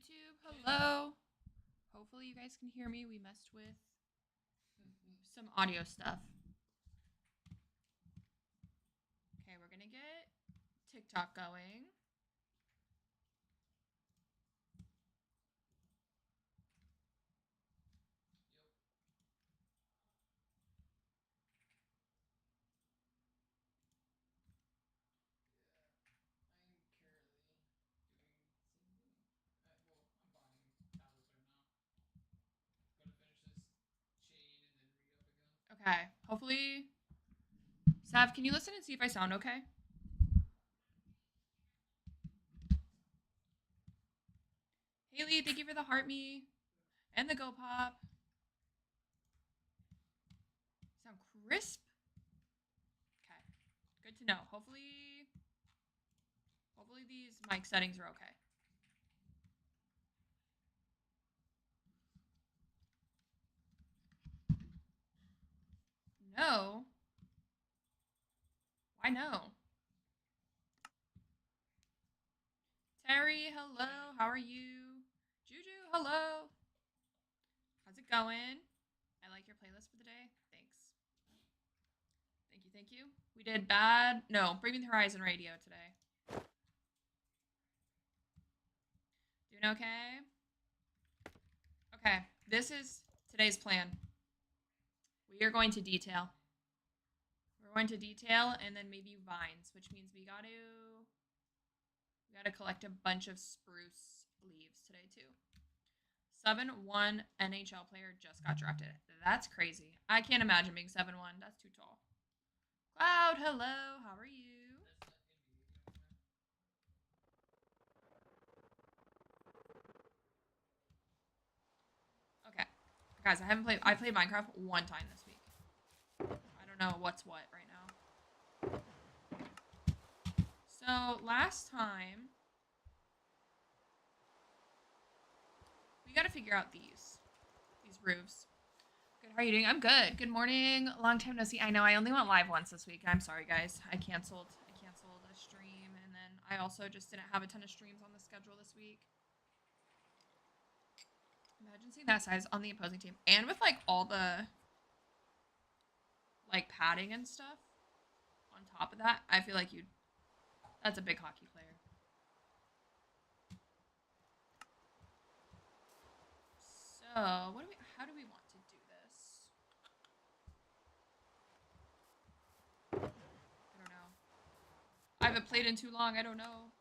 YouTube. Hello. Hopefully you guys can hear me. We messed with some audio stuff. Okay, we're gonna get TikTok going. Okay, hopefully. Sav, can you listen and see if I sound okay? Haley, thank you for the heart me and the go pop. Sound crisp? Okay, good to know. Hopefully these mic settings are okay. No. Why no? Terry, hello. How are you? Juju, hello. How's it going? I like your playlist for the day. Thanks. Thank you, thank you. We did bad. No, Bring Me the Horizon radio today. Doing okay? Okay, this is today's plan. We are going to detail. We're going to detail and then maybe vines, which means we gotta collect a bunch of spruce leaves today too. 7-1 NHL player just got drafted. That's crazy. I can't imagine being 7-1. That's too tall. Cloud, hello. How are you? Okay. Guys, I played Minecraft one time this week. I don't know what's what right now. So, last time we got to figure out these roofs. Good. How are you doing? I'm good. Good morning. Long time no see. I know I only went live once this week. I'm sorry, guys. I canceled a stream, and then I also just didn't have a ton of streams on the schedule this week. Imagine seeing that size on the opposing team, and with like all the like padding and stuff on top of that. I feel like that's a big hockey player. So, how do we want to do this? I don't know. I haven't played in too long. I don't know.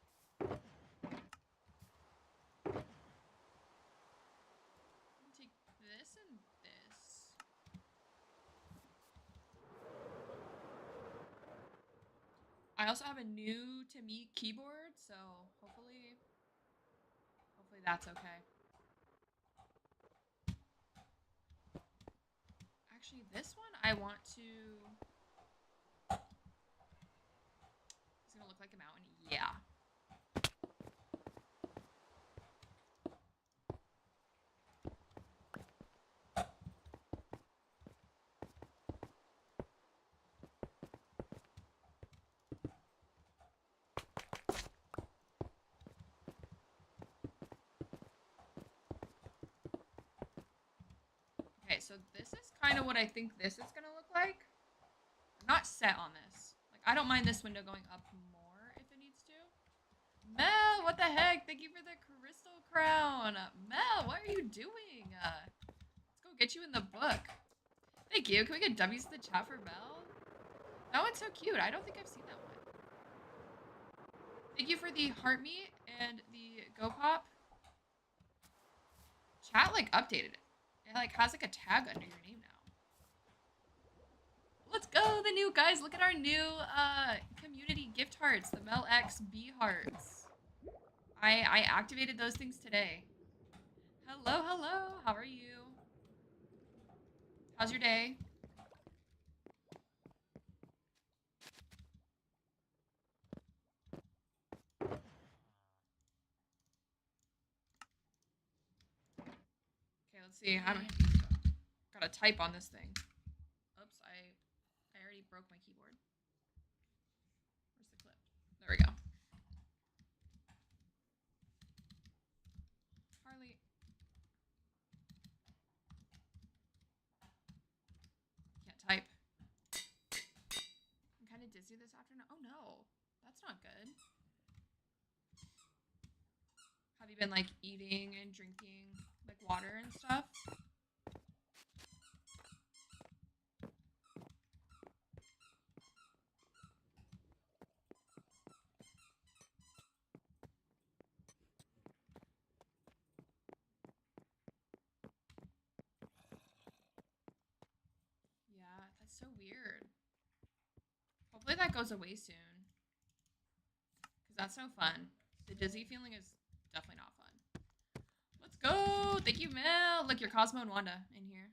Take this and this. I also have a new to me keyboard, so hopefully that's okay. Actually, this one I want to. It's gonna look like a mountain. Yeah. Okay, so this is kind of what I think this is gonna look like. I'm not set on this. Like, I don't mind this window going up more if it needs to. Mel, what the heck? Thank you for the crystal crown. Mel, what are you doing? Let's go get you in the book. Thank you. Can we get W's to the chat for Mel? That one's so cute. I don't think I've seen that one. Thank you for the heart meat and the go pop. Chat like updated it. It like has like a tag under your name now. Let's go, the new guys. Look at our new community gift hearts, the Mel X B hearts. I activated those things today. Hello, hello. How are you? How's your day? Okay, let's see. I'm gotta type on this thing. Oops, I already broke my keyboard. Where's the clip? There we go. this afternoon. Oh no, that's not good. Have you been like eating and drinking like water and stuff? Yeah, that's so weird. Hopefully that goes away soon. Because that's no fun. The dizzy feeling is definitely not fun. Let's go! Thank you, Mel! Look, your Cosmo and Wanda in here.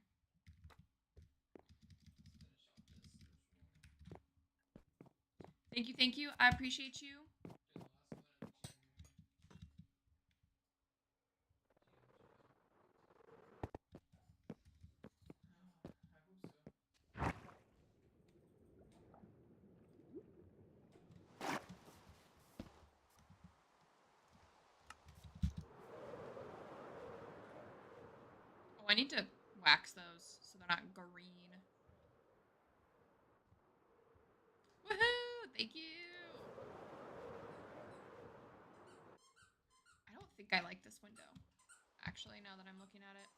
Thank you, thank you. I appreciate you. Oh, I need to wax those so they're not green. Woohoo! Thank you! I don't think I like this window. Actually, now that I'm looking at it.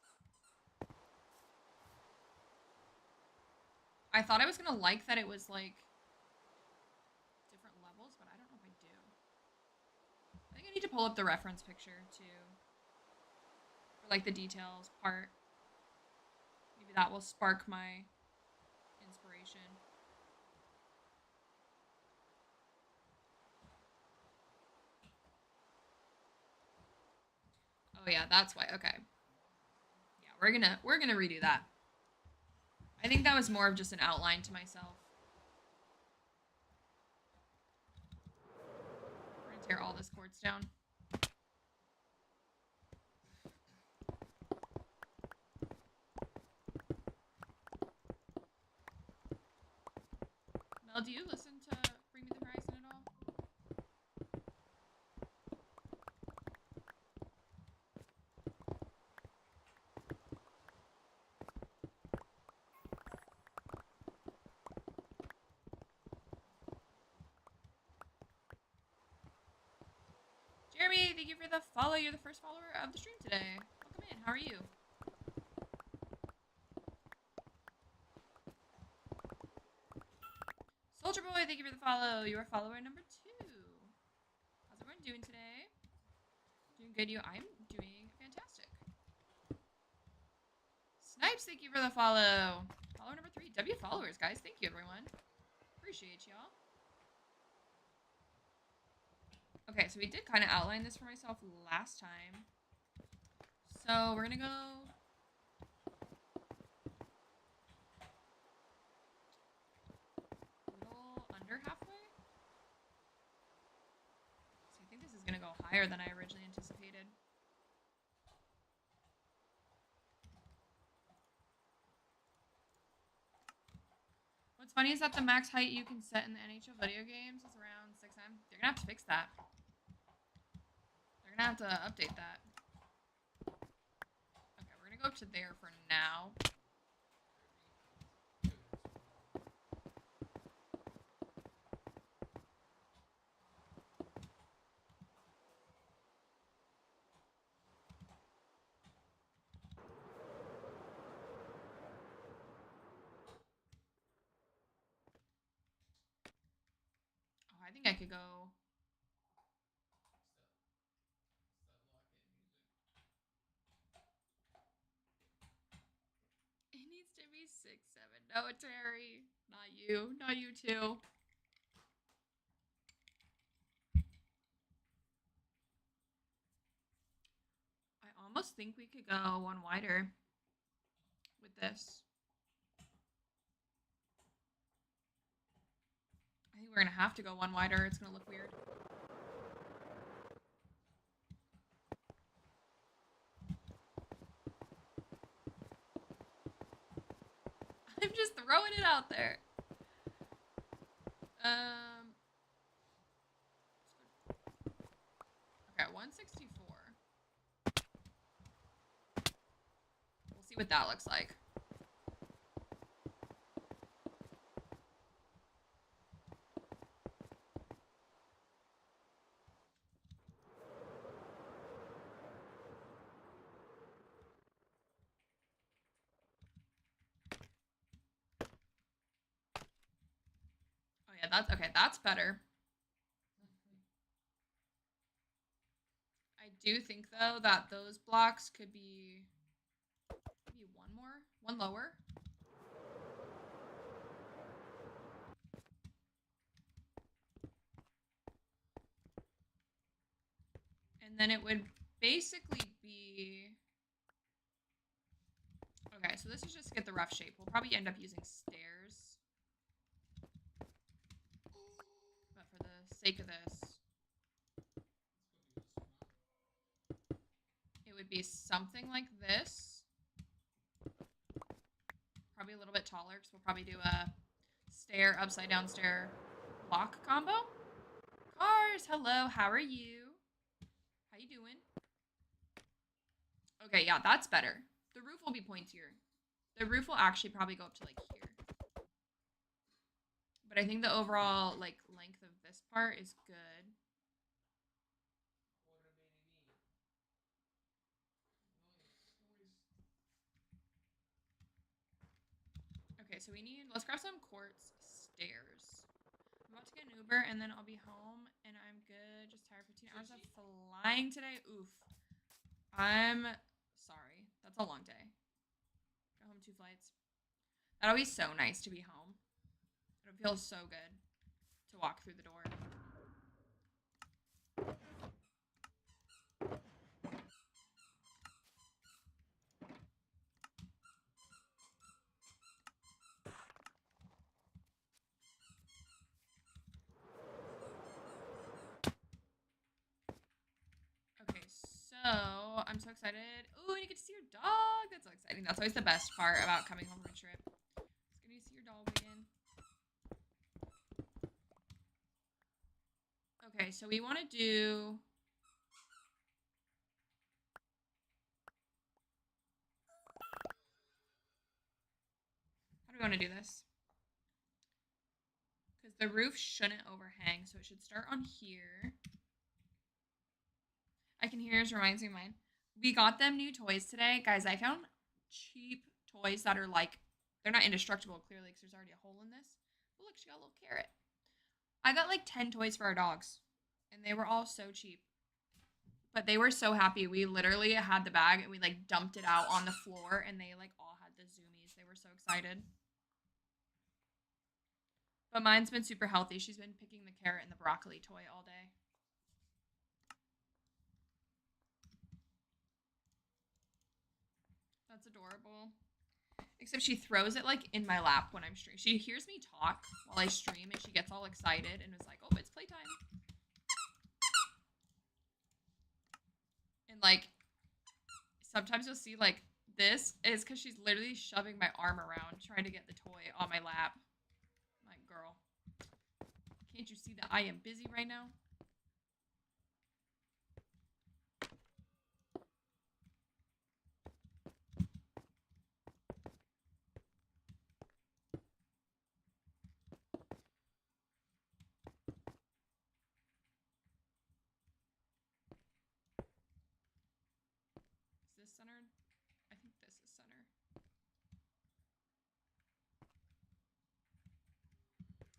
I thought I was gonna like that it was like different levels, but I don't know if I do. I think I need to pull up the reference picture too. For like the details part. Maybe that will spark my inspiration. Oh yeah, that's why. Okay. Yeah, we're gonna redo that. I think that was more of just an outline to myself. We're gonna tear all this quartz down. Mel, do you listen to Bring Me the Horizon at all? Jeremy, thank you for the follow. You're the first follower of the stream today. Welcome in. How are you? Soldier Boy, thank you for the follow. You are follower number 2. How's everyone doing today? Doing good, you? I'm doing fantastic. Snipes, thank you for the follow. Follower number 3. W followers, guys. Thank you, everyone. Appreciate y'all. Okay, so we did kind of outline this for myself last time. So we're going to go... a little under halfway. So I think this is going to go higher than I originally anticipated. What's funny is that the max height you can set in the NHL video games is around 6M. They're going to have to fix that. They're going to have to update that. Okay, we're going to go up to there for now. Oh, I think I could go... It needs to be 6, 7. No, Terry. Not you. Not you too. I almost think we could go one wider with this. I think we're going to have to go one wider. It's going to look weird. I'm just throwing it out there. Okay, 164. We'll see what that looks like. Yeah, that's okay. That's better. I do think though that those blocks could be maybe one lower. And then it would basically be okay, so this is just to get the rough shape. We'll probably end up using stairs. But for the sake of this, it would be something like this. Probably a little bit taller because we'll probably do a stair, upside down stair, block combo. Cars, hello, how are you? How you doing? Okay, yeah, that's better. The roof will be pointier. The roof will actually probably go up to like here. But I think the overall like length of this part is good. Okay, so let's grab some quartz stairs. I'm about to get an Uber and then I'll be home and I'm good. Just tired. 15 hours of flying today. Oof. I'm sorry. That's a long day. Go home 2 flights. That'll be so nice to be home. It'll feel so good to walk through the door. Okay, so I'm so excited. Ooh, and you get to see your dog. That's so exciting. That's always the best part about coming home from a trip. It's getting to see your dog again. Okay, so we want to do... How do we want to do this? Because the roof shouldn't overhang, so it should start on here. I can hear yours, reminds me of mine. We got them new toys today. Guys, I found cheap toys that are like, they're not indestructible, clearly, because there's already a hole in this. But look, she got a little carrot. I got like 10 toys for our dogs, and they were all so cheap. But they were so happy. We literally had the bag, and we like dumped it out on the floor, and they like all had the zoomies. They were so excited. But mine's been super healthy. She's been picking the carrot and the broccoli toy all day. That's adorable. Except she throws it like in my lap when I'm streaming. She hears me talk while I stream and she gets all excited and is like, oh, it's playtime. And like, sometimes you'll see like this is because she's literally shoving my arm around trying to get the toy on my lap. I'm like, girl, can't you see that I am busy right now? Is this centered? I think this is centered.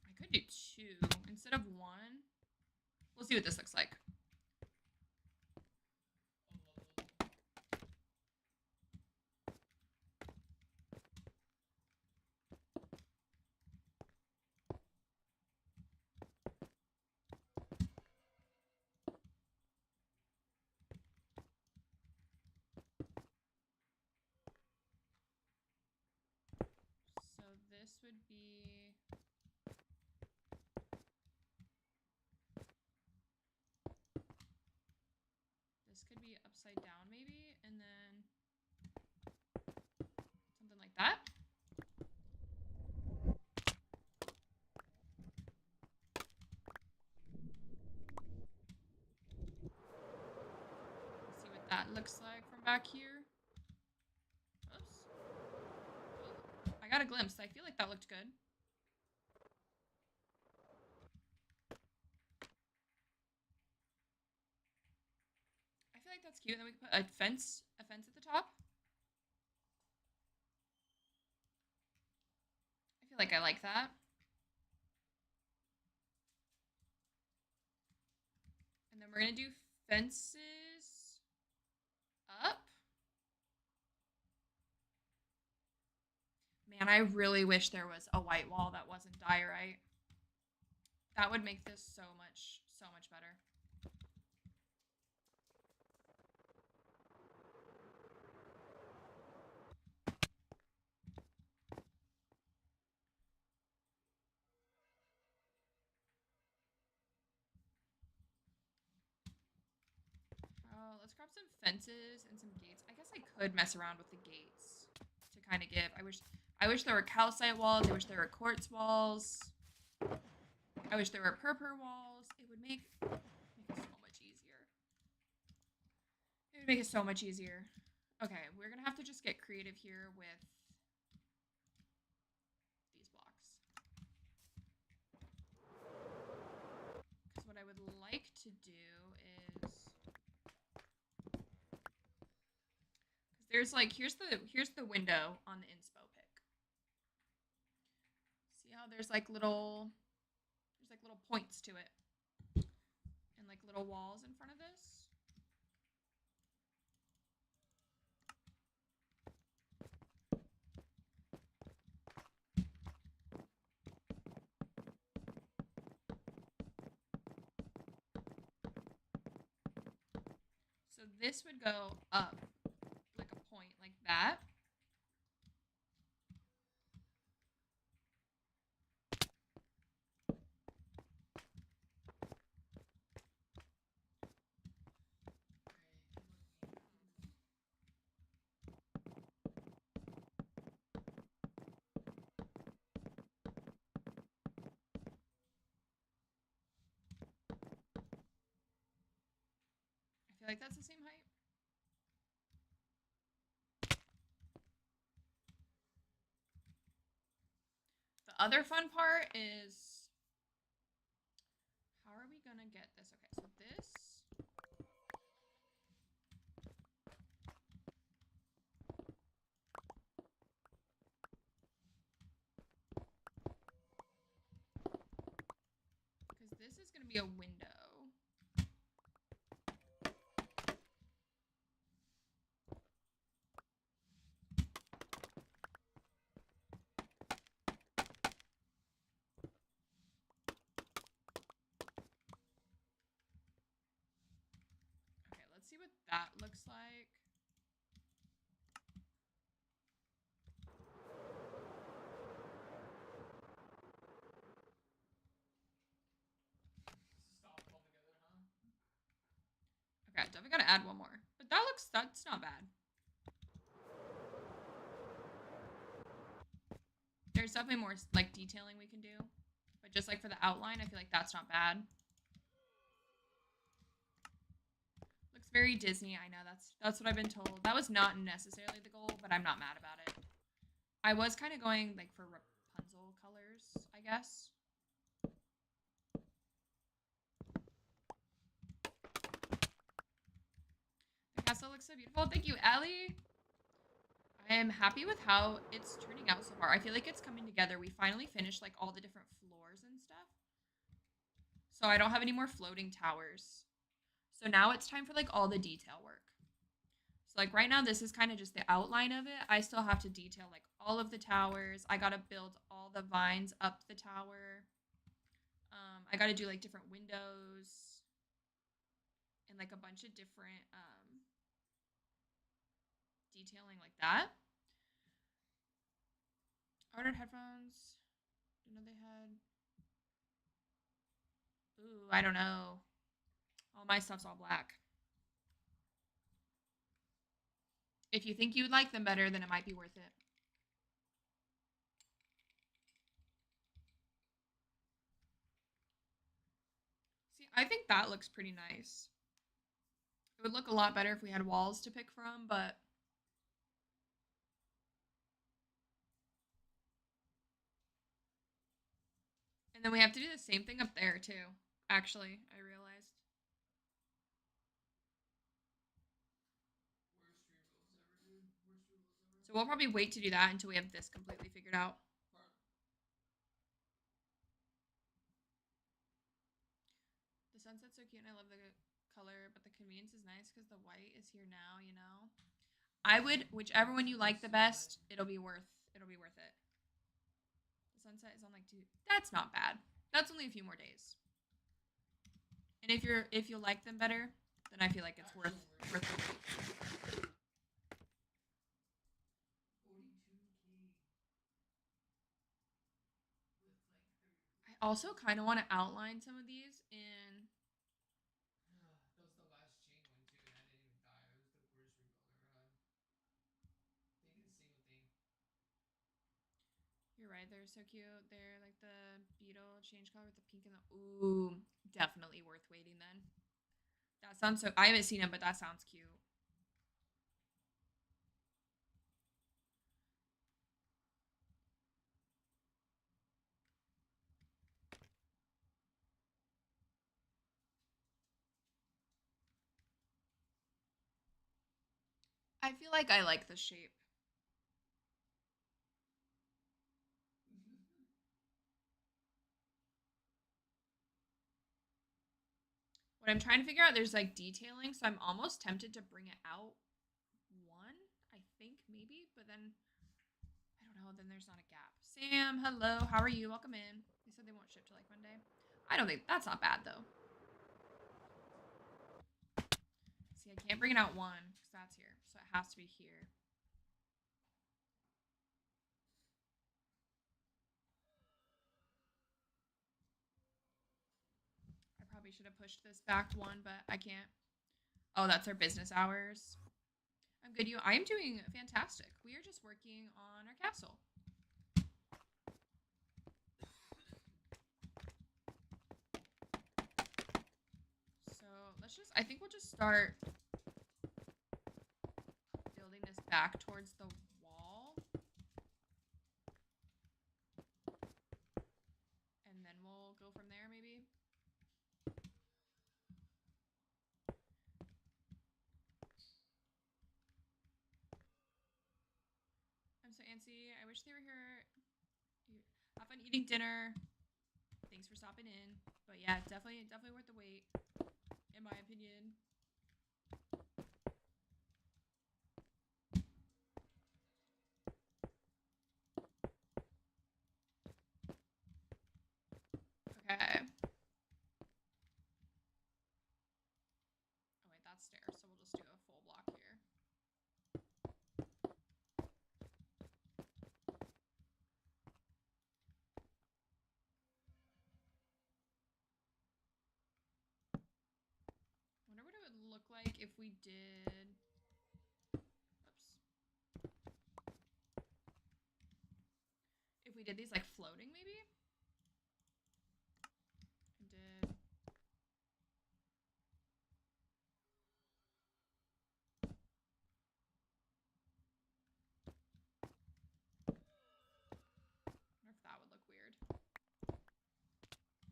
I could do 2 instead of 1. We'll see what this looks like. So this would be... This could be upside down maybe, and then something like that. Let's see what that looks like from back here. Oops. I got a glimpse. I feel like that looked good. I feel like that's cute. And then we can put a fence at the top. I feel like I like that. we're gonna do fences up. Man, I really wish there was a white wall that wasn't diorite. That would make this so much better. Oh, let's grab some fences and some gates. I guess I could mess around with the gates to kind of give. I wish there were calcite walls. I wish there were quartz walls. I wish there were purple walls. It would make it so much easier. It would make it so much easier. Okay, we're gonna have to just get creative here with these blocks. Because what I would like to do is, because there's like here's the window on the inspo pic. See how there's like little points to it and like little walls in front of this. So this would go up like a point like that. I feel like that's the same height. The other fun part is, how are we gonna get this? Okay, so this. Because this is gonna be a window. Let's see what that looks like. Okay, definitely gotta add one more. But that's not bad. There's definitely more like detailing we can do. But just like for the outline, I feel like that's not bad. Looks very Disney. I know that's what I've been told. That was not necessarily the goal, but I'm not mad about it. I was kind of going like for Rapunzel colors, I guess. The castle looks so beautiful. Thank you, Allie. I am happy with how it's turning out so far. I feel like it's coming together. We finally finished like all the different floors and stuff. So I don't have any more floating towers. So now it's time for like all the detail work. So like right now, this is kind of just the outline of it. I still have to detail like all of the towers. I got to build all the vines up the tower. I got to do like different windows and like a bunch of different detailing like that. Ordered headphones. Didn't know they had. Ooh, I don't know. All my stuff's all black. If you think you'd like them better, then it might be worth it. See, I think that looks pretty nice. It would look a lot better if we had walls to pick from, but and then we have to do the same thing up there too. Actually, I realized. So we'll probably wait to do that until we have this completely figured out. The sunset's so cute and I love the color, but the convenience is nice because the white is here now, you know? I would, whichever one you like the best, it'll be worth it. The sunset is on like 2. That's not bad. That's only a few more days. And if you like them better, then I feel like it's worth the wait. I also kind of want to outline some of these in. That was the last chain one too, and I didn't even die. That was the worst rebuild I ever had. They did a single thing. You're right. They're so cute. They're like the beetle change color with the pink and the. Ooh, definitely worth waiting then. That sounds so. I haven't seen them, but that sounds cute. I feel like I like the shape. What I'm trying to figure out, there's like detailing, so I'm almost tempted to bring it out one, I think maybe, but then I don't know, then there's not a gap. Sam, hello, how are you? Welcome in. They said they won't ship till like Monday. I don't think that's not bad though. See, I can't bring it out one because that's here, so it has to be here. I probably should have pushed this back one, but I can't. Oh, that's our business hours. I'm good. I am doing fantastic. We are just working on our castle. So I think we'll just start building this back towards the wall. And then we'll go from there maybe. I'm so antsy. I wish they were here. Have fun eating dinner. Thanks for stopping in. But yeah, definitely worth the wait, in my opinion. Okay. Oh wait, that's stairs, so we'll just do a full block here. Wonder what it would look like if we did. Oops. If we did these like floating, maybe. And did. Wonder if that would look weird.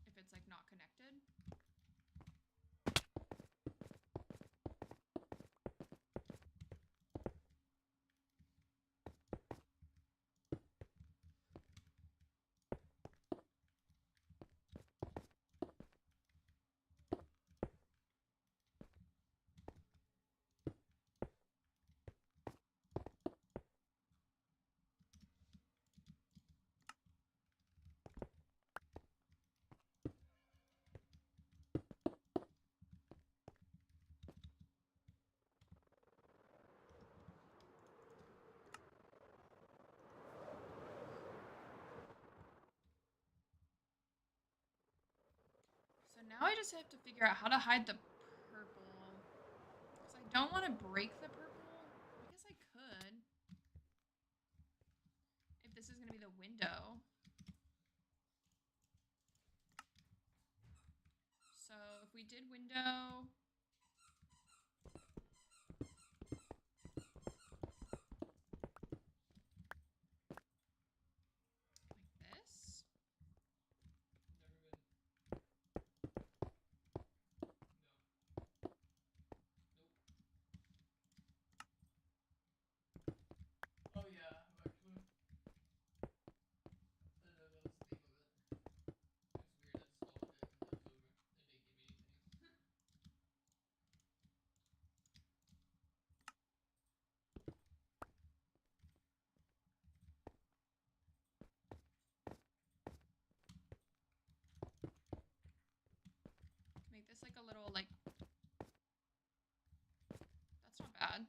If it's like not connected. So now I just have to figure out how to hide the purple. Because I don't want to break the purple. I guess I could. If this is going to be the window. So if we did window. Like this. Never been. No. Nope. Oh yeah, actually. I didn't know that was the name of it. It's weird. I just followed it because I was over and they didn't give me anything. like a little, like, that's not bad.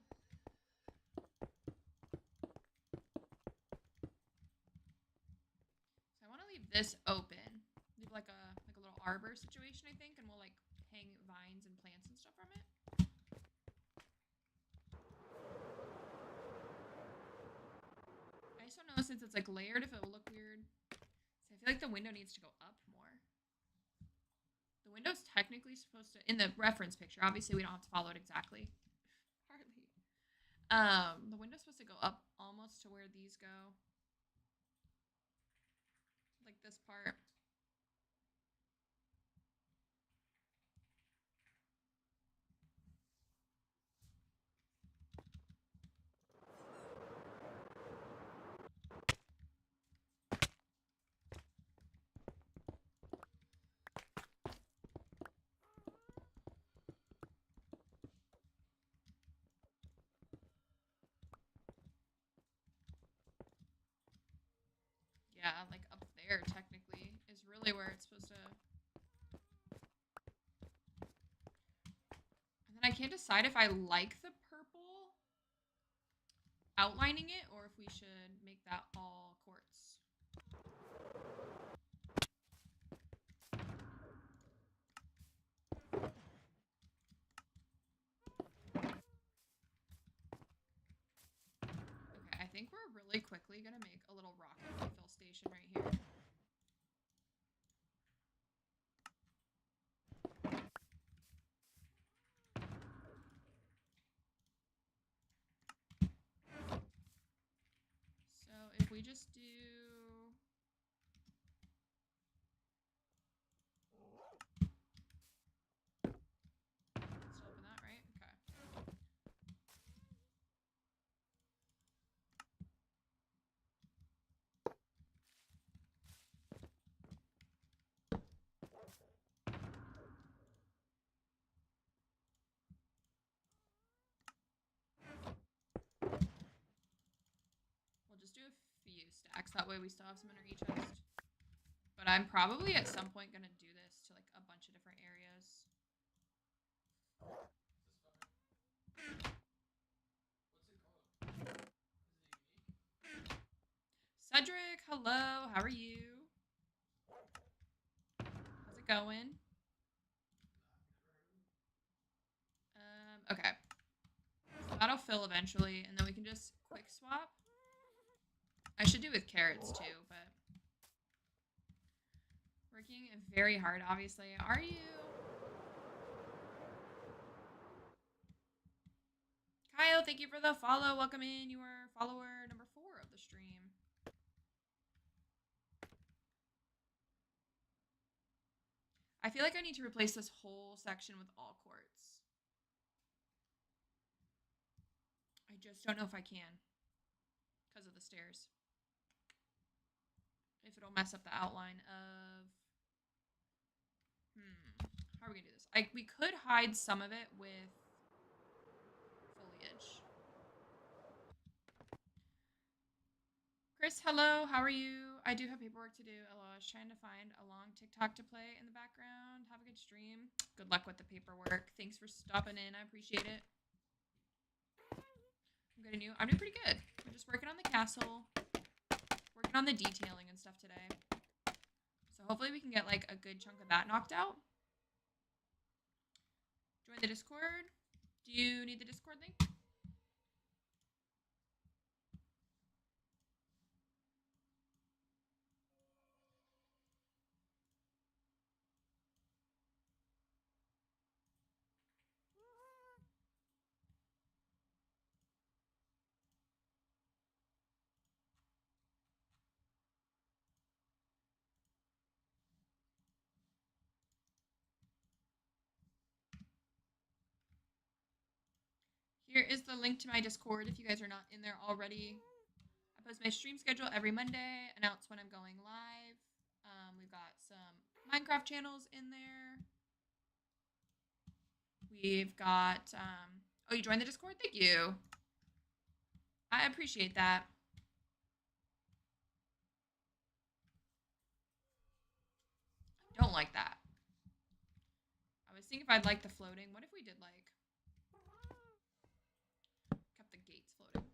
So I want to leave this open. Leave like a little arbor situation, I think, and we'll like hang vines and plants and stuff from it. I just don't know since it's like layered if it will look weird. So I feel like the window needs to go up more. The window's technically supposed to, in the reference picture, obviously we don't have to follow it exactly. Hardly. The window's supposed to go up almost to where these go. Like this part. Yeah, like up there technically is really where it's supposed to. And then I can't decide if I like the purple outlining it or if we should make that all quartz. Okay, I think we're really quickly gonna make a little rocket refill station right here. So if we just do, still open that, right? Okay. We'll just do a few stacks. That way we still have some in our e-chest. But I'm probably at some point going to do this to like a bunch of different areas. Cedric, hello. How are you? How's it going? Okay. So that'll fill eventually, and then we can just quick swap. I should do with carrots too, but working very hard, obviously. Are you? Kyle, thank you for the follow. Welcome in. You are follower number 4 of the stream. I feel like I need to replace this whole section with all quartz. I just don't know if I can because of the stairs. If it'll mess up the outline of... How are we going to do this? We could hide some of it with foliage. Chris, hello. How are you? I do have paperwork to do. LOL, I was trying to find a long TikTok to play in the background. Have a good stream. Good luck with the paperwork. Thanks for stopping in. I appreciate it. I'm good and you? I'm doing pretty good. We're just working on the castle. Working on the detailing and stuff today. So hopefully we can get like a good chunk of that knocked out. Join the Discord. Do you need the Discord link? Here is the link to my Discord if you guys are not in there already. I post my stream schedule every Monday, announce when I'm going live. We've got some Minecraft channels in there. We've got, oh, you joined the Discord? Thank you. I appreciate that. I don't like that. I was was seeing if I'd like the floating. What if we did like kept the gates floating?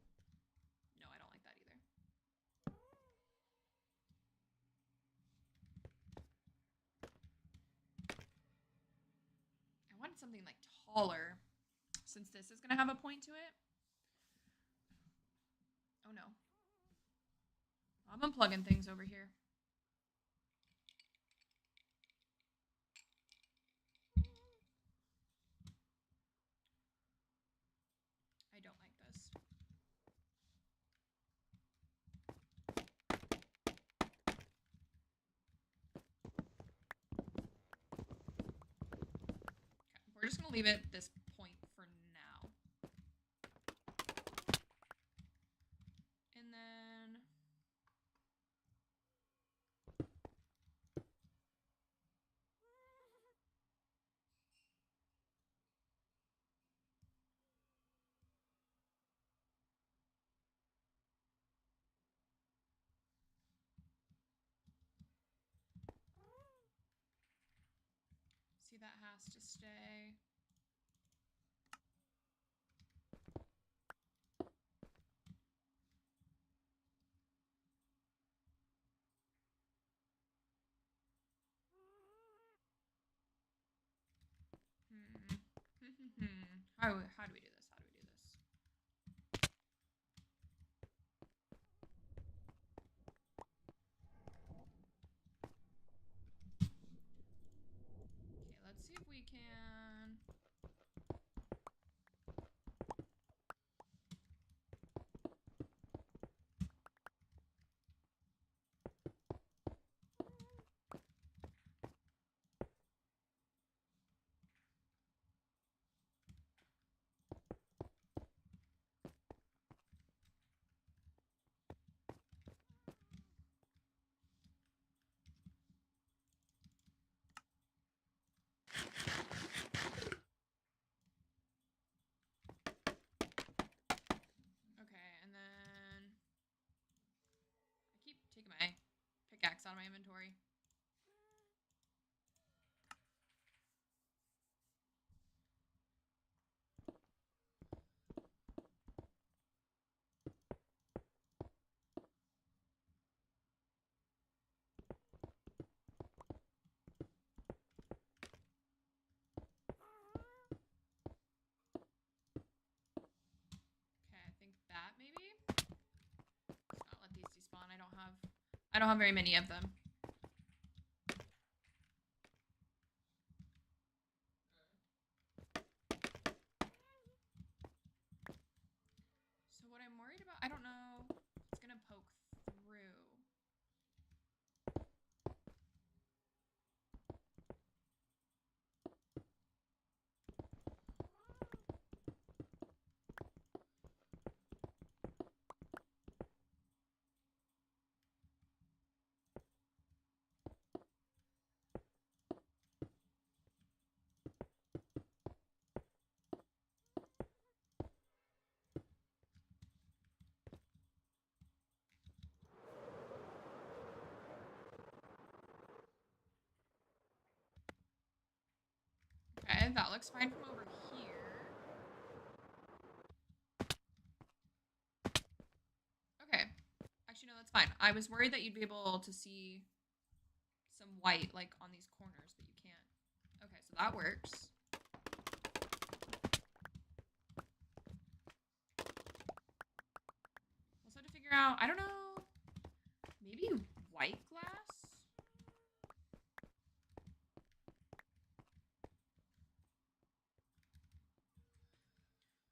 No, I don't like that either. I wanted something like taller, since this is gonna have a point to it. Oh no. I'm unplugging things over here. I don't like this. Okay, we're just gonna leave it at this point for now. And then see, that has to stay. How do we do this? How do we do this? Okay, let's see if we can. Okay, and then I keep taking my pickaxe out of my inventory. Okay, I think that maybe. Let's not let these despawn. I don't have very many of them. So what I'm worried about, I don't know if it's gonna poke through. Okay, that looks fine from over here. Okay. Actually, no, that's fine. I was worried that you'd be able to see some white, like, on these corners, but you can't. Okay, so that works. Also have to figure out, I don't know, maybe white glass?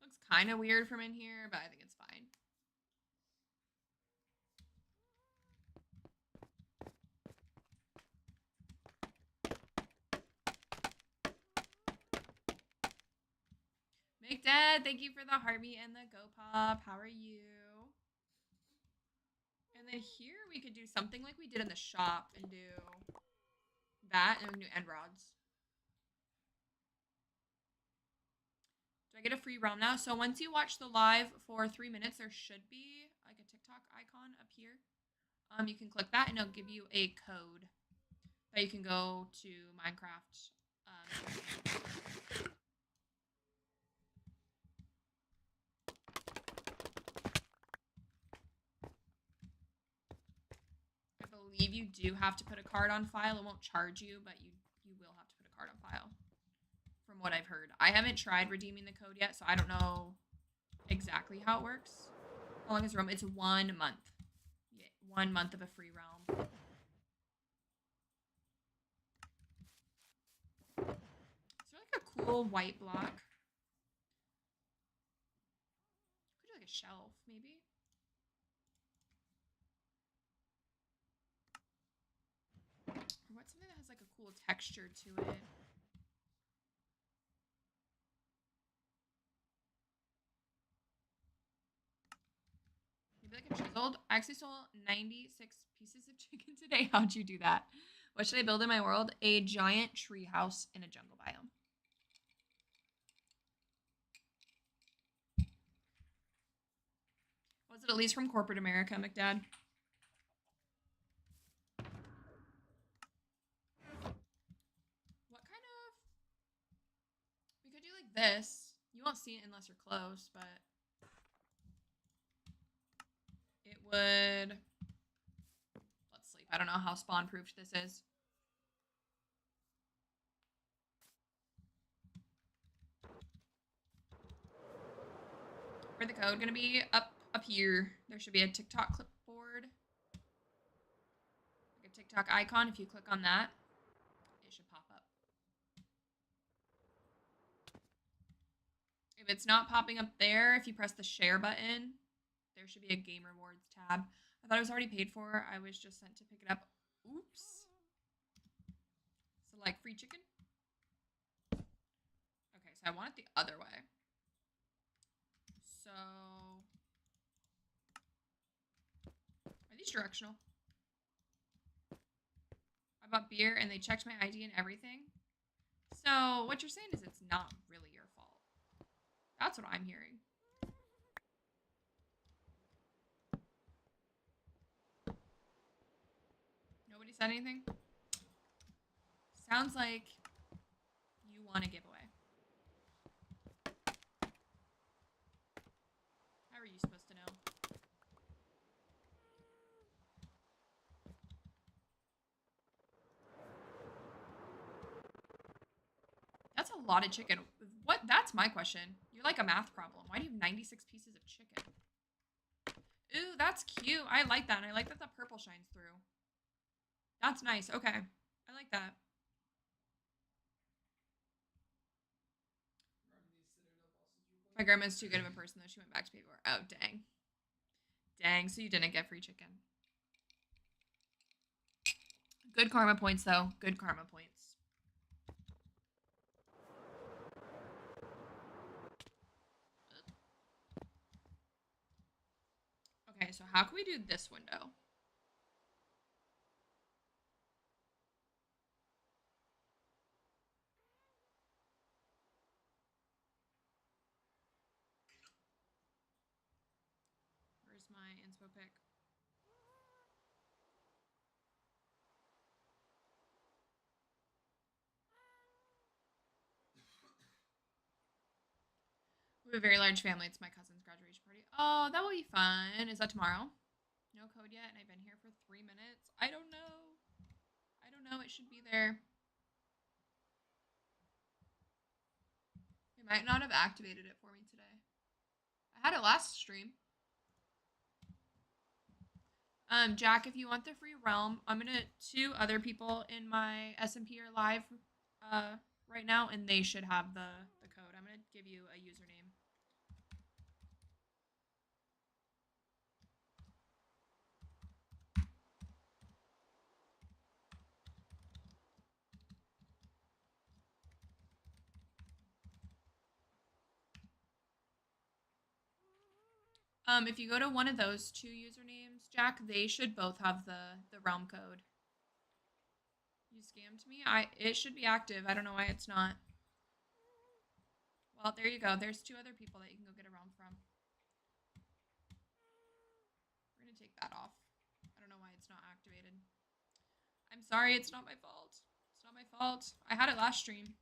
Looks kind of weird from in here, but I think it's fine. Make Dad, thank you for the heartbeat and the go pop. How are you? And then here we could do something like we did in the shop and do that and new end rods. Do I get a free realm now? So once you watch the live for 3 minutes, there should be like a TikTok icon up here. You can click that and it'll give you a code that you can go to Minecraft I believe you do have to put a card on file. It won't charge you, but you will have to put a card on file. From what I've heard. I haven't tried redeeming the code yet, so I don't know exactly how it works. How long is realm? It's 1 month. Yeah, 1 month of a free realm. Is there like a cool white block? Could do like a shelf, maybe. Or what's something that has like a cool texture to it? Maybe like a chiseled. I actually stole 96 pieces of chicken today. How'd you do that? What should I build in my world? A giant tree house in a jungle biome. Was it at least from corporate America, McDad? What kind of... We could do like this. You won't see it unless you're close, but... It would... Let's sleep. I don't know how spawn-proofed this is. Where's the code gonna be? Up here. There should be a TikTok clipboard. Like a TikTok icon. If you click on that, it should pop up. If it's not popping up there, if you press the share button, there should be a game rewards tab. I thought it was already paid for. I was just sent to pick it up. Oops. So like free chicken. Okay, so I want it the other way. So are these directional? I bought beer and they checked my ID and everything. So what you're saying is it's not really your fault. That's what I'm hearing. Nobody said anything? Sounds like you want a giveaway. How are you supposed to know? That's a lot of chicken. What? That's my question. You're like a math problem. Why do you have 96 pieces of chicken? Ooh, that's cute. I like that. And I like that the purple shines through. That's nice. Okay. I like that. My grandma's too good of a person, though. She went back to pay for it. Oh, dang. Dang. So you didn't get free chicken. Good karma points, though. Good karma points. Okay, so how can we do this window? Where's my inspo pick? We have a very large family. It's my cousin's graduation party. Oh, that will be fun. Is that tomorrow? No code yet, and I've been here for 3 minutes. I don't know. I don't know. It should be there. It might not have activated it for me today. I had it last stream. Jack, if you want the free realm, I'm gonna 2 other people in my SMP are live right now, and they should have the code. I'm gonna give you a username. If you go to one of those 2 usernames, Jack, they should both have the realm code. You scammed me? It should be active. I don't know why it's not. Well, there you go. There's 2 other people that you can go get a realm from. We're gonna take that off. I don't know why it's not activated. I'm sorry, it's not my fault. It's not my fault. I had it last stream.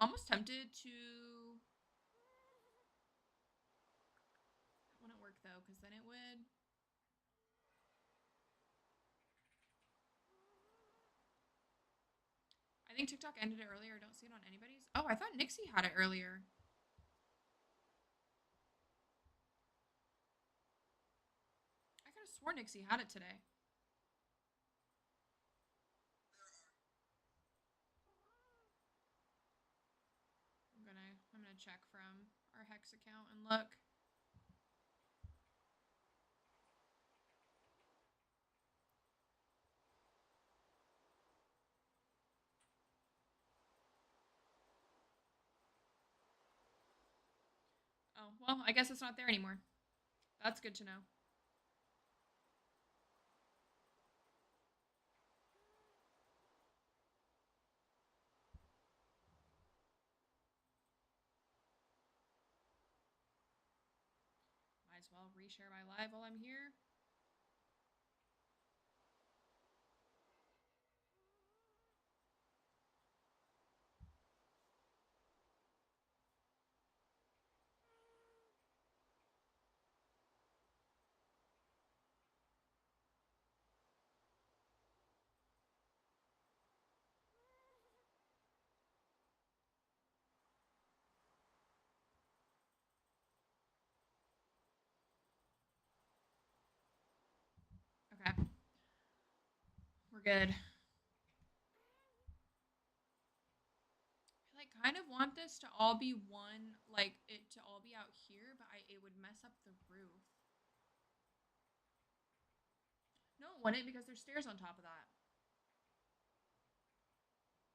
almost tempted to... That wouldn't work though, because then it would... I think TikTok ended it earlier. I don't see it on anybody's. Oh, I thought Nixie had it earlier. I could have sworn Nixie had it today. I'm gonna check from our Hex account and look. Oh, well, I guess it's not there anymore. That's good to know. Might as well reshare my live while I'm here. Okay. We're good. I kind of want this to all be one, like it to all be out here, but it would mess up the roof. No, it wouldn't because there's stairs on top of that.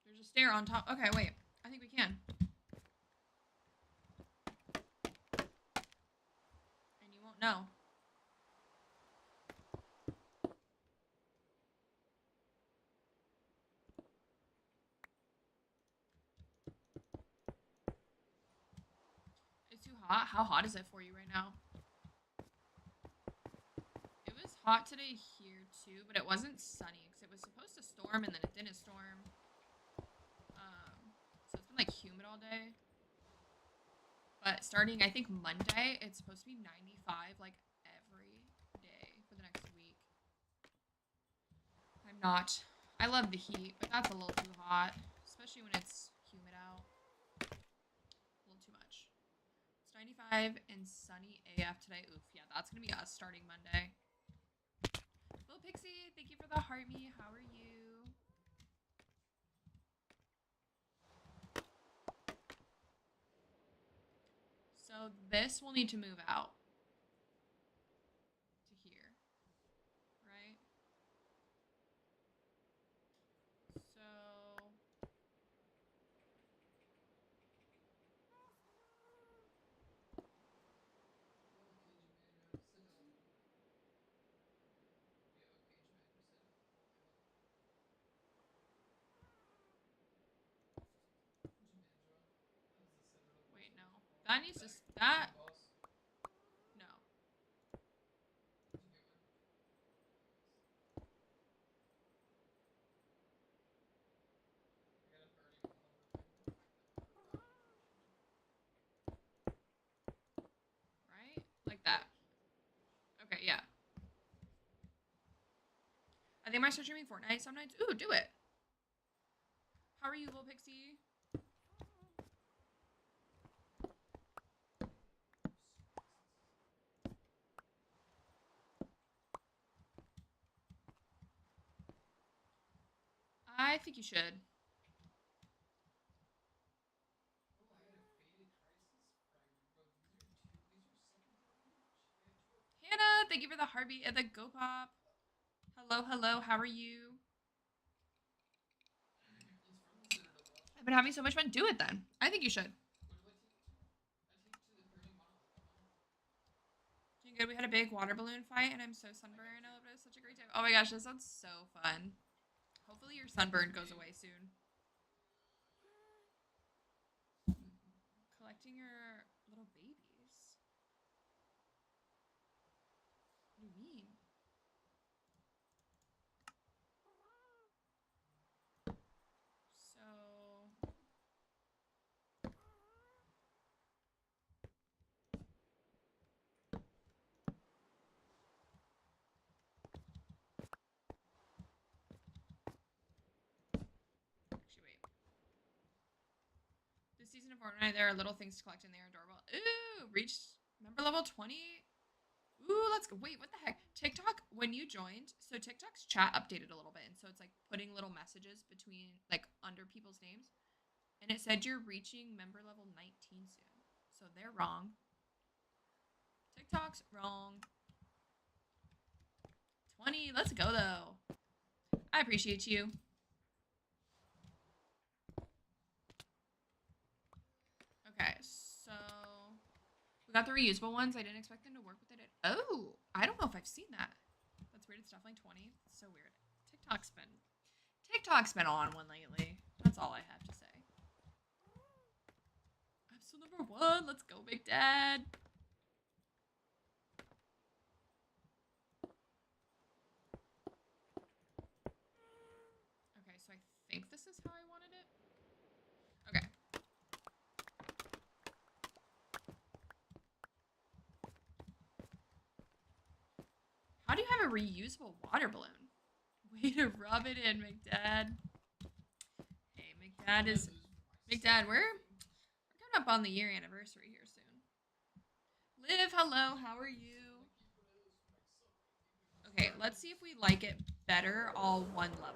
There's a stair on top. Okay, wait. I think we can. And you won't know. It's too hot. How hot is it for you right now? It was hot today here too, but it wasn't sunny because it was supposed to storm and then it didn't storm. So it's been like humid all day. But starting, I think Monday, it's supposed to be 95 like every day for the next week. I'm not. I love the heat, but that's a little too hot, especially when it's humid out. A little too much. It's 95 and sunny AF today. Oof, yeah, that's gonna be us starting Monday. Little Pixie, thank you for the heart me. How are you? So this will need to move out to here, right? So wait, no. That needs to that no. Right? Like that. Okay, yeah. I think I might start streaming Fortnite some nights. Ooh, do it. How are you, little Pixie? I think you should. Hannah, thank you for the heartbeat and the go pop. Hello, hello, how are you? I've been having so much fun. Do it then. I think you should. Doing good. We had a big water balloon fight and I'm so sunburned. Oh, it was such a great time. Oh my gosh, this sounds so fun. Hopefully your sunburn goes away soon. Collecting your little babies. What do you mean? So season of Fortnite, there are little things to collect and they are adorable. Ooh, reached member level 20. Ooh, let's go. Wait, what the heck? TikTok, when you joined, so TikTok's chat updated a little bit. And so it's like putting little messages between, like, under people's names. And it said you're reaching member level 19 soon. So they're wrong. TikTok's wrong. 20, let's go though. I appreciate you. Okay, so we got the reusable ones. I didn't expect them to work with it. Oh, I don't know if I've seen that. That's weird. It's definitely 20. It's so weird. TikTok's been on one lately. That's all I have to say. I'm still number 1. Let's go, Big Dad. Okay, so I think this is how I wanted it. Okay. How do you have a reusable water balloon? Way to rub it in, McDad. Hey, McDad, we're coming up on the year anniversary here soon. Liv, hello, how are you? Okay, let's see if we like it better all one level.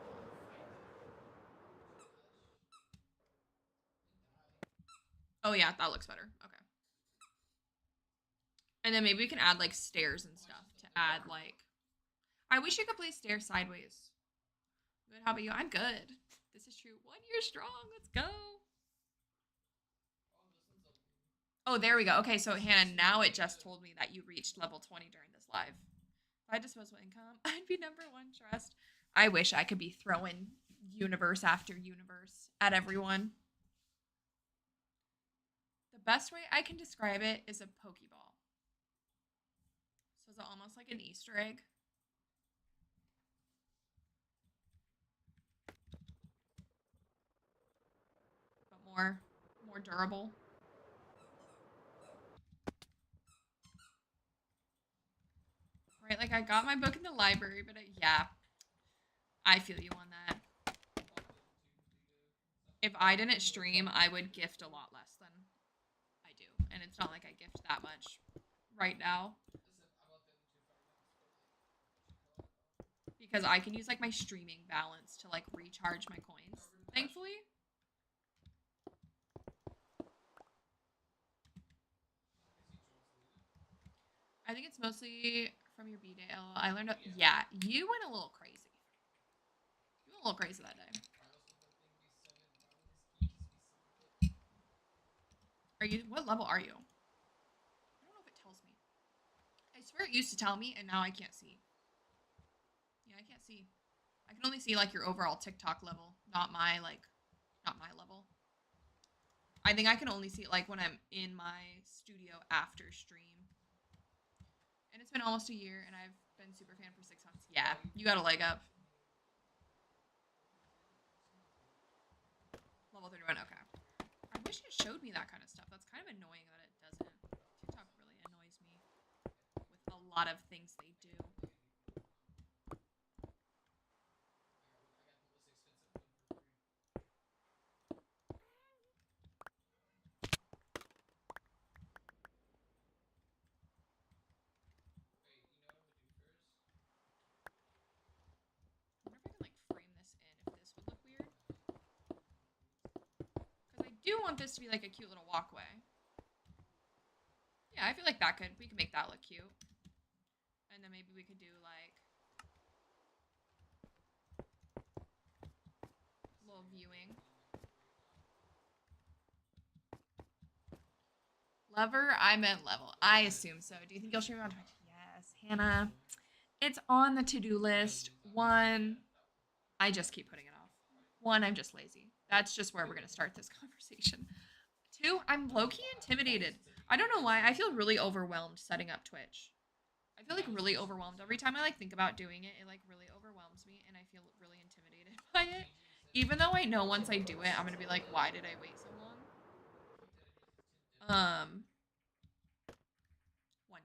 Oh yeah, that looks better. Okay. And then maybe we can add like stairs and stuff to add like. I wish you could play stairs sideways. Good, how about you? I'm good. This is true. 1 year strong. Let's go. Oh, there we go. Okay, so Hannah, now it just told me that you reached level 20 during this live. If I had disposable income, I'd be number 1 trust. I wish I could be throwing universe after universe at everyone. The best way I can describe it is a Pokeball. So it's almost like an Easter egg. But more durable. Right, like I got my book in the library, but yeah, I feel you on that. If I didn't stream, I would gift a lot less than I do. And it's not like I gift that much right now. Because I can use like my streaming balance to like recharge my coins, thankfully. I think it's mostly from your B-Day. I learned, yeah, you went a little crazy. You went a little crazy that day. Are you, what level are you? I don't know if it tells me. I swear it used to tell me and now I can't see. Yeah, I can't see. I can only see like your overall TikTok level, not my level. I think I can only see it like when I'm in my studio after stream. And it's been almost a year and I've been super fan for 6 months. Yeah, you got a leg up. Level 31, okay. I wish it showed me that kind of stuff. That's kind of annoying that it doesn't. TikTok really annoys me with a lot of things they do. I wonder if I can like frame this in, if this would look weird. Because I do want this to be like a cute little walkway. Yeah, I feel like we could make that look cute. And then maybe we could do like a little viewing. Lever? I meant level. I assume so. Do you think you'll stream on Twitch? Yes, Hannah. It's on the to-do list. 1, I just keep putting it off. 1, I'm just lazy. That's just where we're going to start this conversation. 2, I'm low-key intimidated. I don't know why. I feel really overwhelmed setting up Twitch. I feel like really overwhelmed. Every time I like think about doing it, it like really overwhelms me and I feel really intimidated by it. Even though I know once I do it, I'm going to be like, why did I wait so long? One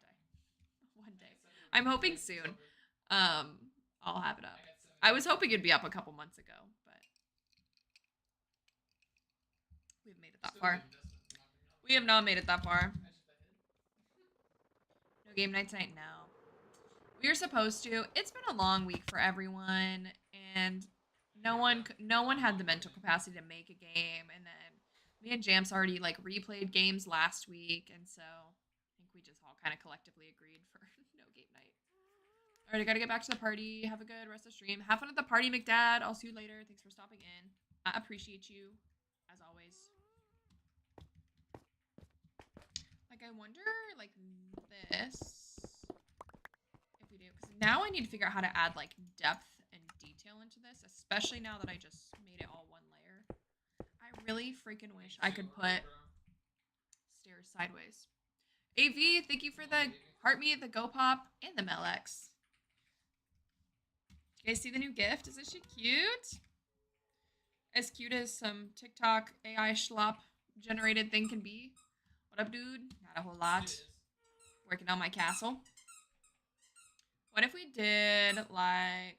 day. I'm hoping soon. I'll have it up. I was hoping it'd be up a couple months ago, but we haven't made it that far. We have not made it that far. I should hit. No game night tonight, no. We were supposed to. It's been a long week for everyone, and no one had the mental capacity to make a game. And then me and Jamps already like replayed games last week, and so I think we just all kind of collectively agreed for no game night. All right, I gotta get back to the party. Have a good rest of the stream. Have fun at the party, McDad. I'll see you later. Thanks for stopping in. I appreciate you, as always. Like, I wonder, like, this, if we do, because now I need to figure out how to add, like, depth and detail into this, especially now that I just made it all one layer. I really freaking wish I could put stairs sideways. AV, thank you for the heart me, the Go Pop, and the Melex. You guys see the new gift? Isn't she cute? As cute as some TikTok AI schlop generated thing can be. What up, dude? Not a whole lot. Working on my castle. What if we did like...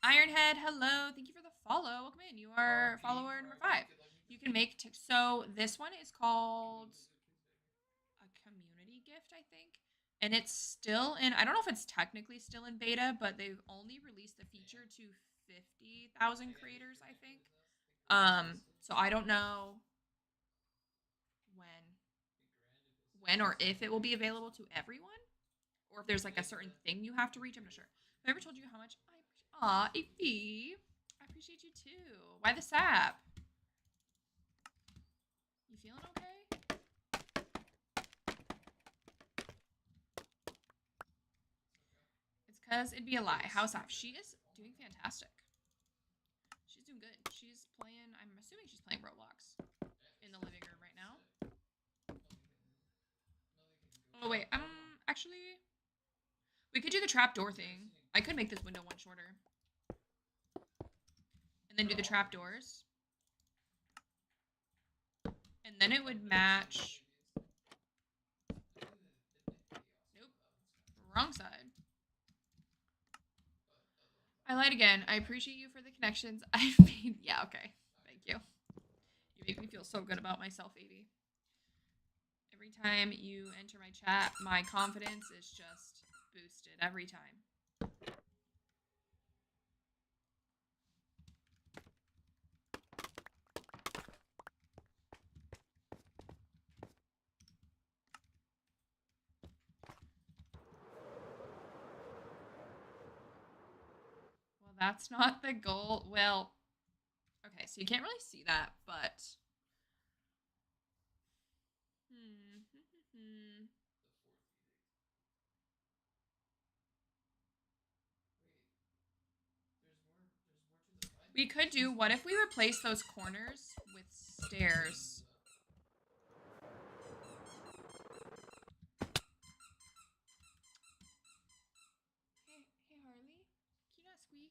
Ironhead, hello. Thank you for the follow. Welcome in. You are follower number 5. You can make... So this one is called a community gift, I think. And it's still in... I don't know if it's technically still in beta, but they've only released the feature to 50,000 creators, I think. So I don't know when or if it will be available to everyone, or if there's like a certain thing you have to reach. I'm not sure. Have I ever told you how much I Evie, I appreciate you too. Why the sap? You feeling okay? It's because it'd be a lie. How's that? She is doing fantastic. She's doing good. She's playing, I'm assuming she's playing Roblox in the living room right now. Oh wait, actually, we could do the trapdoor thing. I could make this window one shorter. And then do the trapdoors. And then it would match. Nope. Wrong side. I lied again. I appreciate you for the connections I've made. Yeah, okay. Thank you. You make me feel so good about myself, Evie. Every time you enter my chat, my confidence is just boosted every time. Well, that's not the goal. Well, okay, so you can't really see that, but... We could do, what if we replace those corners with stairs? Hey Harley, can you not squeak?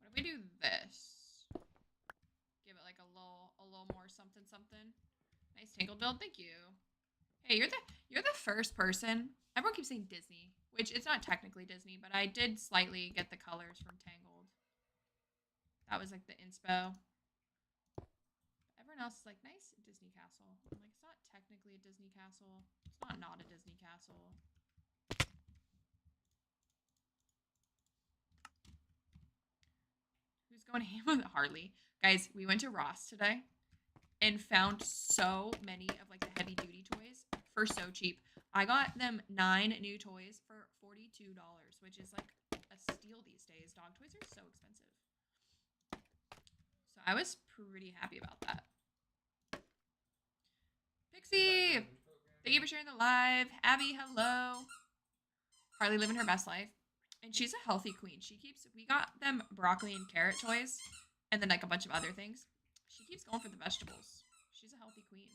What if we do this? Give it like a little more something something. Nice tangled build, thank you. Hey, you're the first person. Everyone keeps saying Disney, which it's not technically Disney, but I did slightly get the colors from Tangled. That was like the inspo. Everyone else is like, nice Disney castle. I'm like, it's not technically a Disney castle. It's not a Disney castle. Who's going ham with Harley? Guys, we went to Ross today and found so many of like the heavy duty toys for so cheap. I got them 9 new toys for $42, which is like a steal these days. Dog toys are so expensive. So I was pretty happy about that. Pixie, thank you for sharing the live. Abby, hello. Harley living her best life. And she's a healthy queen. We got them broccoli and carrot toys and then like a bunch of other things. She keeps going for the vegetables. She's a healthy queen.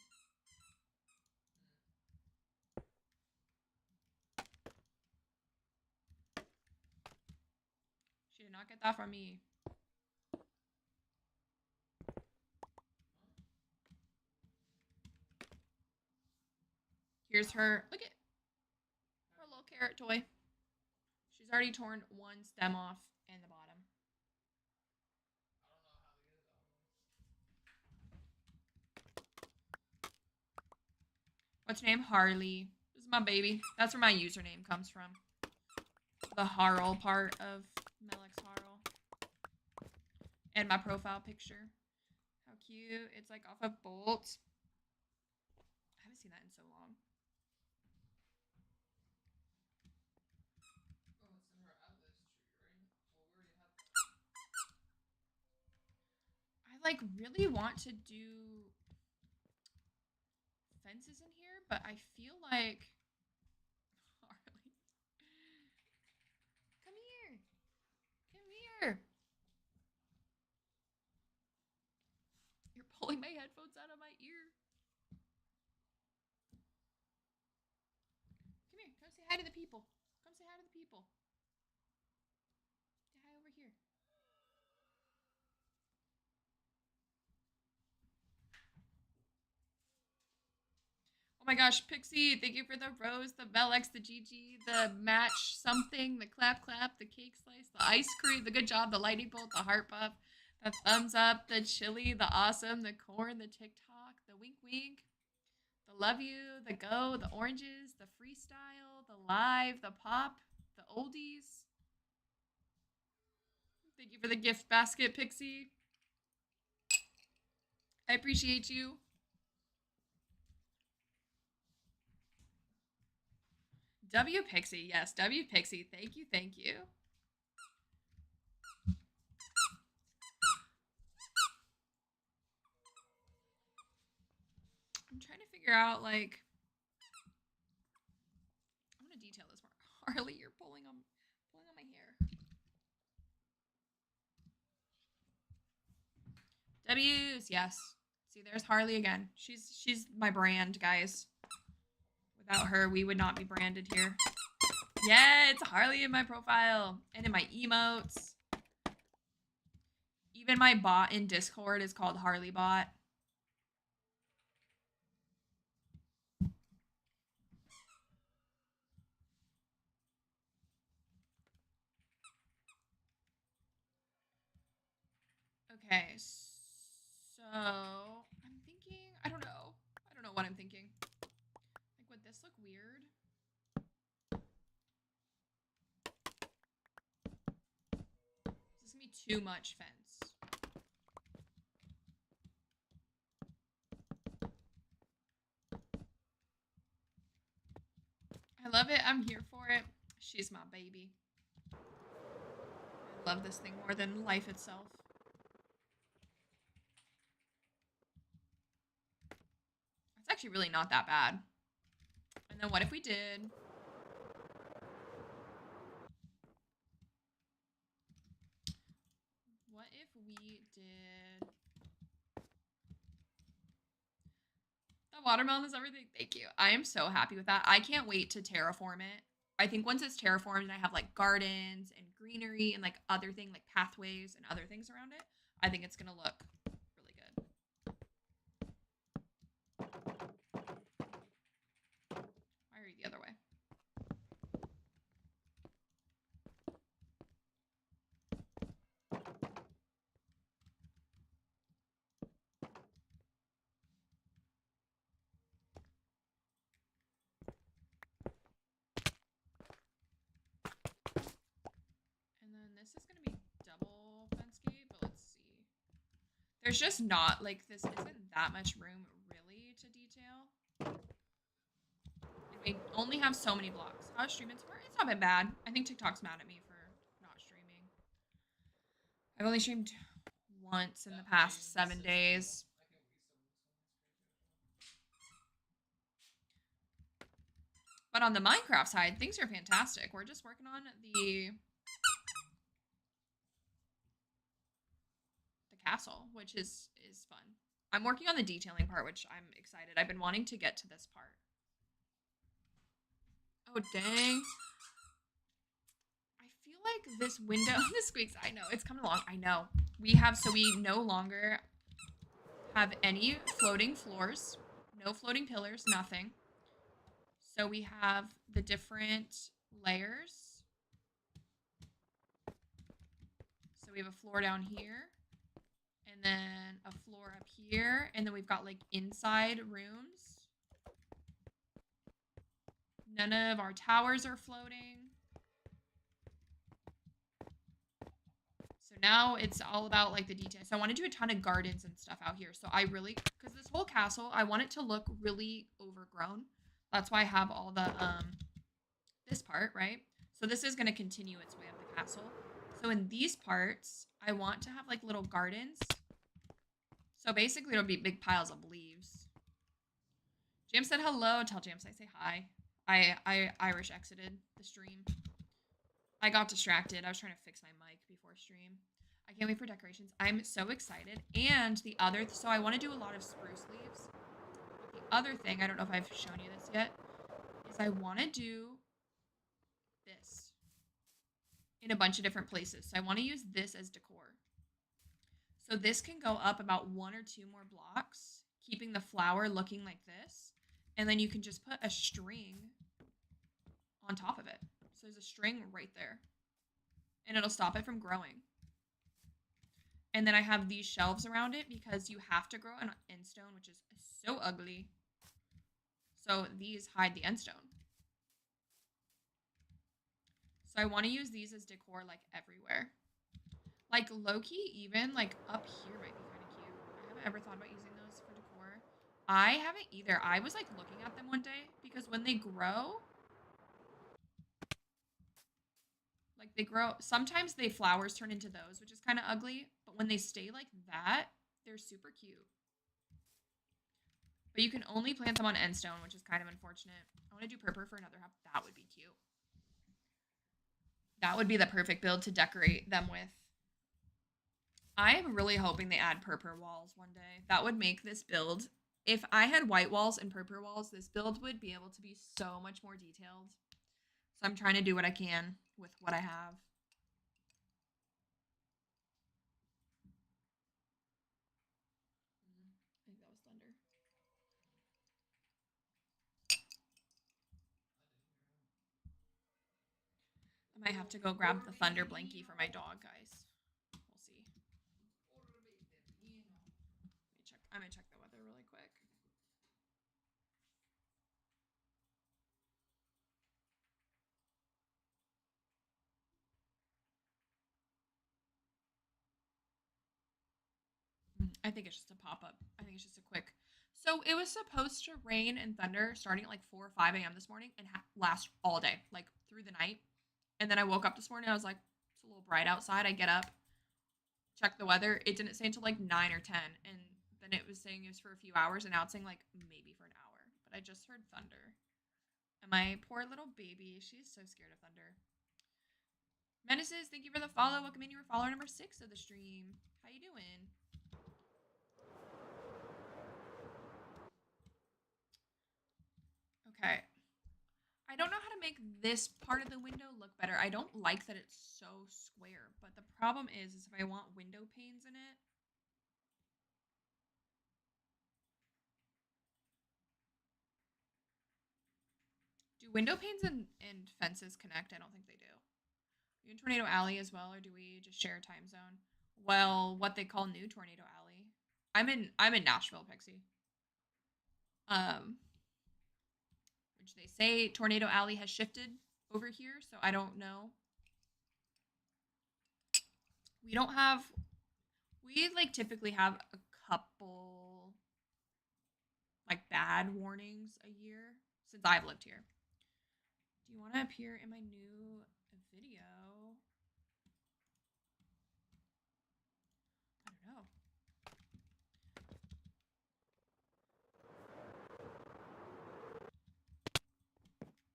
She did not get that from me. Here's her. Look at her little carrot toy. She's already torn one stem off and the bottom. What's her name? Harley. This is my baby. That's where my username comes from. The Harl part of Melix Harl. And my profile picture. How cute. It's like off of Bolt. I haven't seen that in so long. Oh, it's in her Atlas tree, right? Well, we already had that. I like really want to do fences in here, but I feel like Harley. Come here. Come here. You're pulling my headphones out of my ear. Come here. Come say hi to the people. Come say hi to the people. Say hi over here. Oh my gosh, Pixie, thank you for the rose, the Velx, the GG, the match something, the clap clap, the cake slice, the ice cream, the good job, the lightning bolt, the heart puff, the thumbs up, the chili, the awesome, the corn, the TikTok, the wink wink, the love you, the go, the oranges, the freestyle, the live, the pop, the oldies. Thank you for the gift basket, Pixie. I appreciate you. W Pixie, yes, W Pixie. Thank you, thank you. I'm trying to figure out, like, I'm gonna detail this more. Harley, you're pulling on my hair. W's, yes. See, there's Harley again. She's my brand, guys. Without her, we would not be branded here. Yeah, it's Harley in my profile and in my emotes. Even my bot in Discord is called Harley Bot. Okay, so I'm thinking, I don't know what I'm thinking. Like, would this look weird? Is this gonna be too much fence? I love it. I'm here for it. She's my baby. I love this thing more than life itself. It's actually really not that bad. And then what if we did... What if we did... The watermelon is everything. Thank you. I am so happy with that. I can't wait to terraform it. I think once it's terraformed and I have like gardens and greenery and like other things like pathways and other things around it, I think it's going to look really good. Why are you the other way? This is going to be double fence gate, but let's see. There's just not, like, this isn't that much room, really, to detail. And we only have so many blocks. How's streaming so far? It's not been bad. I think TikTok's mad at me for not streaming. I've only streamed once in the past 7 days. But on the Minecraft side, things are fantastic. We're just working on the castle, which is fun. I'm working on the detailing part, which I'm excited. I've been wanting to get to this part. Oh, dang. I feel like this window, this squeaks, I know, it's coming along, I know. We no longer have any floating floors, no floating pillars, nothing. So we have the different layers. So we have a floor down here, and then a floor up here, and then we've got like inside rooms. None of our towers are floating. So now it's all about like the details. So I want to do a ton of gardens and stuff out here. So I really, because this whole castle, I want it to look really overgrown. That's why I have all the, this part, right? So this is going to continue its way up the castle. So in these parts, I want to have like little gardens. So basically it'll be big piles of leaves. Jam said hello. Tell Jams I say hi. I Irish exited the stream. I got distracted. I was trying to fix my mic before stream. I can't wait for decorations. I'm so excited. And the other, so I want to do a lot of spruce leaves. But the other thing, I don't know if I've shown you this yet, is I want to do this in a bunch of different places. So I want to use this as decor. So this can go up about 1 or 2 more blocks, keeping the flower looking like this. And then you can just put a string on top of it. So there's a string right there. And it'll stop it from growing. And then I have these shelves around it because you have to grow an end stone, which is so ugly. So these hide the end stone. So I want to use these as decor like everywhere. Like low-key even like up here might be kind of cute. I haven't ever thought about using those for decor. I haven't either. I was like looking at them one day because when they grow, like they grow, sometimes they flowers turn into those, which is kind of ugly. But when they stay like that, they're super cute. But you can only plant them on end stone, which is kind of unfortunate. I want to do purple for another half. That would be cute. That would be the perfect build to decorate them with. I'm really hoping they add purple walls one day. That would make this build, if I had white walls and purple walls, this build would be able to be so much more detailed. So I'm trying to do what I can with what I have. I think that was thunder. I might have to go grab the thunder blankie for my dog, guys. We'll see. Let me check. I'm gonna check the weather really quick. I think it's just a pop-up. I think it's just a quick. So it was supposed to rain and thunder starting at like 4 or 5 a.m. this morning and last all day, like through the night. And then I woke up this morning. I was like, it's a little bright outside. I get up, check the weather. It didn't say until like 9 or 10. And then it was saying it was for a few hours. And now it's saying like maybe for an hour. But I just heard thunder. And my poor little baby, she's so scared of thunder. Menaces, thank you for the follow. Welcome in. You were follower number 6 of the stream. How you doing? Okay. I don't know how to make this part of the window look better. I don't like that it's so square, but the problem is if I want window panes in it. Do window panes and fences connect? I don't think they do. Are you in Tornado Alley as well, or do we just share a time zone? Well, what they call New Tornado Alley. I'm in Nashville, Pixie. Which they say Tornado Alley has shifted over here, so I don't know. We don't have, we like typically have a couple like bad warnings a year since I've lived here. Do you want to appear in my new video?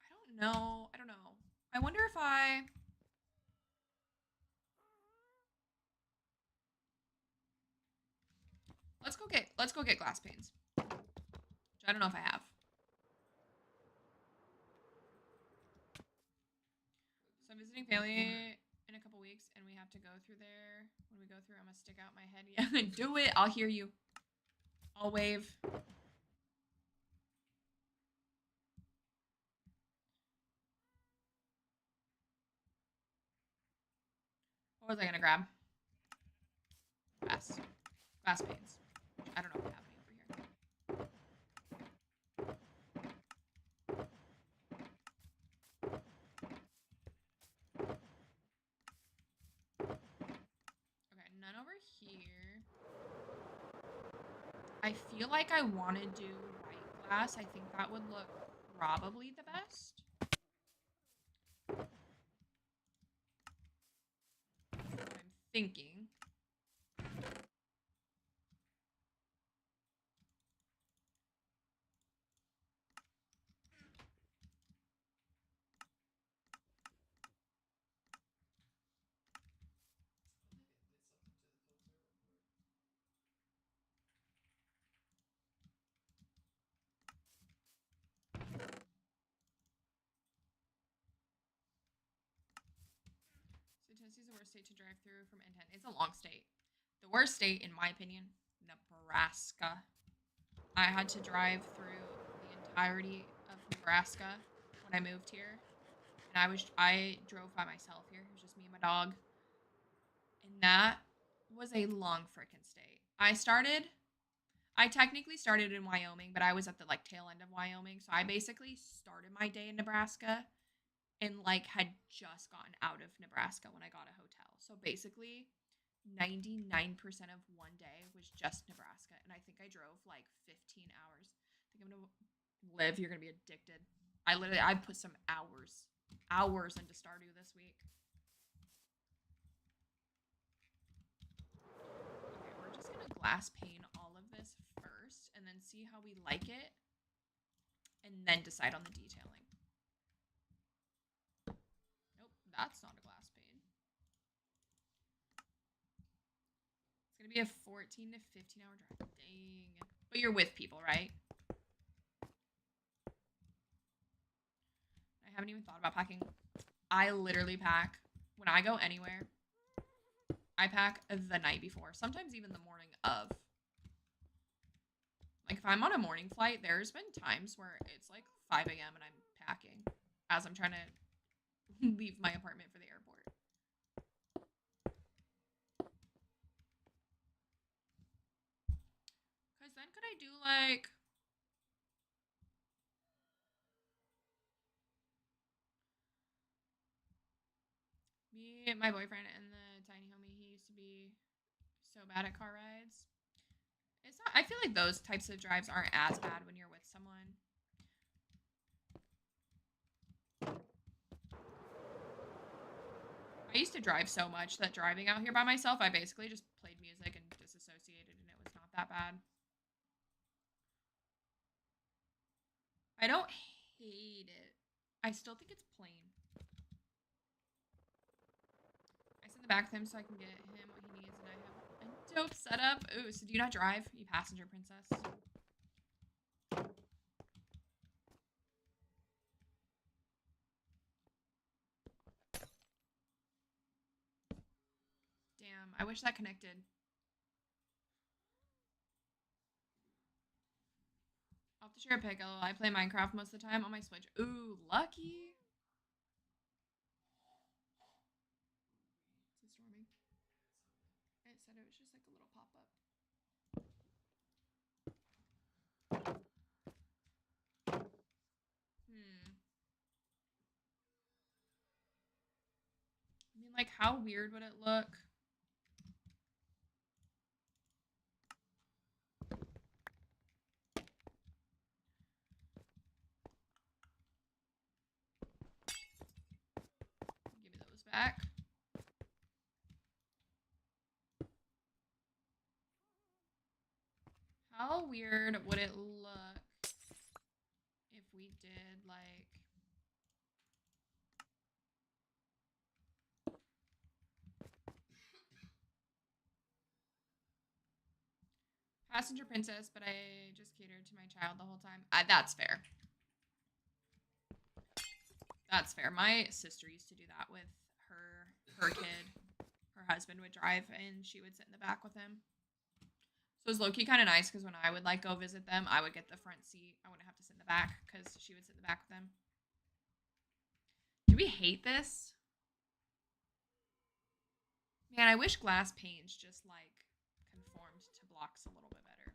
I don't know. I don't know. I wonder if I... Let's go get glass panes. Which I don't know if I have. So I'm visiting family in a couple weeks and we have to go through there. When we go through, I'm gonna stick out my head. Yeah, do it. I'll hear you. I'll wave. What was I gonna grab? Glass. Glass panes. I don't know what happened over here. Okay, none over here. I feel like I want to do white glass. I think that would look probably the best. That's what I'm thinking. So Tennessee's the worst state to drive through from N10. It's a long state. The worst state, in my opinion, Nebraska. I had to drive through the entirety of Nebraska when I moved here. And I drove by myself here. It was just me and my dog. And that was a long freaking state. I technically started in Wyoming, but I was at the like tail end of Wyoming. So I basically started my day in Nebraska and like had just gotten out of Nebraska when I got a hotel. So basically 99% of one day was just Nebraska. And I think I drove like 15 hours. I think I'm going to live. You're going to be addicted. I put some hours into Stardew this week. Okay, we're just going to glass pane all of this first and then see how we like it and then decide on the detailing. Nope, that's not a glass pane. It's going to be a 14 to 15 hour drive. Dang. But you're with people, right? I haven't even thought about packing. I literally pack, when I go anywhere, I pack the night before. Sometimes even the morning of. Like if I'm on a morning flight, there's been times where it's like 5 a.m. and I'm packing as I'm trying to leave my apartment for the airport. Because then could I do like... Me, my boyfriend, and the tiny homie, he used to be so bad at car rides. It's not... I feel like those types of drives aren't as bad when you're with someone. I used to drive so much that driving out here by myself, I basically just played music and disassociated, and it was not that bad. I don't hate it. I still think it's plain. I sit in the back with him so I can get him what he needs, and I have a dope setup. Ooh, so do you not drive, you passenger princess? Damn, I wish that connected. I'll have to share a pic. I play Minecraft most of the time on my Switch. Ooh, lucky. Is it storming? It said it was just like a little pop-up. I mean, like, how weird would it look? Give me those back. How weird would it look if we did, like... Passenger princess, but I just catered to my child the whole time. That's fair. That's fair. My sister used to do that with her kid. Her husband would drive, and she would sit in the back with him. So it was low-key kind of nice, because when I would, like, go visit them, I would get the front seat. I wouldn't have to sit in the back, because she would sit in the back with them. Do we hate this? Man, I wish glass panes just like conformed to blocks a little bit better.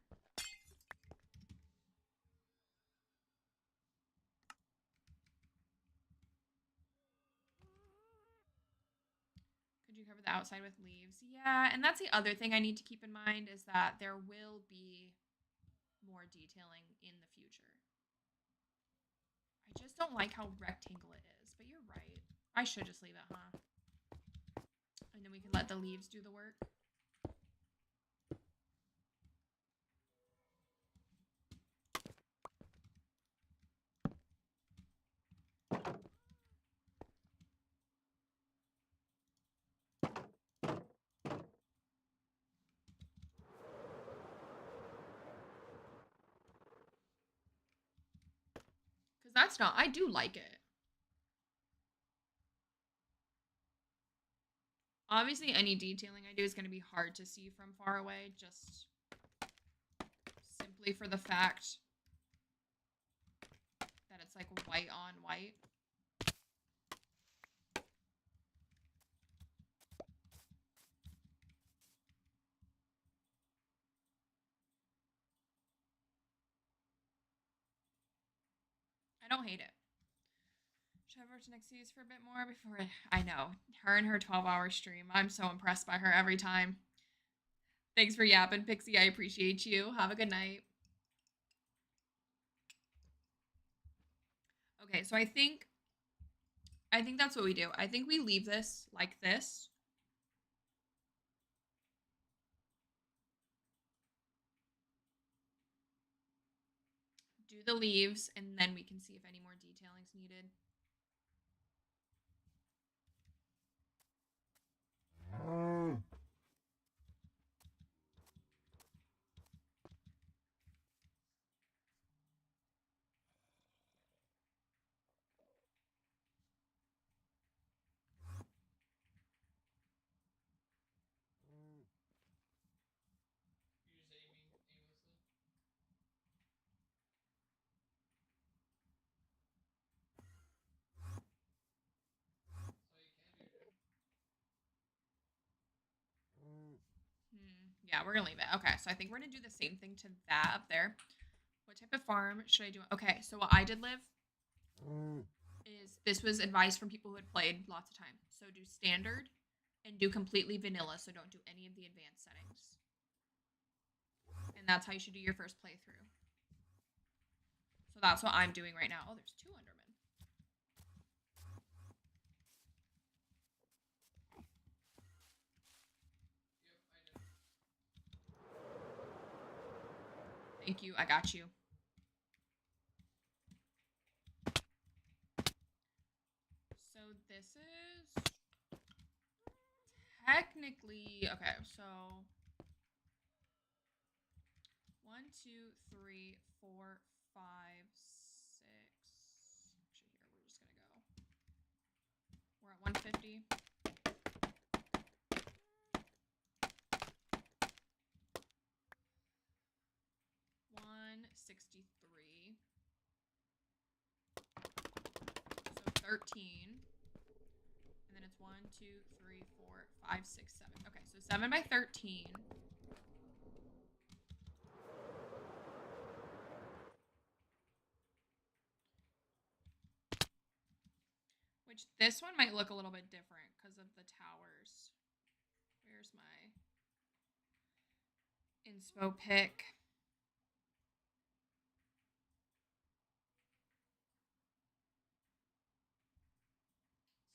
Could you cover the outside with leaves? Yeah, and that's the other thing I need to keep in mind is that there will be more detailing in the future. I just don't like how rectangle it is, but you're right. I should just leave it, huh? And then we can let the leaves do the work. Because that's not, I do like it. Obviously, any detailing I do is going to be hard to see from far away, just simply for the fact that it's like white on white. I don't hate it. Should I have worked next season for a bit more before I know. Her and her 12-hour stream. I'm so impressed by her every time. Thanks for yapping, Pixie. I appreciate you. Have a good night. Okay, so I think that's what we do. I think we leave this like this. Do the leaves, and then we can see if any more detailing is needed. You're just aiming aimlessly. So you can do, dude. Yeah, we're gonna leave it. Okay, so I think we're gonna do the same thing to that up there. What type of farm should I do? Okay, so what I did live is this was advice from people who had played lots of time. So do standard and do completely vanilla, so don't do any of the advanced settings. And that's how you should do your first playthrough. So that's what I'm doing right now. Oh, there's 2 Endermen. Yep, I did. Thank you. I got you. So this is technically okay. So 1, 2, 3, 4, 5, 6. Actually, here we're just gonna go. We're at 150. 163. So 13. And then it's 1, 2, 3, 4, 5, 6, 7. Okay, so 7 by 13. Which this one might look a little bit different because of the towers. Where's my inspo pick?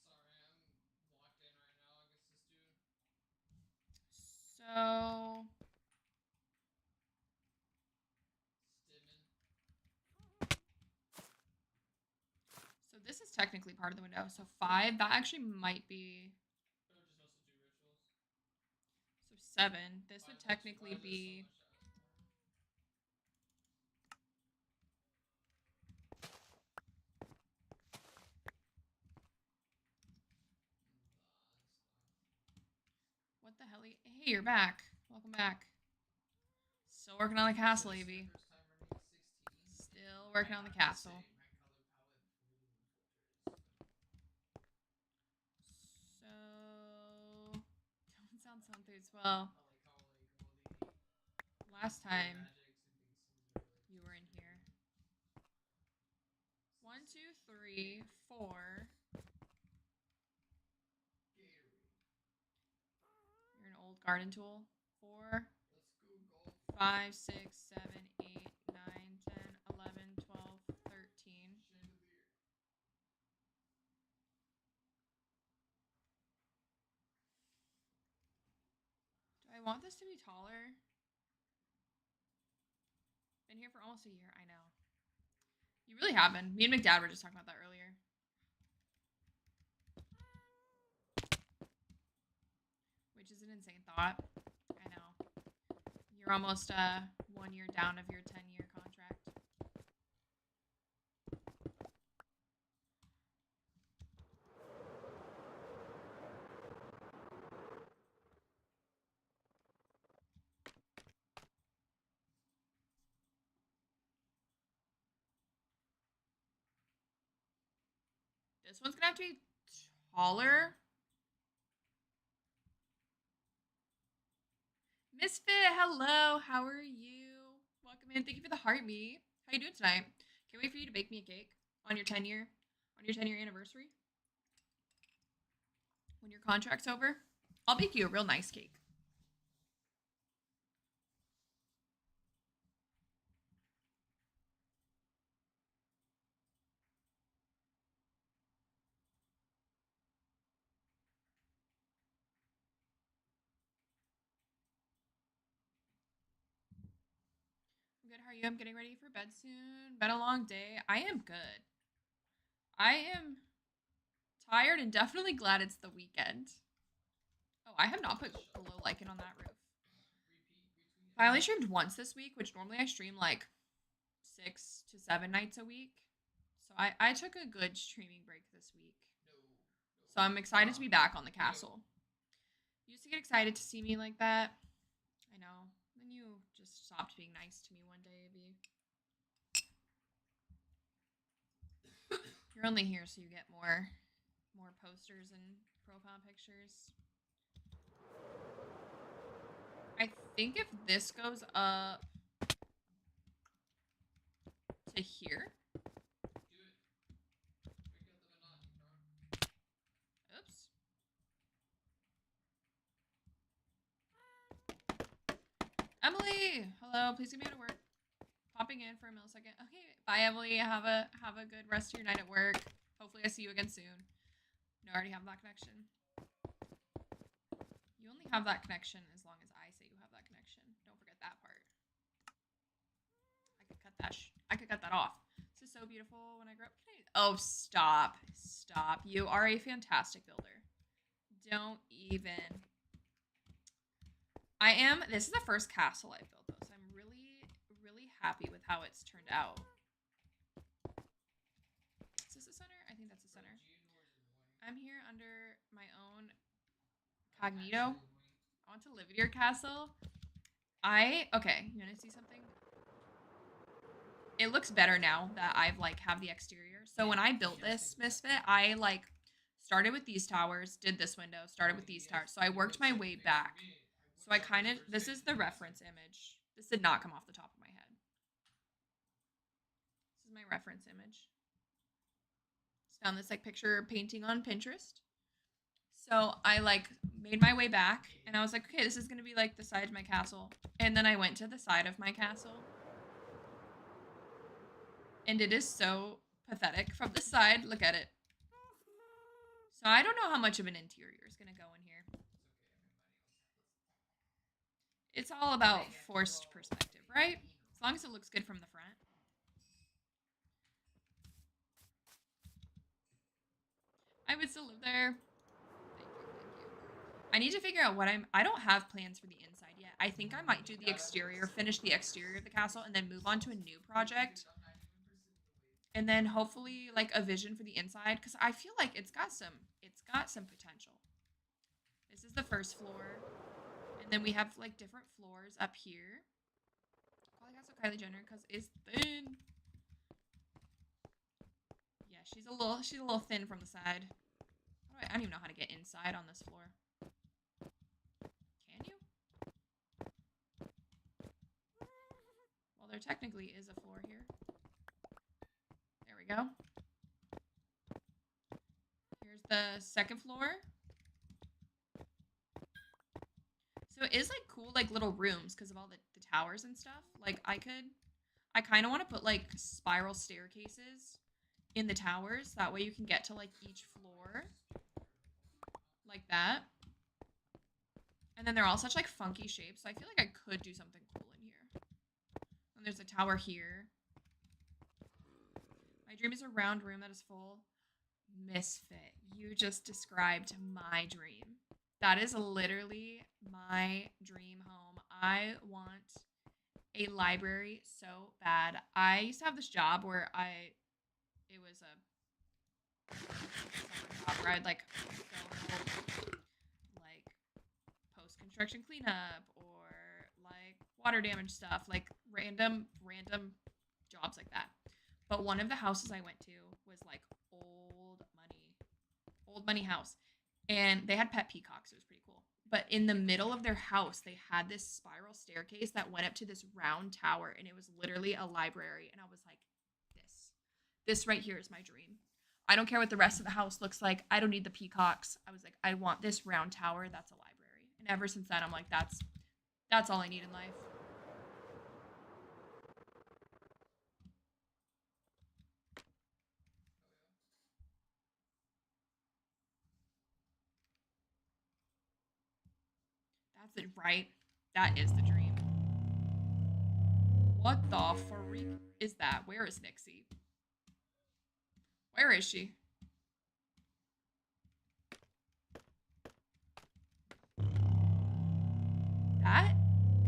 Sorry, I'm locked in right now against this dude. So Stimmin. so this is technically part of the window. So 5, that actually might be. Or just supposed to do rituals. So 7. This would technically be. So What the hell? Hey, you're back. Welcome back. Still working on the castle, Evie. Still working on the castle. So don't well. I like how like all the Last time magics and things are really you were in here. 1, 2, 3, 4. Gatorade. You're an old garden tool. 4, Let's go golf. 5, 6, 7, 8, 9, 10, 11, 12, 13. Chandelier. Do I want this to be taller? Been here for almost a year. I know. You really have been. Me and McDad were just talking about that earlier. Which is an insane thought. I know. You're almost 1 year down of your 10-year contract. This one's gonna have to be taller. Misfit, hello. How are you? Welcome in. Thank you for the heartbeat. How you doing tonight? Can't wait for you to bake me a cake on your 10-year anniversary. When your contract's over, I'll bake you a real nice cake. I'm good. How are you? I'm getting ready for bed soon. Been a long day. I am good. I am tired and definitely glad it's the weekend. Oh, I have not put glow lichen on that roof. I only streamed once this week, which normally I stream like 6 to 7 nights a week. So I took a good streaming break this week. So I'm excited to be back on the castle. You used to get excited to see me like that. I know. Then you just stopped being nice to me one day, Abby. You're only here so you get more posters and profile pictures. I think if this goes up to here. Oops. Emily, hello. Please get me out of work. Popping in for a millisecond. Okay, bye, Emily. Have a good rest of your night at work. Hopefully, I see you again soon. No, I already have that connection. You only have that connection as long as I say you have that connection. Don't forget that part. I could cut that. I could cut that off. This is so beautiful. When I grow up, oh, stop, stop. You are a fantastic builder. Don't even. I am. This is the first castle I've built, though, so I'm really, really happy with how it's turned out. Is this a center? I think that's a center. I'm here under my own cognito. I want to live at your castle. Okay, you want to see something? It looks better now that I've have the exterior. So when I built this Misfit, I started with these towers, did this window, started with these towers. So I worked my way back. So this is the reference image. This did not come off the top of my head. This is my reference image. Just found this picture painting on Pinterest. So I made my way back and I was like, okay, this is going to be the side of my castle. And then I went to the side of my castle. And it is so pathetic from the side. Look at it. So I don't know how much of an interior is going to go in here. It's all about forced perspective, right? As long as it looks good from the front. I would still live there. Thank you. I need to figure out what I don't have plans for the inside yet. I think I might do the exterior, finish the exterior of the castle, and then move on to a new project. And then hopefully a vision for the inside, because I feel like it's got some potential. This is the first floor. And then we have different floors up here. Probably got some Kylie Jenner because it's thin. Yeah, she's a little thin from the side. I don't even know how to get inside on this floor. Can you? technically is a floor here. There we go. Here's the second floor. So it is like cool, like little rooms because of all the towers and stuff. Like I kind of want to put like spiral staircases in the towers. That way you can get to like each floor like that. And then they're all such like funky shapes. So I feel like I could do something cool in here. And there's a tower here. My dream is a round room that is full. Misfit, you just described my dream. That is literally my dream home. I want a library so bad. I used to have this job where it was a summer job where I'd like go like post-construction cleanup or like water damage stuff, like random jobs like that. But one of the houses I went to was like old money house, and they had pet peacocks. It was pretty cool. But in the middle of their house, they had this spiral staircase that went up to this round tower, and it was literally a library. And I was like, this right here is my dream. I don't care what the rest of the house looks like. I don't need the peacocks. I was like, I want this round tower. That's a library. And ever since then, I'm like, that's all I need in life. That's it, right? That is the dream. What the freak is that? Where is Nixie? Where is she? That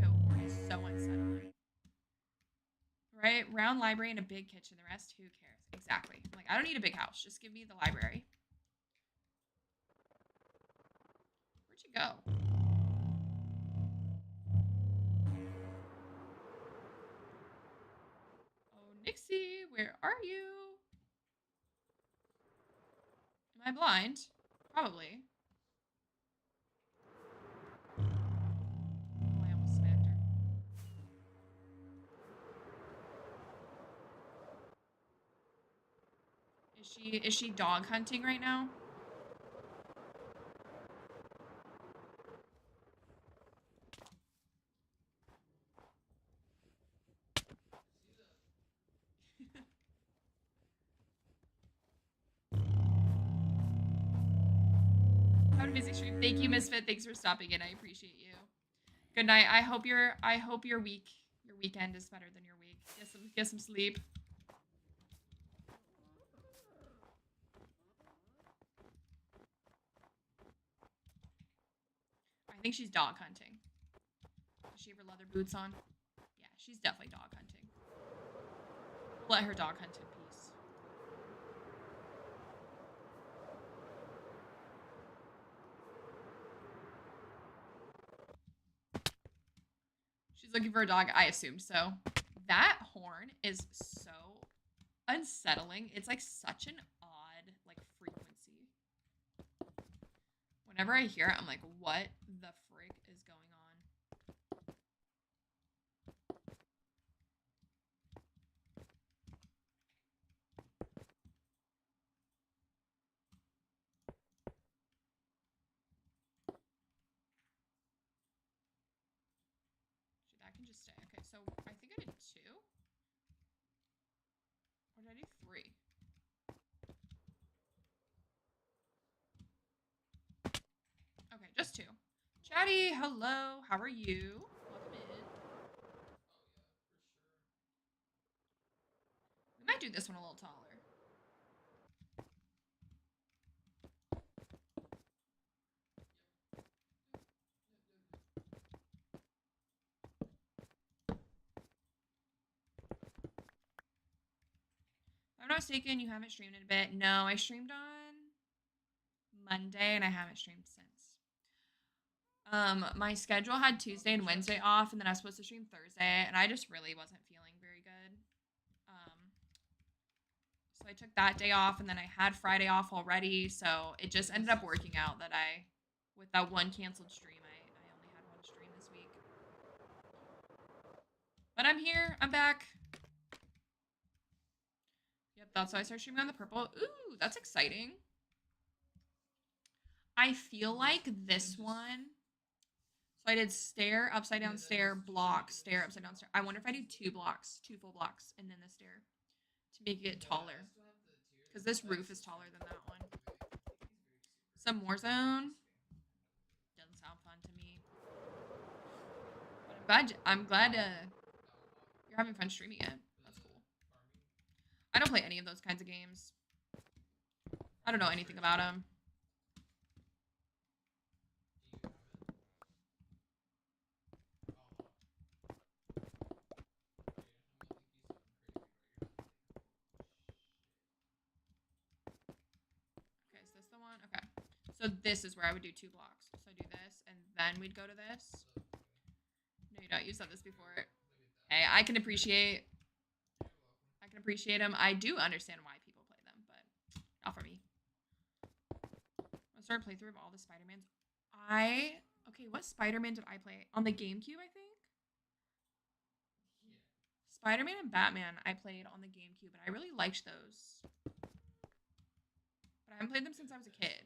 cohort is so unsettling. Right? Round library and a big kitchen. The rest, who cares? Exactly. Like, I don't need a big house. Just give me the library. Where'd you go? Oh, Nixie, where are you? Am I blind? Probably. Oh, I almost smacked her. Is she dog hunting right now? Have a busy stream. Thank you, Misfit. Thanks for stopping in. I appreciate you. Good night. I hope your weekend is better than your week. Get some sleep. I think she's dog hunting. Does she have her leather boots on? Yeah, she's definitely dog hunting. We'll let her dog hunt in peace. She's looking for a dog. I assumed so. That horn is so unsettling. It's like such an odd like frequency. Whenever I hear it, I'm like, what the frick is going on? That can just stay. Okay, so I think I did 2. Or did I do 3? Okay, just 2. Chatty, hello. How are you? Welcome in. We might do this one a little taller. If I'm not mistaken, you haven't streamed in a bit. No, I streamed on Monday and I haven't streamed since. My schedule had Tuesday and Wednesday off, and then I was supposed to stream Thursday, and I just really wasn't feeling very good. So I took that day off, and then I had Friday off already, so it just ended up working out that with that one canceled stream, I only had one stream this week. But I'm here. I'm back. That's why I started streaming on the purple. Ooh, that's exciting. I feel like this one. So I did stair, upside down stair, block, stair, upside down stair. I wonder if I do 2 blocks, 2 full blocks, and then the stair to make it taller. Because this roof is taller than that one. Some Warzone. Doesn't sound fun to me. But I'm glad you're having fun streaming it. That's cool. I don't play any of those kinds of games. I don't know anything about them. Okay, is this the one? Okay. So this is where I would do 2 blocks. So I do this, and then we'd go to this. No, you don't. You said this before. Hey, I can appreciate them. I do understand why people play them, but not for me. I'll start a playthrough of all the Spider-Mans. Okay, what Spider-Man did I play? On the GameCube, I think? Spider-Man and Batman I played on the GameCube, and I really liked those. But I haven't played them since I was a kid.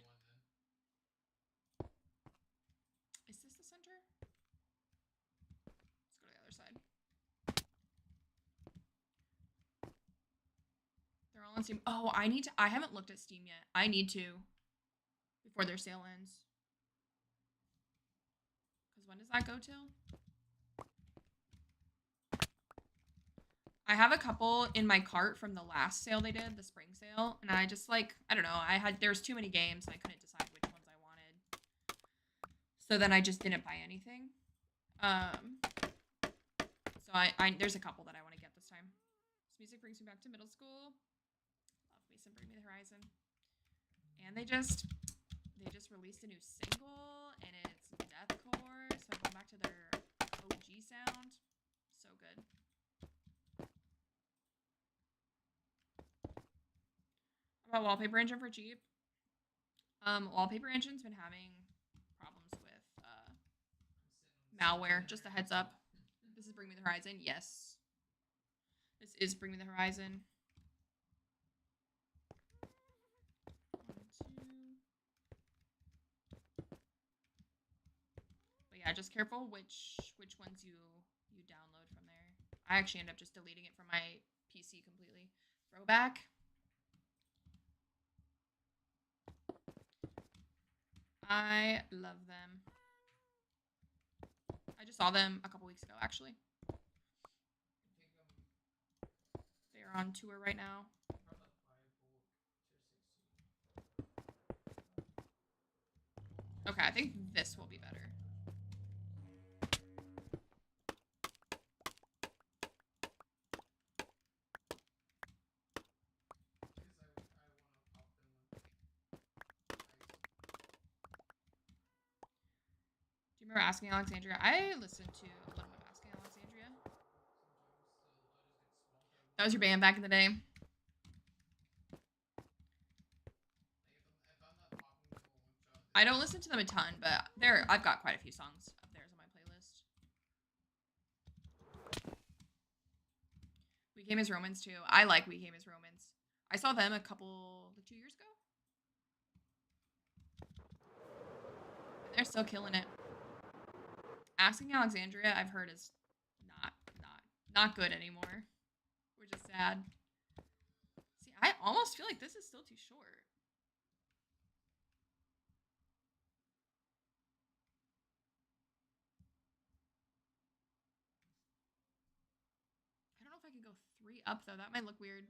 Is this the center? Let's go to the other side. They're all on Steam. Oh, I haven't looked at Steam yet. I need to. Before their sale ends. Because when does that go till? I have a couple in my cart from the last sale they did, the spring sale. And I just I don't know. There's too many games and I couldn't decide which ones I wanted. So then I just didn't buy anything. So there's a couple that I want to get this time. This music brings me back to middle school. Love me some Bring Me the Horizon. And they just released a new single, and it's deathcore, so I go back to their OG sound. So good. About Wallpaper Engine for cheap. Wallpaper Engine's been having problems with malware. Just a heads up. This is Bring Me the Horizon. Yes. This is Bring Me the Horizon. 1, 2. But yeah, just careful which ones you download from there. I actually end up just deleting it from my PC completely. Throwback. I love them. I just saw them a couple weeks ago, actually. They are on tour right now. Okay, I think this will be better. Do you remember Asking Alexandria? I listened to a little bit of Asking Alexandria. That was your band back in the day. I don't listen to them a ton, but I've got quite a few songs of theirs on my playlist. We Came as Romans too. I like We Came as Romans. I saw them 2 years ago. They're still killing it. Asking Alexandria, I've heard, is not good anymore, which is sad. See, I almost feel like this is still too short. I don't know if I can go 3 up though. That might look weird.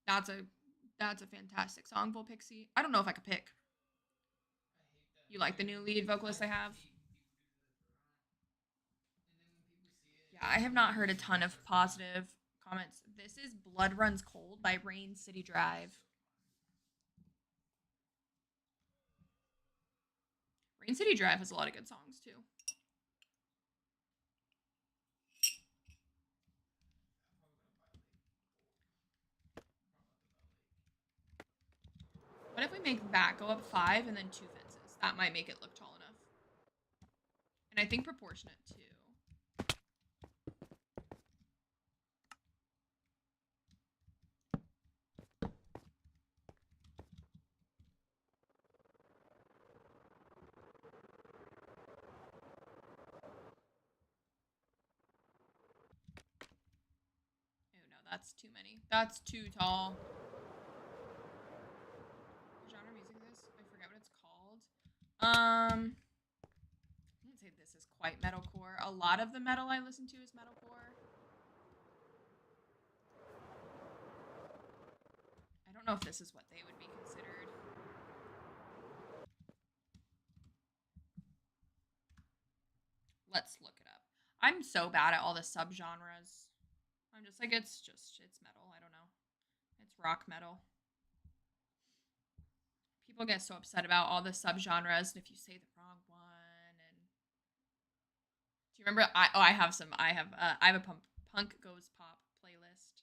That's a fantastic song, Bull Pixie. I don't know if I could pick. You like the new lead vocalist I have? Yeah, I have not heard a ton of positive comments. This is Blood Runs Cold by Rain City Drive. Rain City Drive has a lot of good songs too. What if we make that go up 5 and then 2 fences? That might make it look tall enough. And I think proportionate too. That's too many. That's too tall. What genre music is this? I forget what it's called. I wouldn't say this is quite metalcore. A lot of the metal I listen to is metalcore. I don't know if this is what they would be considered. Let's look it up. I'm so bad at all the subgenres. I'm just like, it's metal. I don't know. It's rock metal. People get so upset about all the subgenres, and if you say the wrong one, and do you remember? I have a punk goes pop playlist.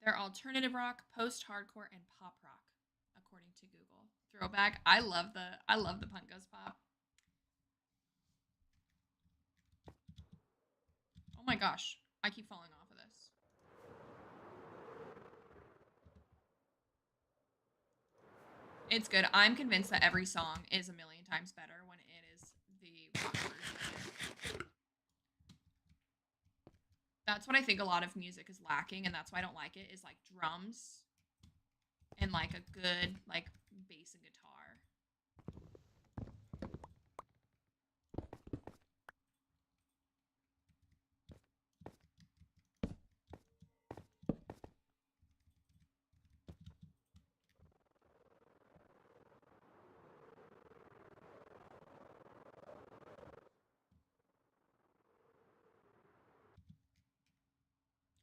They're alternative rock, post-hardcore, and pop rock, according to Google. Throwback. I love the punk goes pop. Oh my gosh, I keep falling off of this. It's good. I'm convinced that every song is a million times better when it is the rock version. That's what I think a lot of music is lacking, and that's why I don't like it, is like drums and like a good like bass and guitar.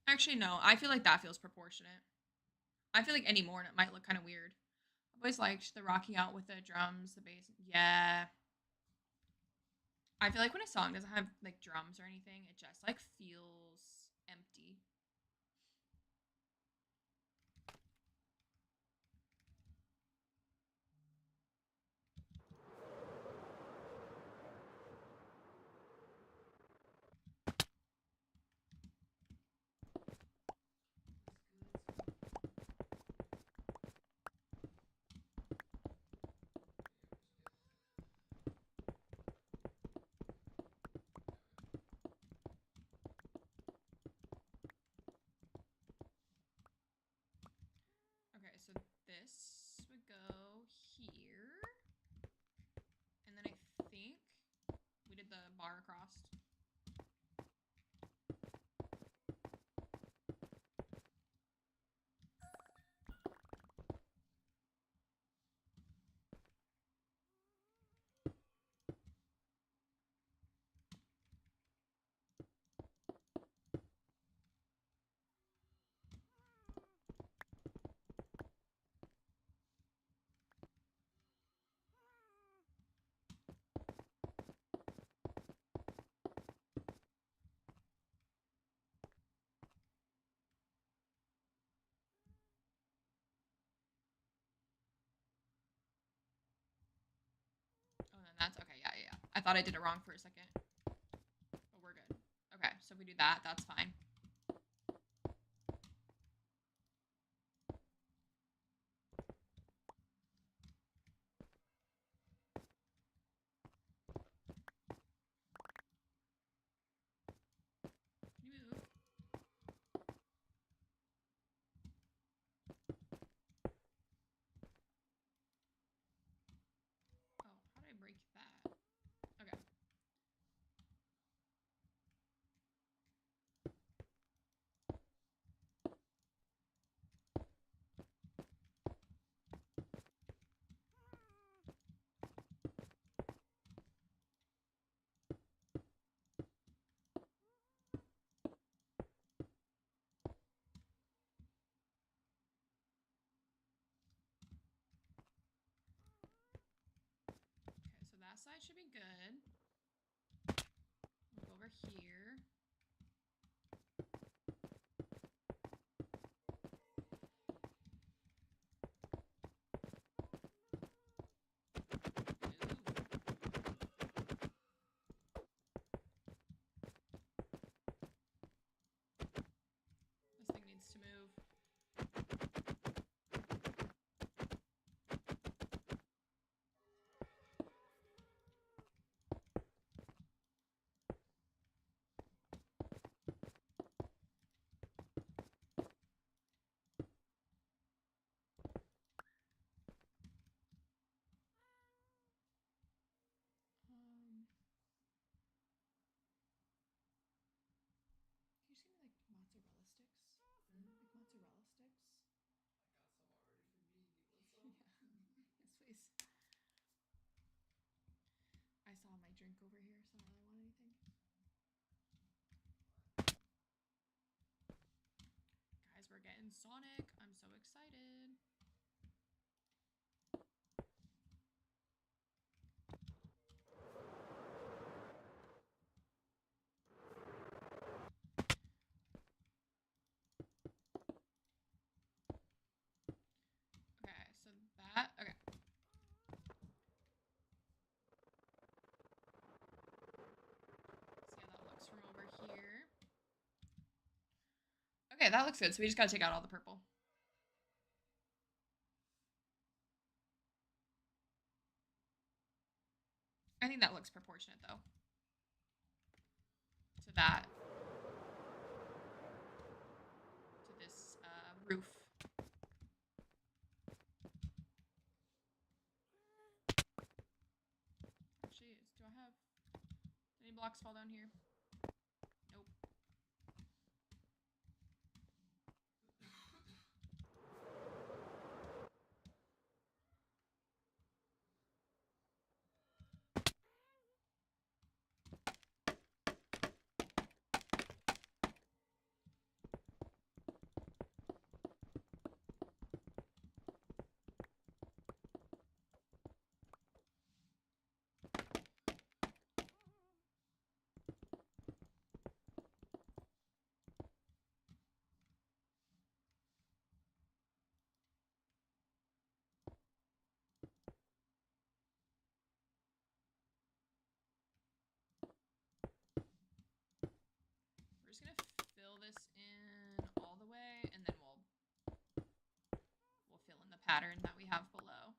Actually, no. I feel like that feels proportionate. I feel like anymore and it might look kind of weird. I've always liked the rocking out with the drums, the bass. Yeah. I feel like when a song doesn't have like drums or anything, it just like feels empty. Okay, so this would go here. And then I think we did the bar across. Oh, then that's okay. Yeah. I thought I did it wrong for a second. But we're good. Okay, so if we do that, that's fine. Can you move? Oh, how did I break that? Okay. Okay, so that side should be good. We'll go over here. This thing needs to move. drink over here, so I don't really want anything. Guys, we're getting Sonic. I'm so excited. Okay, so that, okay. See how that looks from over here. Okay, that looks good. So we just gotta take out all the purple. I think that looks proportionate though. To that. To this roof. Actually, do I have any blocks fall down here? Nope. We're just gonna fill this in all the way, and then we'll fill in the pattern that we have below.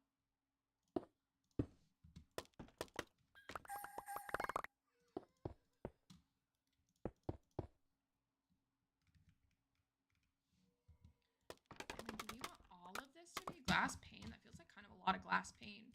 And then do we want all of this to be glass pane? That feels like kind of a lot of glass pane.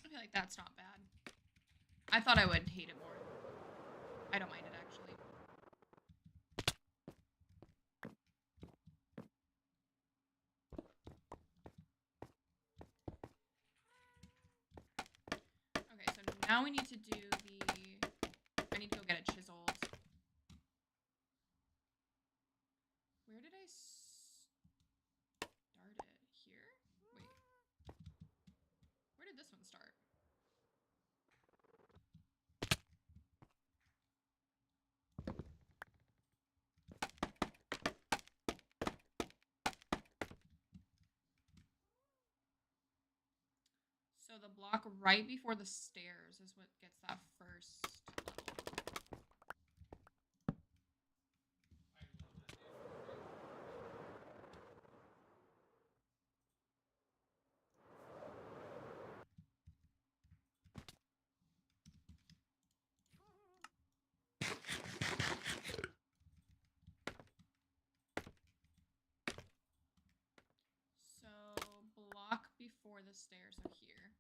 I feel like that's not bad. I thought I would hate it more. I don't mind it, actually. Okay, so now we need to do the... I need to go get it chiseled. Where did I start it? Here? Wait. Where did this one start? So the block right before the stairs is what gets that first level. So block before the stairs are here.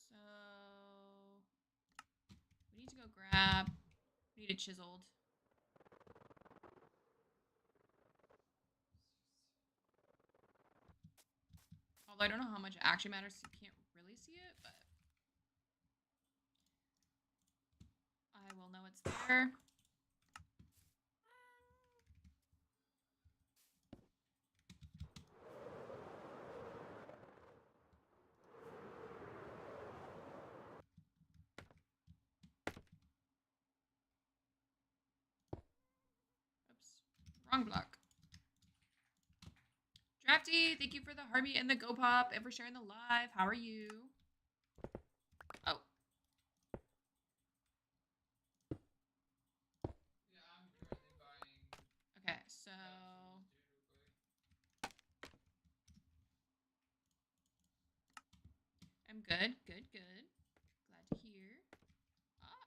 So we need to go grab, we need it chiseled. Although I don't know how much it actually matters. You can't really see it, but I will know it's there. Oops. Wrong block. Drafty, thank you for the heartbeat and the go pop and for sharing the live. How are you? Oh. Yeah, I'm currently buying. Okay, so I'm good, good, good. Glad to hear. Ah.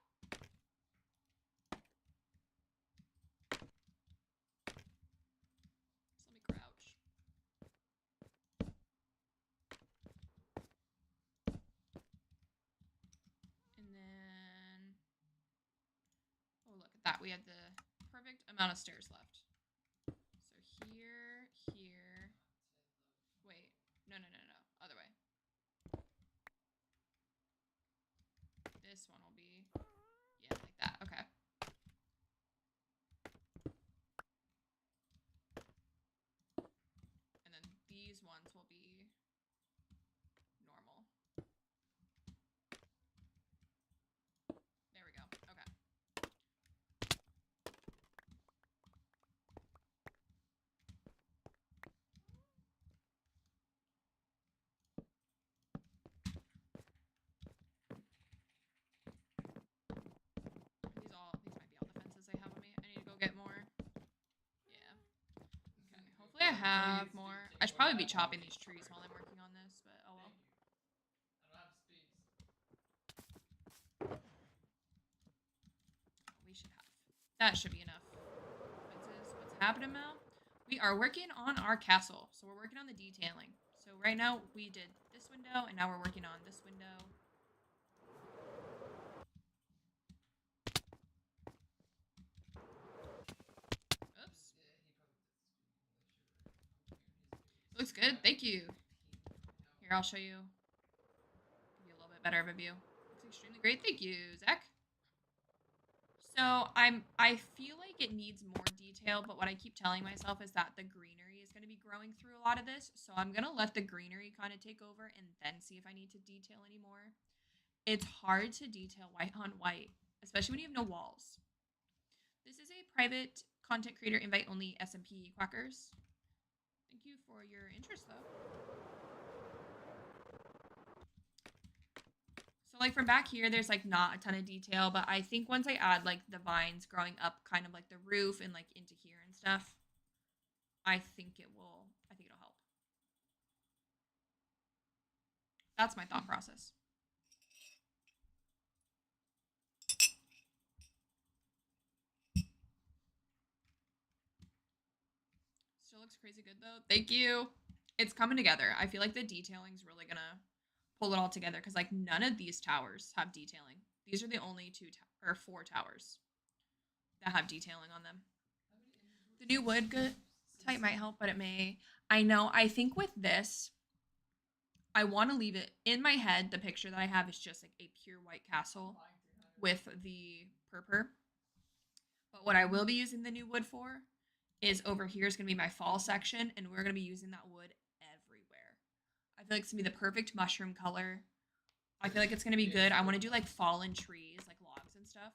So let me crouch. And then, oh, look at that. We have the perfect amount of stairs left. So here, here. Wait, no, no, no, no. Other way. This one will be, yeah, like that. Okay. And then these ones will be normal. There we go. Okay. These might be all the fences I have on me. I need to go get more. Yeah. Okay. Hopefully I have more. I should probably be chopping these trees while I'm working on this, but oh well. I don't have space. We should have. That should be enough. Fences. What's happening, Mel? We are working on our castle. So we're working on the detailing. So right now we did this window and now we're working on this window. Oops. Looks good. Thank you. Here, I'll show you. Give you a little bit better of a view. Looks extremely great. Thank you, Zach. So I feel like it needs more detail, but what I keep telling myself is that the greenery is going to be growing through a lot of this. So I'm going to let the greenery kind of take over and then see if I need to detail anymore. It's hard to detail white on white, especially when you have no walls. This is a private content creator invite only SMP Quackers. Thank you for your interest though. So like from back here, there's like not a ton of detail, but I think once I add like the vines growing up kind of like the roof and like into here and stuff, I think it'll help. That's my thought process. Still looks crazy good though. Thank you. It's coming together. I feel like the detailing's really gonna pull it all together because like none of these towers have detailing. These are the only 4 towers that have detailing on them. The new wood type might help, but it may. I know. I think with this, I want to leave it in my head. The picture that I have is just like a pure white castle with the purple. But what I will be using the new wood for is over here is going to be my fall section, and we're going to be using that wood everywhere. I feel like it's going to be the perfect mushroom color. I feel like it's going to be good. I want to do like fallen trees, like logs and stuff.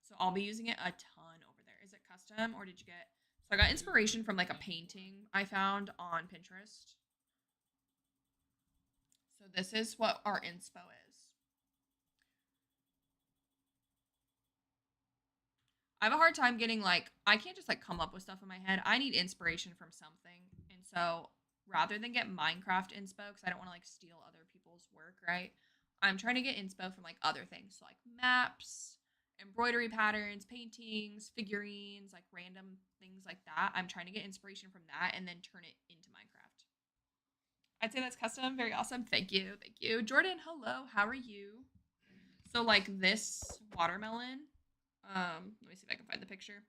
So I'll be using it a ton over there. Is it custom or did you get... So I got inspiration from like a painting I found on Pinterest. So this is what our inspo is. I have a hard time getting like, I can't just like come up with stuff in my head. I need inspiration from something. And so rather than get Minecraft inspo, because I don't want to like steal other people's work, right? I'm trying to get inspo from like other things. So like maps, embroidery patterns, paintings, figurines, like random things like that. I'm trying to get inspiration from that and then turn it into Minecraft. I'd say that's custom. Very awesome. Thank you. Thank you. Jordan, hello. How are you? So like this watermelon, let me see if I can find the picture.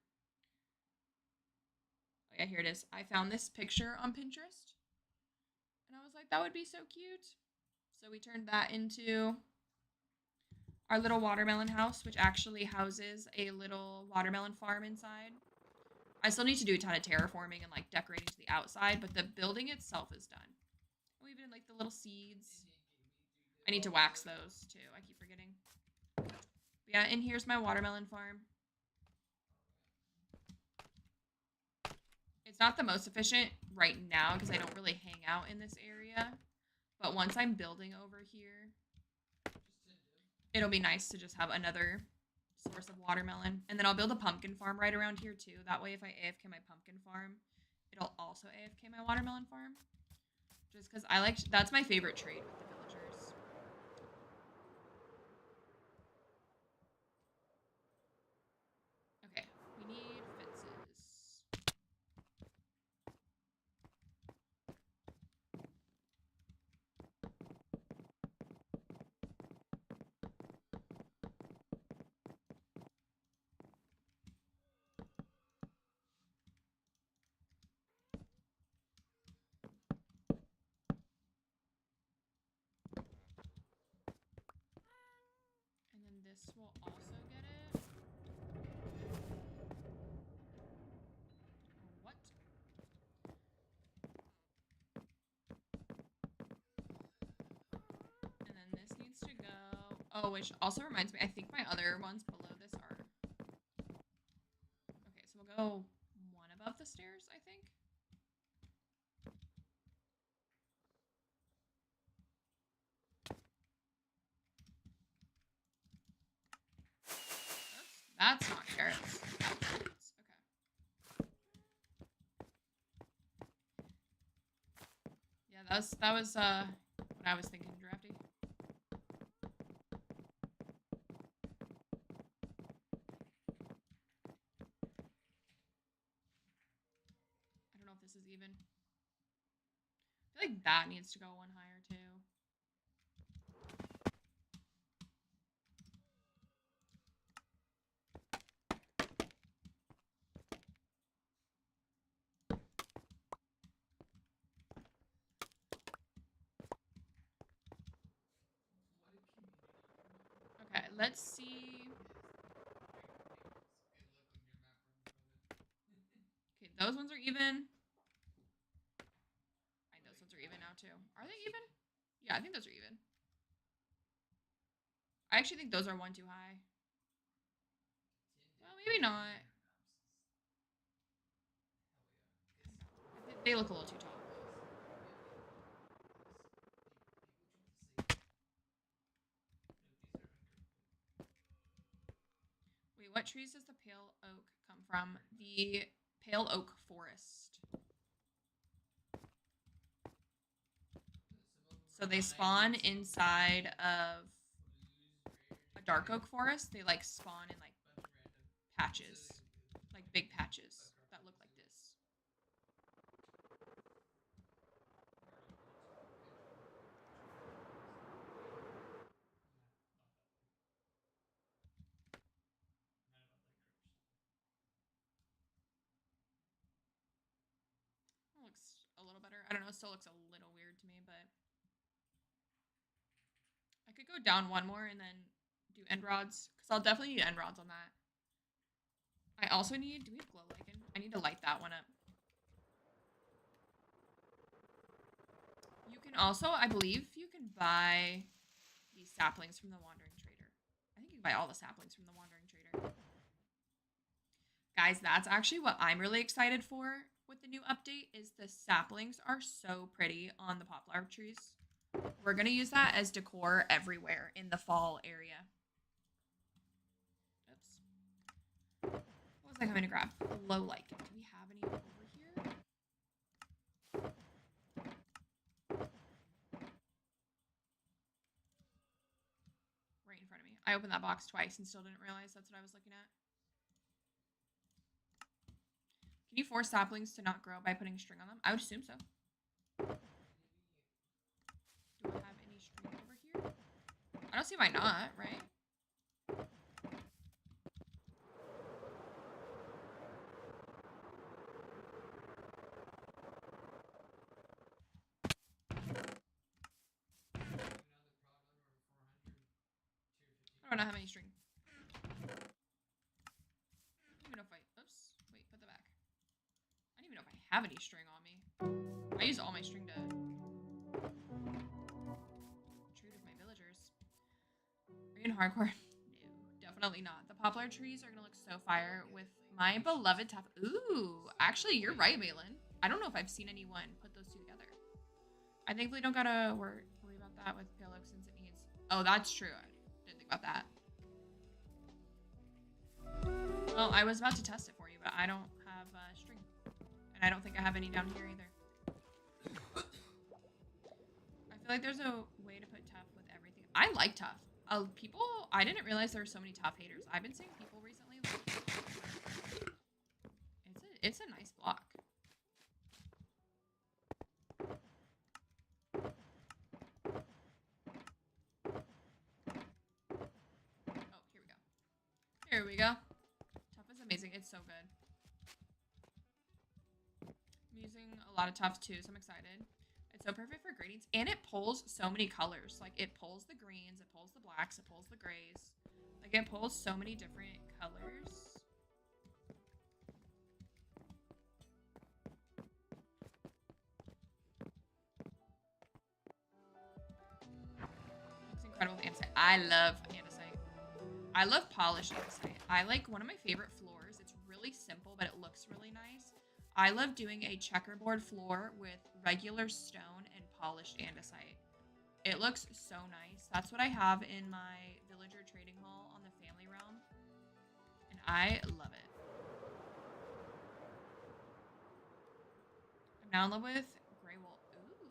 Oh yeah, here it is. I found this picture on Pinterest. And I was like that would be so cute. So we turned that into our little watermelon house, which actually houses a little watermelon farm inside. I still need to do a ton of terraforming and like decorating to the outside, but the building itself is done. We even like the little seeds. I need to wax those too. I keep forgetting. But yeah, and here's my watermelon farm. It's not the most efficient right now because I don't really hang out in this area. But once I'm building over here, it'll be nice to just have another source of watermelon. And then I'll build a pumpkin farm right around here too. That way if I AFK my pumpkin farm, it'll also AFK my watermelon farm. Just because I like, that's my favorite trade with the villagers. Okay, we need fences. And then this will also get it. What? And then this needs to go. Oh, which also reminds me, I think my other ones below this are. Okay, so we'll go one above the stairs, I think. Oops, that's not carrots. That's okay. Yeah, that was what I was thinking, Drafty. I don't know if this is even. I feel like that needs to go one higher too. Okay, let's see. Okay, those ones are even. I think those ones are even now too. Are they even? Yeah, I think those are even. I actually think those are one too high. Well, maybe not. They look a little too tall. Wait, what trees does the pale oak come from? The pale oak forest. So they spawn inside of a dark oak forest. They like spawn in like patches, like big patches that look like this. That looks a little better. I don't know, it still looks a little weird to me, but I could go down one more and then do end rods, because I'll definitely need end rods on that. I also need, do we have glow lichen? I need to light that one up. You can also, I believe you can buy these saplings from the Wandering Trader. I think you can buy all the saplings from the Wandering Trader. Guys, that's actually what I'm really excited for with the new update is the saplings are so pretty on the poplar trees. We're going to use that as decor everywhere in the fall area. Oops. What was I coming to grab? Low lichen. Do we have any over here? Right in front of me. I opened that box twice and still didn't realize that's what I was looking at. Can you force saplings to not grow by putting string on them? I would assume so. Do I have any string over here? I don't see why not, right? not have any string. I don't even know if oops, wait, put that back. I don't even know if I have any string on me. I use all my string to trade with my villagers. Are you in hardcore? No, definitely not. The poplar trees are gonna look so fire with my beloved top. Ooh, actually, you're right, Malin. I don't know if I've seen anyone put those two together. I think we don't gotta worry about that with Pale Oak since it needs. Oh, that's true. I didn't think about that. Well, I was about to test it for you, but I don't have string. And I don't think I have any down here either. I feel like there's a way to put tough with everything. I like tough. People, I didn't realize there were so many tough haters. I've been seeing people recently. It's a nice block. Oh, here we go. Here we go. Tough is amazing. It's so good. I'm using a lot of tough too, so I'm excited. It's so perfect for gradings, and it pulls so many colors. Like, it pulls the greens, it pulls the blacks, it pulls the grays. Like, it pulls so many different colors. It's incredible with andesite. I love andesite. I love polished andesite. I like one of my favorite floors. It's really simple, but it looks really nice. I love doing a checkerboard floor with regular stone and polished andesite. It looks so nice. That's what I have in my villager trading hall on the family realm. And I love it. I'm now in love with gray wool. Ooh.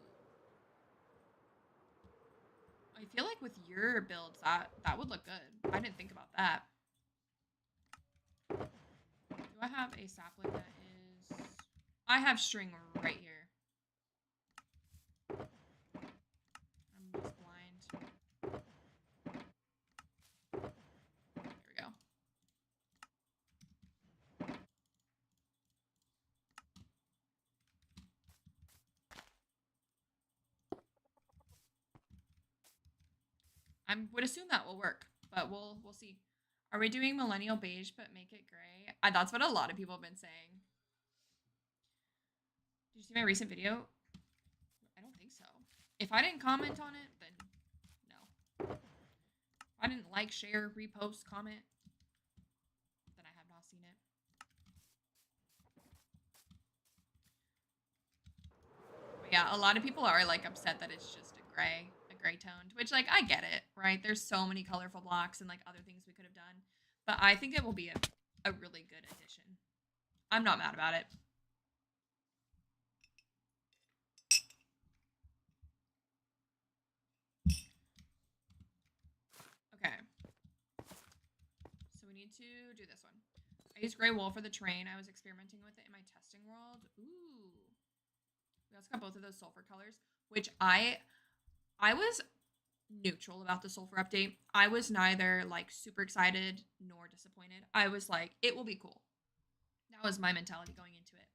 I feel like with your builds, that would look good. I didn't think about that. Do I have a sapling that is... I have string right here. I'm just blind. Here we go. I would assume that will work, but we'll see. Are we doing millennial beige but make it gray? That's what a lot of people have been saying. Did you see my recent video? I don't think so. If I didn't comment on it, then no. If I didn't like, share, repost, comment, then I have not seen it. But yeah, a lot of people are like upset that it's just a gray toned, which, like, I get it, right? There's so many colorful blocks and like other things we could have done, but I think it will be a really good addition. I'm not mad about it. Okay. So we need to do this one. I used gray wool for the train. I was experimenting with it in my testing world. Ooh. We also got both of those sulfur colors, which I was neutral about the sulfur update. I was neither like super excited nor disappointed. I was like, it will be cool. That was my mentality going into it.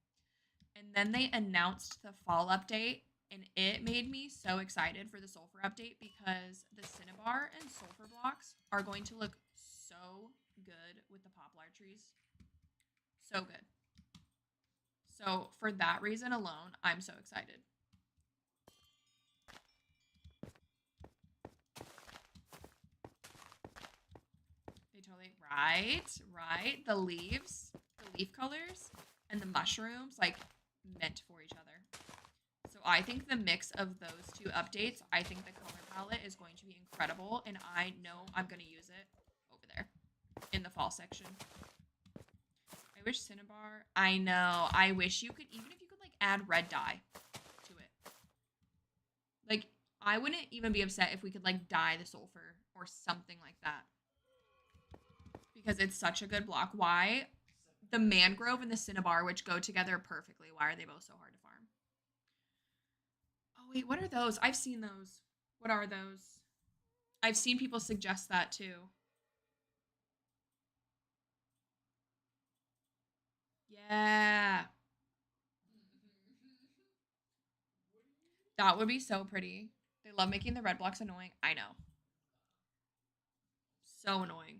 And then they announced the fall update, and it made me so excited for the sulfur update because the cinnabar and sulfur blocks are going to look so good with the poplar trees. So good. So for that reason alone, I'm so excited. They totally, right. The leaves, the leaf colors, and the mushrooms, like, meant for each other. So I think the mix of those two updates, I think the color palette is going to be incredible, and I know I'm going to use it over there in the fall section. I wish cinnabar, I know, I wish you could, even if you could, like, add red dye to it. Like, I wouldn't even be upset if we could, like, dye the sulfur or something like that. Because it's such a good block. Why? The mangrove and the cinnabar, which go together perfectly. Why are they both so hard to farm? Oh, wait, what are those? I've seen those. What are those? I've seen people suggest that too. Yeah. That would be so pretty. They love making the red blocks annoying. I know. So annoying.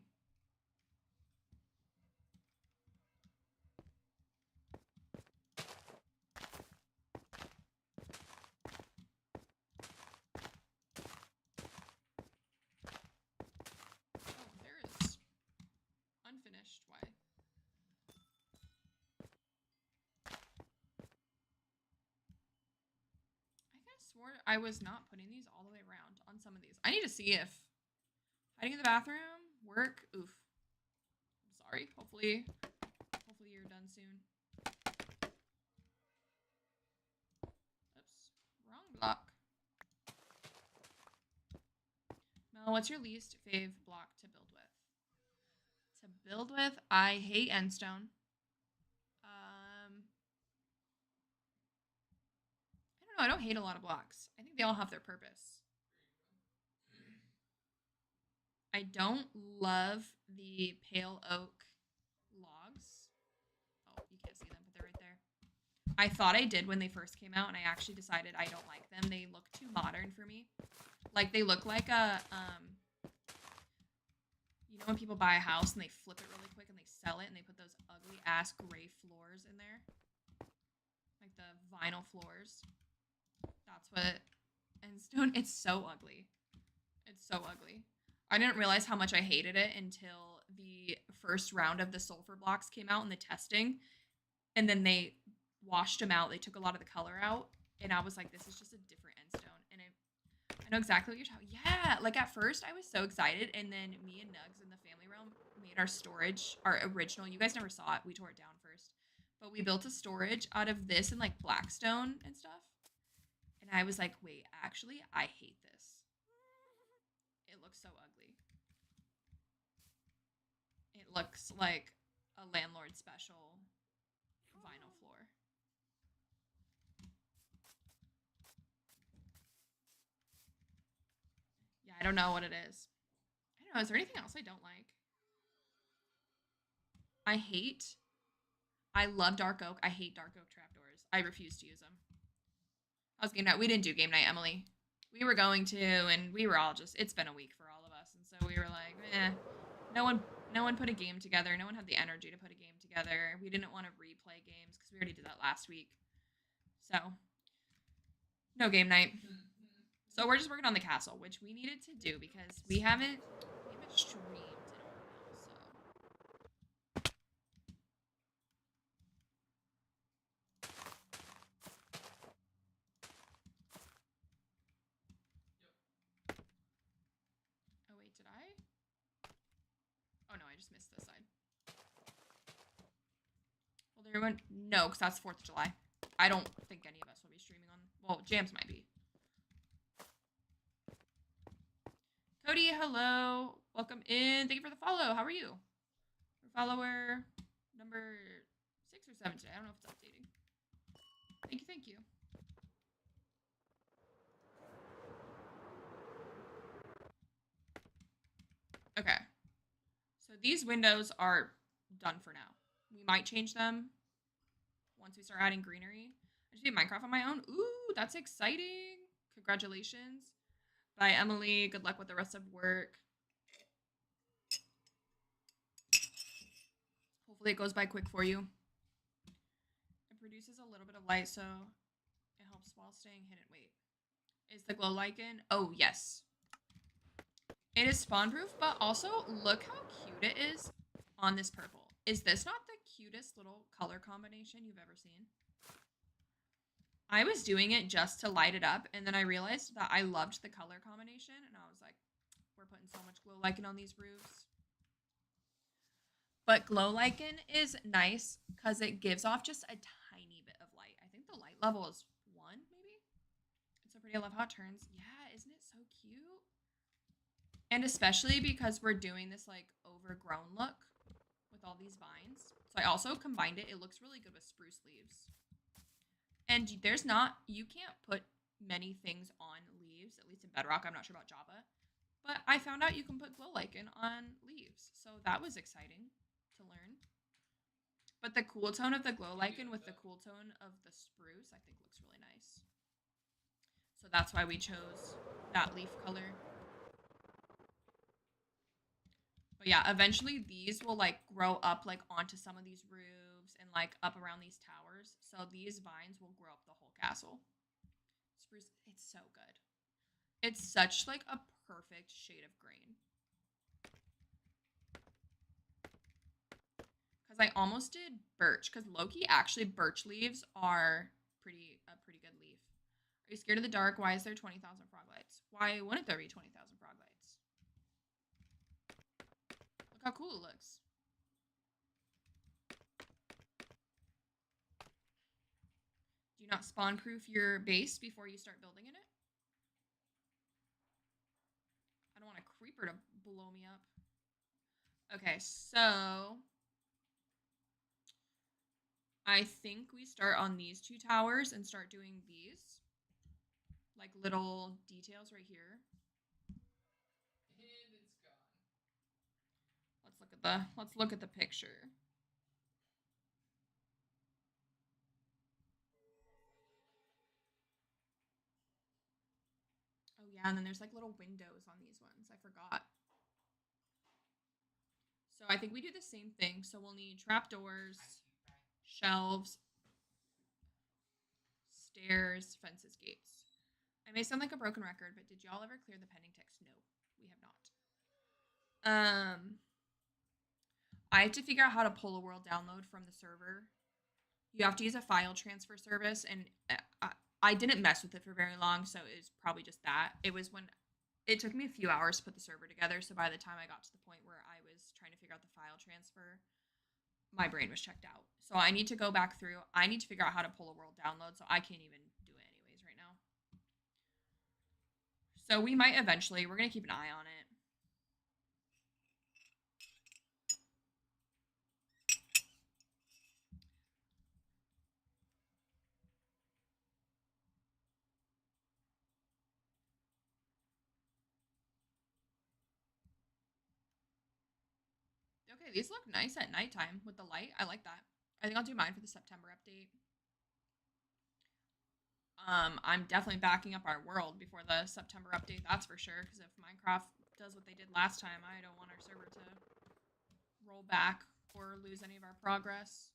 Oh, there is unfinished. Why? I could have swore I was not putting these all the way around on some of these. I need to see if hiding in the bathroom work. Oof. I'm sorry. Hopefully you're done soon. Oops. Wrong block. Mel, what's your least fave block to build with? To build with, I hate endstone. I don't know. I don't hate a lot of blocks. I think they all have their purpose. I don't love the pale oak logs. Oh, you can't see them, but they're right there. I thought I did when they first came out, and I actually decided I don't like them. They look too modern for me. Like, they look like a, you know when people buy a house and they flip it really quick and they sell it and they put those ugly ass gray floors in there? Like the vinyl floors. That's what endstone, it's so ugly. It's so ugly. I didn't realize how much I hated it until the first round of the sulfur blocks came out in the testing. And then they washed them out. They took a lot of the color out. And I was like, this is just a different endstone. And I know exactly what you're talking about. Yeah, like at first I was so excited. And then me and Nugs in the family realm made our storage, our original. You guys never saw it. We tore it down first. But we built a storage out of this and like blackstone and stuff. And I was like, wait, actually, I hate this. It looks so ugly. It looks like a landlord special vinyl floor. Yeah, I don't know what it is. I don't know. Is there anything else I don't like? I love dark oak. I hate dark oak trapdoors. I refuse to use them. How's game night? We didn't do game night, Emily. We were going to, and we were all just, it's been a week for all of us. And so we were like, no one put a game together. No one had the energy to put a game together. We didn't want to replay games because we already did that last week. So, no game night. So we're just working on the castle, which we needed to do because we haven't streamed in a while, so. Oh wait, did I? Oh no, I just missed this side. Well, there went, no, because that's 4th of July. I don't think any of us will be streaming on, well, Jams might be. Cody, hello. Welcome in. Thank you for the follow. How are you? We're follower number 6 or 7 today. I don't know if it's updating. Thank you. Okay. So these windows are done for now. We might change them once we start adding greenery. I just did Minecraft on my own. Ooh, that's exciting. Congratulations. Bye, Emily. Good luck with the rest of work. Hopefully it goes by quick for you. It produces a little bit of light, so it helps while staying hidden. Wait. Is the glow lichen? Oh, yes. It is spawn proof, but also look how cute it is on this purple. Is this not the cutest little color combination you've ever seen? I was doing it just to light it up, and then I realized that I loved the color combination, and I was like, we're putting so much glow lichen on these roofs. But glow lichen is nice because it gives off just a tiny bit of light. I think the light level is 1, maybe? It's so pretty. I love how it turns. Yeah, isn't it so cute? And especially because we're doing this like overgrown look with all these vines. So I also combined it. It looks really good with spruce leaves. And there's not, you can't put many things on leaves, at least in Bedrock. I'm not sure about Java. But I found out you can put glow lichen on leaves. So that was exciting to learn. But the cool tone of the glow lichen with the cool tone of the spruce, I think looks really nice. So that's why we chose that leaf color. But yeah, eventually these will like grow up like onto some of these roofs and like up around these towers. So these vines will grow up the whole castle. Spruce, it's so good. It's such like a perfect shade of green. Because I almost did birch. Because Loki, actually, birch leaves are a pretty good leaf. Are you scared of the dark? Why is there 20,000 frog lights? Why wouldn't there be 20,000 frog lights? Look how cool it looks. Do you not spawn proof your base before you start building in it? I don't want a creeper to blow me up. Okay, so I think we start on these two towers and start doing these. Like little details right here. And it's gone. Let's look at the picture. Oh yeah, and then there's like little windows on these ones. I forgot. So I think we do the same thing. So we'll need trapdoors, shelves, stairs, fences, gates. I may sound like a broken record, but did y'all ever clear the pending text? No, we have not. I have to figure out how to pull a world download from the server. You have to use a file transfer service, and I didn't mess with it for very long, so it was probably just that. It was when it took me a few hours to put the server together, so by the time I got to the point where I was trying to figure out the file transfer, my brain was checked out. So I need to go back through. I need to figure out how to pull a world download, so I can't even do it anyways right now. So we might eventually. We're going to keep an eye on it. Okay, these look nice at nighttime with the light. I like that. I think I'll do mine for the September update. I'm definitely backing up our world before the September update, that's for sure. Because if Minecraft does what they did last time, I don't want our server to roll back or lose any of our progress.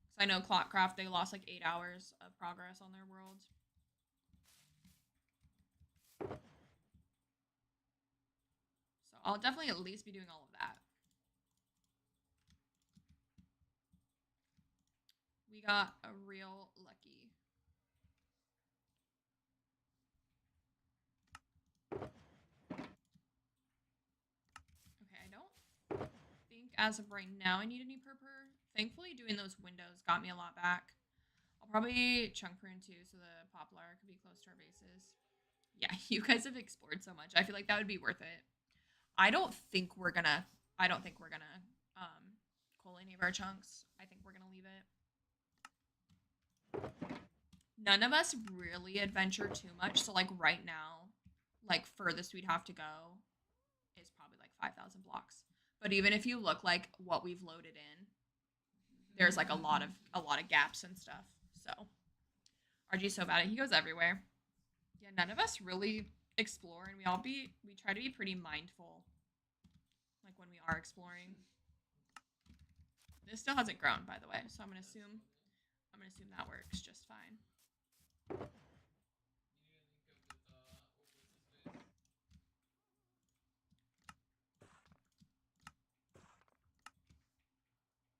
Because I know Clockcraft, they lost like 8 hours of progress on their world. So I'll definitely at least be doing all of that. We got a real lucky. Okay, I don't think as of right now I need any purpur. Thankfully, doing those windows got me a lot back. I'll probably chunk prune too, so the poplar could be close to our bases. Yeah, you guys have explored so much. I feel like that would be worth it. I don't think we're gonna coal any of our chunks. I think we're gonna leave it. None of us really adventure too much. So like right now, like furthest we'd have to go is probably like 5,000 blocks. But even if you look like what we've loaded in, there's like a lot of gaps and stuff. So RG's so bad at it. He goes everywhere. Yeah, none of us really explore, and we try to be pretty mindful, like when we are exploring. This still hasn't grown, by the way, so I'm gonna assume that works just fine.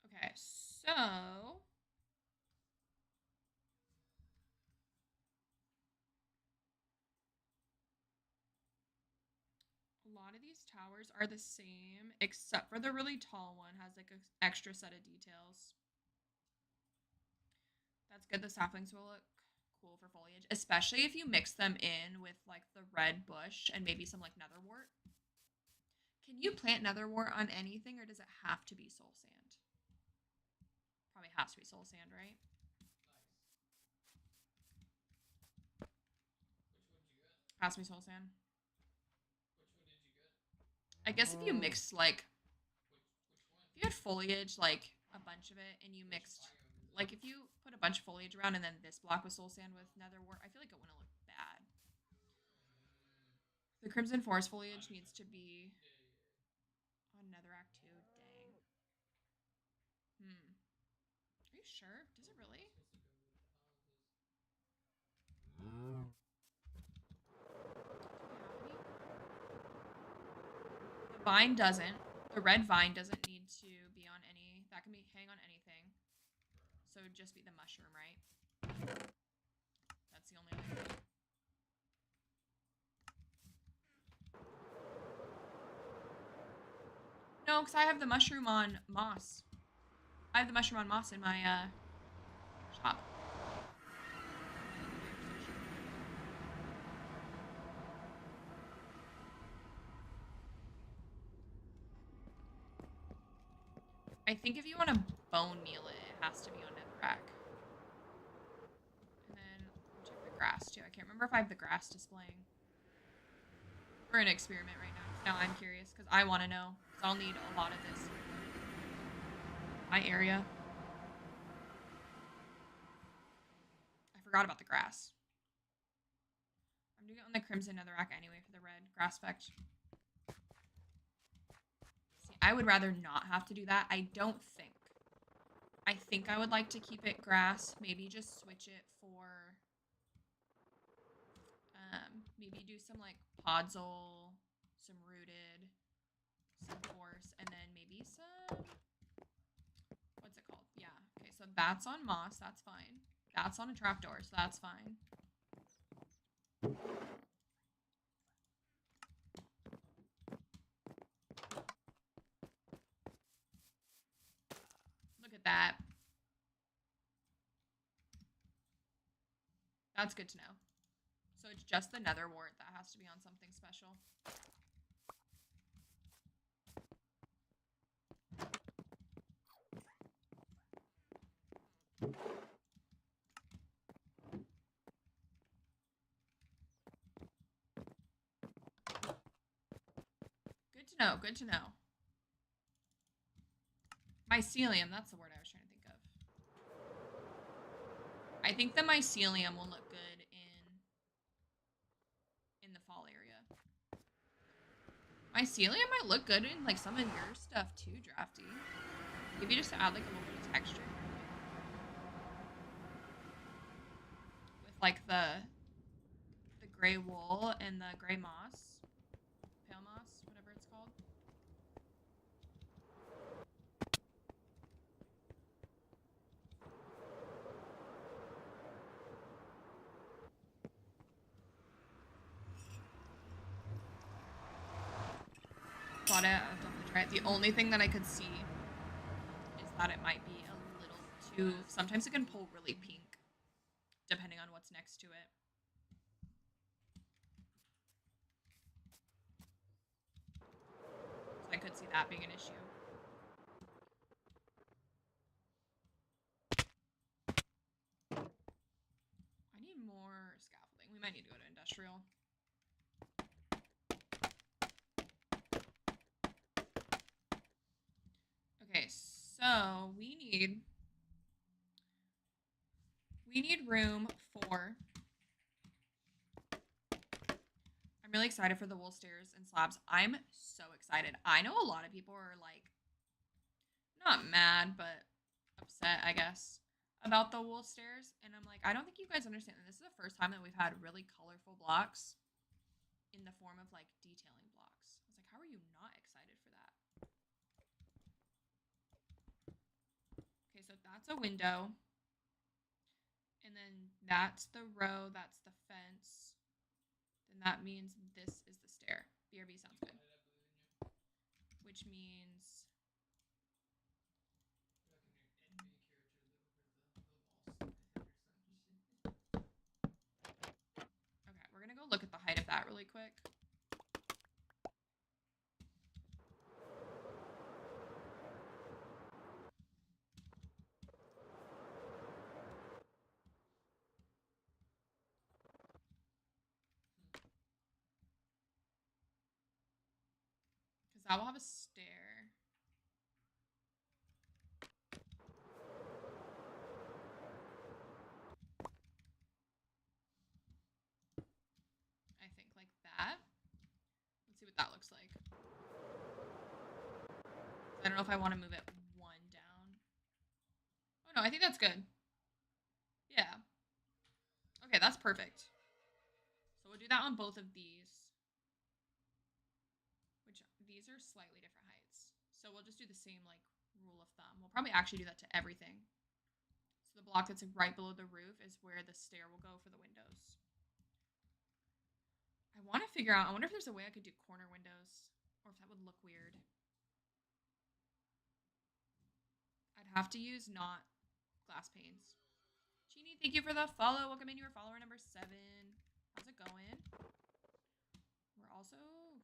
Okay, so a lot of these towers are the same, except for the really tall one has like an extra set of details. That's good. The saplings will look cool for foliage, especially if you mix them in with like the red bush and maybe some like netherwort. Can you plant netherwort on anything, or does it have to be soul sand? Probably has to be soul sand, right? Nice. Which one did you get? Has to be soul sand. Which one did you get? I guess if you mix like Which one? if you had foliage, like a bunch of it, and you mixed like if you put a bunch of foliage around and then this block was soul sand with netherwort, I feel like it wouldn't look bad. The crimson forest foliage needs to be netherrack too. Dang. Are you sure? Does it really? The vine doesn't. The red vine doesn't need to be on any. That can be hang on anything. So it'd just be the mushroom, right? That's the only other thing. No, because I have the mushroom on moss. I have the mushroom on moss in my shop. I think if you want to bone meal it, it has to be on netherrack. And then I'll check the grass too. I can't remember if I have the grass displaying. We're in an experiment right now. Now I'm curious because I want to know. Because I'll need a lot of this. My area. I forgot about the grass. I'm doing it on the crimson netherrack anyway for the red grass effect. See, I would rather not have to do that. I don't think. I think I would like to keep it grass. Maybe just switch it for... maybe do some like podzol, some rooted, some coarse, and then maybe some... What's it called? Yeah. Okay, so that's on moss. That's fine. That's on a trapdoor, so that's fine. Look at that. That's good to know. So it's just the nether wart that has to be on something special. Good to know. Good to know. Mycelium, that's the word I was trying to think of. I think the mycelium will look good in the fall area. Mycelium might look good in like some of your stuff too, Drafty. Maybe just to add like a little bit of texture. With like the gray wool and the gray moss. Pale moss, whatever it's called. Got it. I'll definitely try it. The only thing that I could see is that it might be a little too... Sometimes it can pull really pink, depending on what's next to it. So I could see that being an issue. I need more scaffolding. We might need to go to industrial. Okay, so we need room for... I'm really excited for the wool stairs and slabs. I'm so excited. I know a lot of people are like, not mad, but upset, I guess, about the wool stairs. And I'm like, I don't think you guys understand that this is the first time that we've had really colorful blocks in the form of like detailing blocks. I was like, how are you not excited for that? Okay, so that's a window. And then that's the row, that's the fence. Then that means this is the stair. BRB sounds good. Which means... Okay, we're gonna go look at the height of that really quick. Because that will have a stair. I think like that. Let's see what that looks like. I don't know if I want to move it one down. Oh no, I think that's good. Yeah. Okay, that's perfect. So we'll do that on both of these. Which these are slightly different heights. So we'll just do the same like rule of thumb. We'll probably actually do that to everything. So the block that's right below the roof is where the stair will go for the windows. I want to figure out, I wonder if there's a way I could do corner windows or if that would look weird. I'd have to use not glass panes. Jeannie, thank you for the follow. Welcome in, you are follower number 7. How's it going? We're also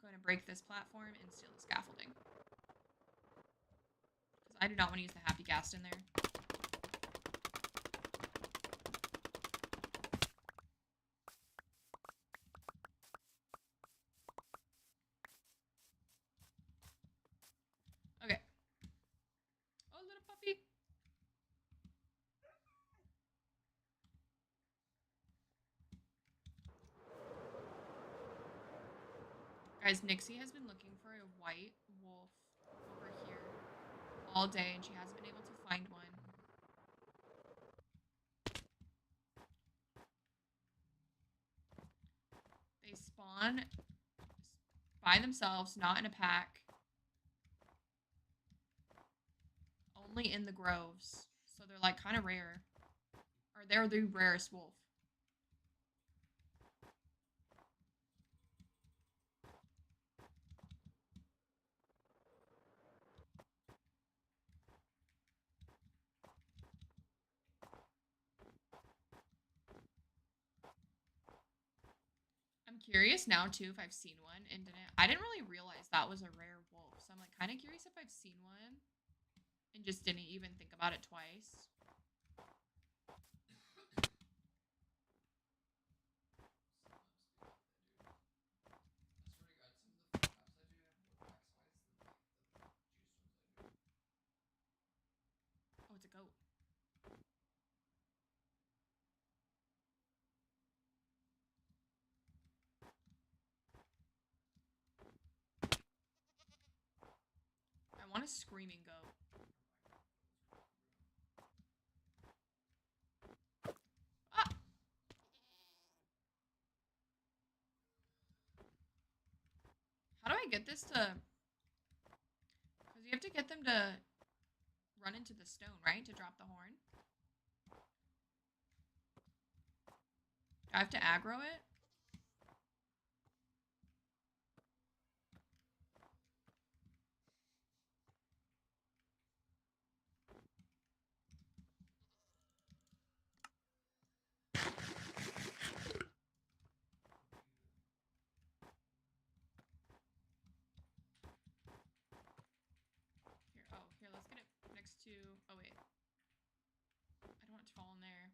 going to break this platform and steal the scaffolding. Because I do not want to use the happy ghast in there. Okay. Oh, little puppy. Guys, Nixie has been looking for a white wolf over here all day, and she hasn't been able to find one. They spawn by themselves, not in a pack. Only in the groves. So they're like kind of rare. Or they're the rarest wolf. I'm curious now too if I've seen one and I didn't really realize that was a rare wolf. So I'm like kind of curious if I've seen one and just didn't even think about it twice. Oh, it's a goat. I want a screaming goat. Ah! How do I get this to... Because you have to get them to run into the stone, right? To drop the horn. Do I have to aggro it? Here, let's get it next to... Oh, wait. I don't want it to fall in there.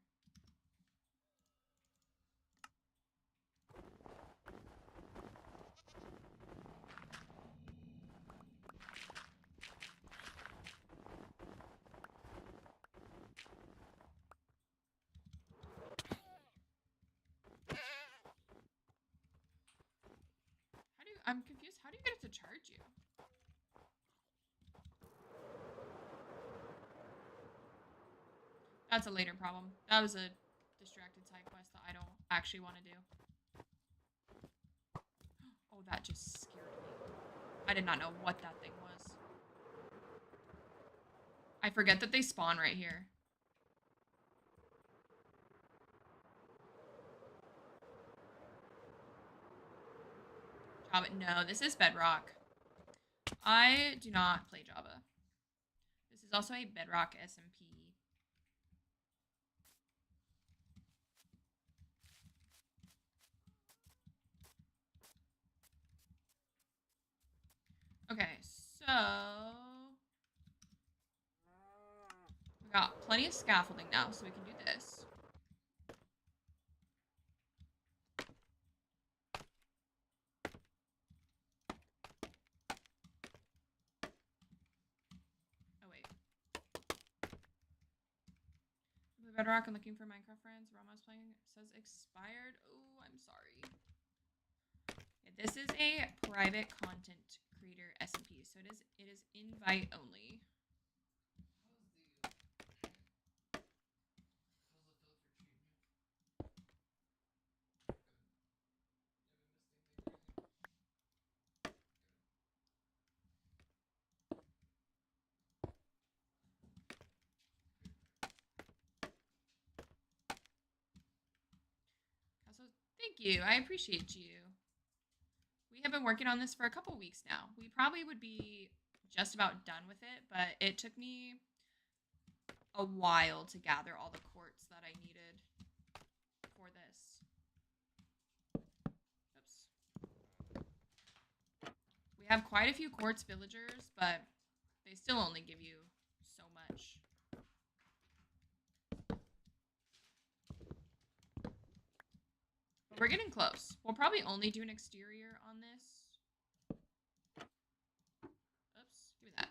I'm confused. How do you get it to charge you? That's a later problem. That was a distracted side quest that I don't actually want to do. Oh, that just scared me. I did not know what that thing was. I forget that they spawn right here. Java. No, this is Bedrock. I do not play Java. This is also a Bedrock SMP. Okay, so we got plenty of scaffolding now, so we can do this. Oh wait. Bedrock and looking for Minecraft friends. Rama's playing. It says expired. Oh, I'm sorry. Yeah, this is a private content creator SMP. So it is invite only. Also, thank you. I appreciate you. We have been working on this for a couple weeks now. We probably would be just about done with it, but it took me a while to gather all the quartz that I needed for this. Oops. We have quite a few quartz villagers, but they still only give you so much. But we're getting close. We'll probably only do an exterior on this. Oops, give me that.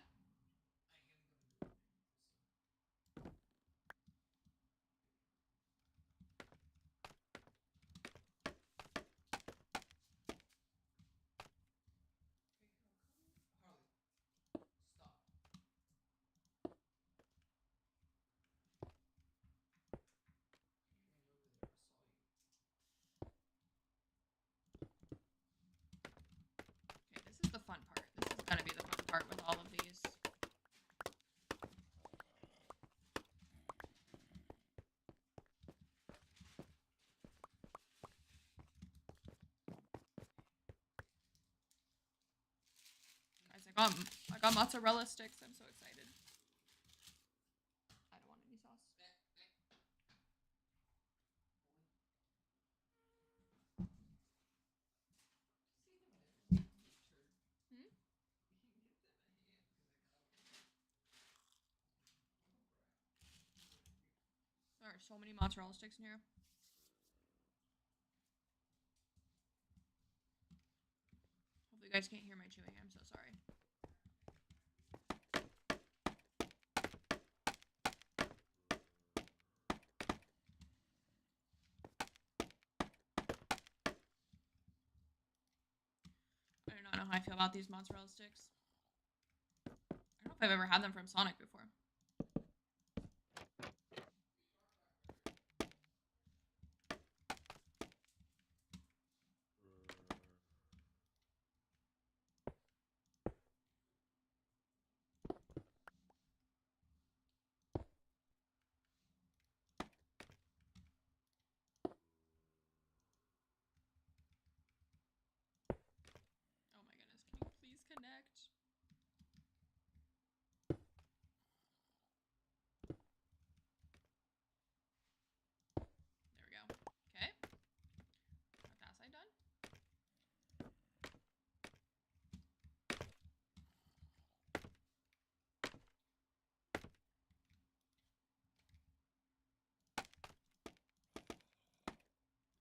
Okay, this is the fun part. This is gonna be the fun part with all of these. Guys, I got mozzarella sticks. I'm so excited. I don't want any sauce. There are so many mozzarella sticks in here. Hopefully you guys can't hear my chewing. I'm so sorry. I do not know how I feel about these mozzarella sticks. I don't know if I've ever had them from Sonic before. Oh my goodness, can you please connect? There we go. Okay. Got that side done.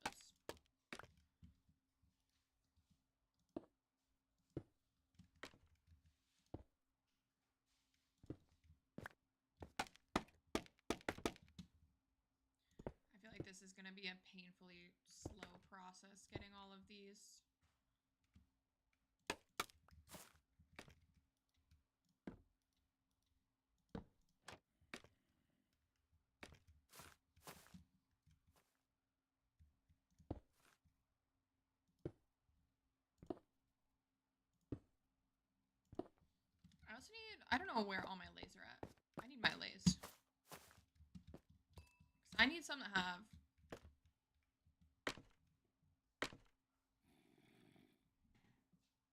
Oops. I feel like this is going to be a painfully slow process getting all of these. I also need, I don't know where all my lays are at. I need my lays. I need some that have.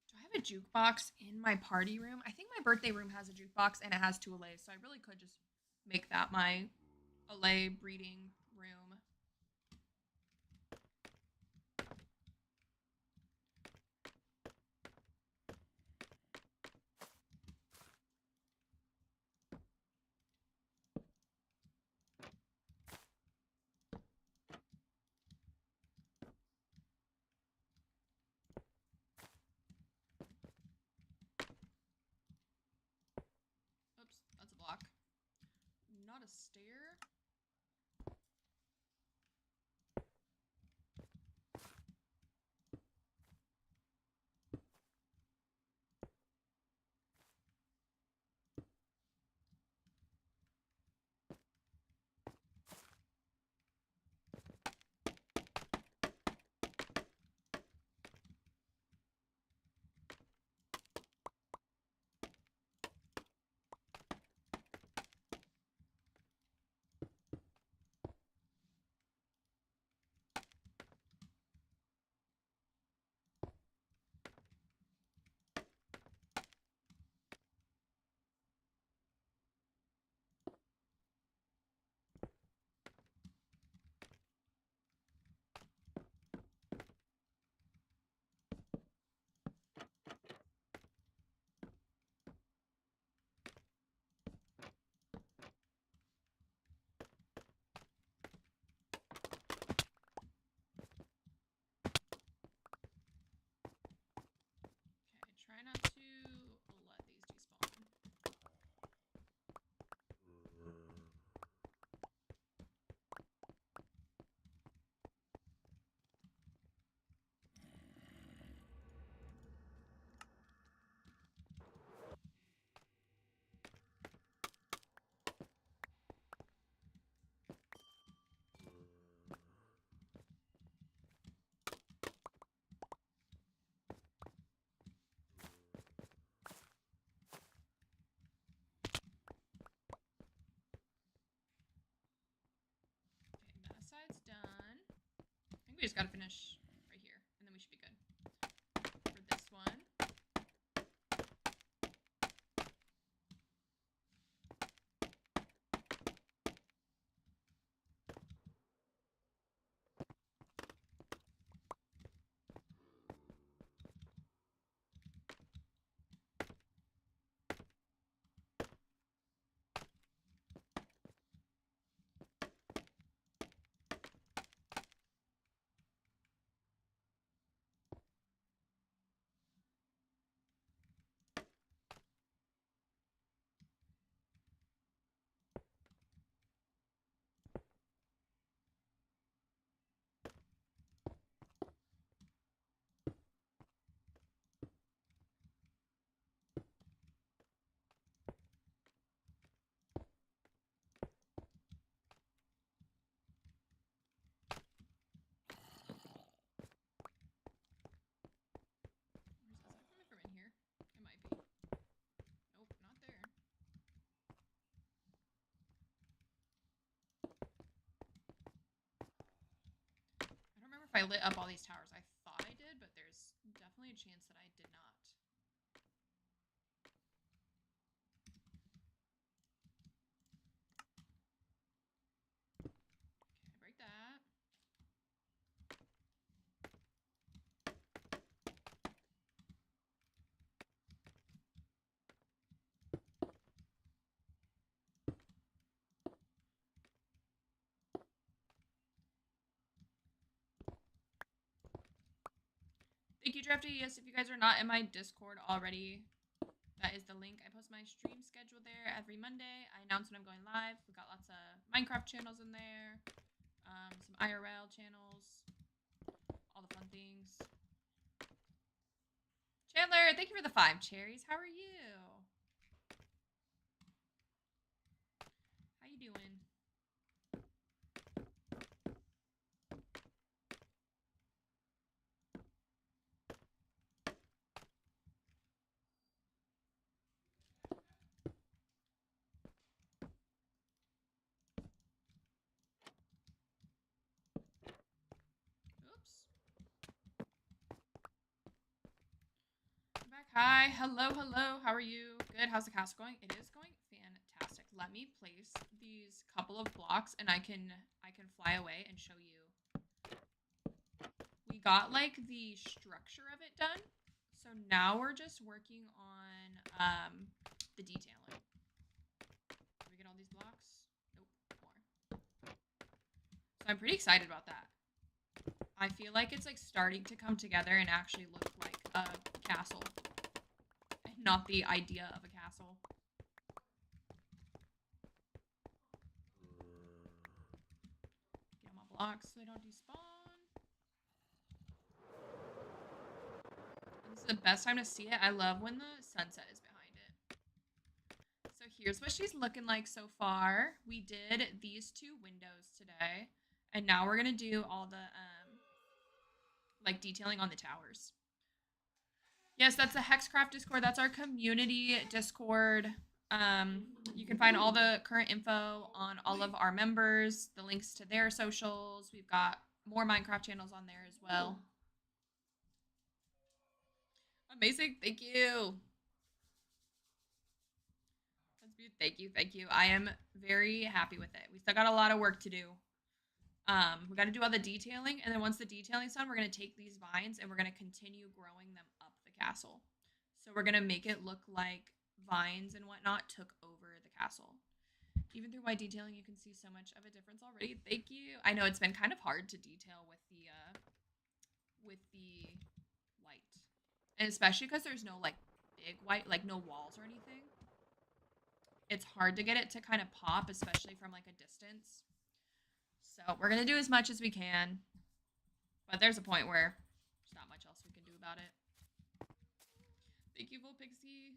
Do I have a jukebox in my party room? I think my birthday room has a jukebox and it has 2 allays, so I really could just make that my allay breeding room. Oops, that's a block. Not a stair. we just gotta finish right here, and then we should be good. For this one. Is that coming from in here? It might be. Nope, not there. I don't remember if I lit up all these towers. I thought I did, but there's definitely a chance that I did not. Okay, break that. Thank you, Drafty. Yes, if you guys are not in my Discord already, that is the link. I post my stream schedule there every Monday. I announce when I'm going live. We've got lots of Minecraft channels in there, some IRL channels, all the fun things. Chandler, thank you for the 5 cherries. How are you? How you doing? Oops. I'm back. Hi. Hello, hello. How are you? Good. How's the castle going? It is going fantastic. Let me place these couple of blocks and I can fly away and show you. We got like the structure of it done. So now we're just working on the detailing. Did we get all these blocks? Nope, more. So I'm pretty excited about that. I feel like it's like starting to come together and actually look like a castle. And not the idea of a castle. Get all my blocks so they don't despawn. This is the best time to see it. I love when the sunset is behind it. So here's what she's looking like so far. We did these 2 windows today. And now we're going to do all the like detailing on the towers. Yes, that's the Hexcraft Discord. That's our community Discord. You can find all the current info on all of our members, the links to their socials. We've got more Minecraft channels on there as well. Amazing. Thank you. Thank you. Thank you. I am very happy with it. We still got a lot of work to do. We got to do all the detailing, and then once the detailing's done, we're going to take these vines and we're going to continue growing them up the castle. So we're going to make it look like vines and whatnot took over the castle. Even through my detailing, you can see so much of a difference already. Thank you. I know it's been kind of hard to detail with the white, and especially because there's no like big white, like no walls or anything. It's hard to get it to kind of pop, especially from like a distance. So we're going to do as much as we can. But there's a point where there's not much else we can do about it. Thank you, Volpixie.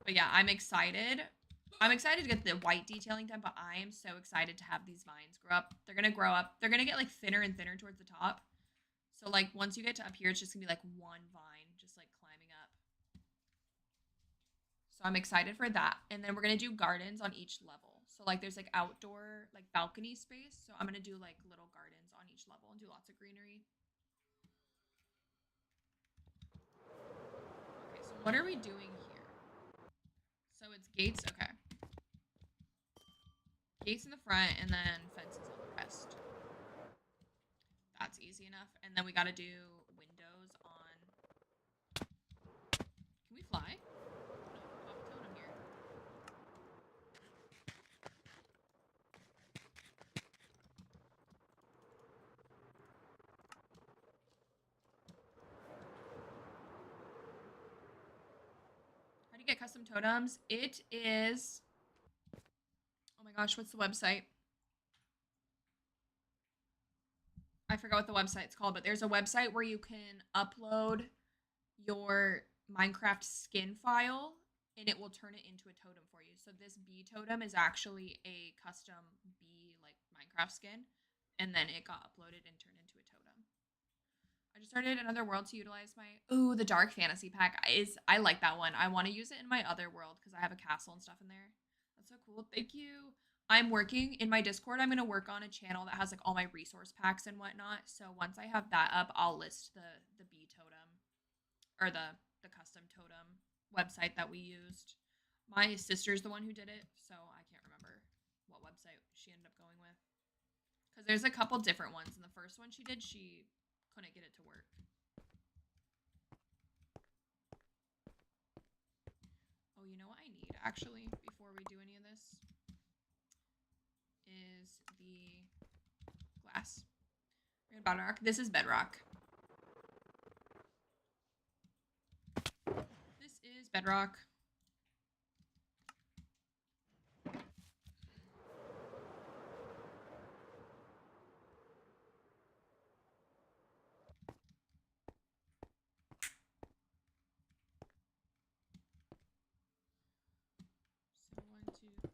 But yeah, I'm excited. I'm excited to get the white detailing done, but I am so excited to have these vines grow up. They're going to grow up. They're going to get like thinner and thinner towards the top. So like once you get to up here, it's just going to be like one vine just like climbing up. So I'm excited for that. And then we're going to do gardens on each level. So like there's like outdoor like balcony space. So I'm gonna do like little gardens on each level and do lots of greenery. Okay, so what are we doing here? So it's gates, okay. Gates in the front and then fences on the rest. That's easy enough. And then we gotta do windows on. Can we fly? No, off totem here. How do you get custom totems? It is. Oh my gosh, what's the website? I forgot what the website's called, but there's a website where you can upload your Minecraft skin file and it will turn it into a totem for you. So this bee totem is actually a custom bee like Minecraft skin, and then it got uploaded and turned into a totem. I just started another world to utilize my the dark fantasy pack. I like that one. I want to use it in my other world because I have a castle and stuff in there. That's so cool. Thank you. I'm working in my Discord. I'm gonna work on a channel that has like all my resource packs and whatnot. So once I have that up, I'll list the bee totem or the custom totem website that we used. My sister's the one who did it, so I can't remember what website she ended up going with. Because there's a couple different ones, and the first one she did, she couldn't get it to work. Oh, you know what I need actually before we do any of this is the glass. Bedrock. This is bedrock. This is bedrock. So 1, 2, 3.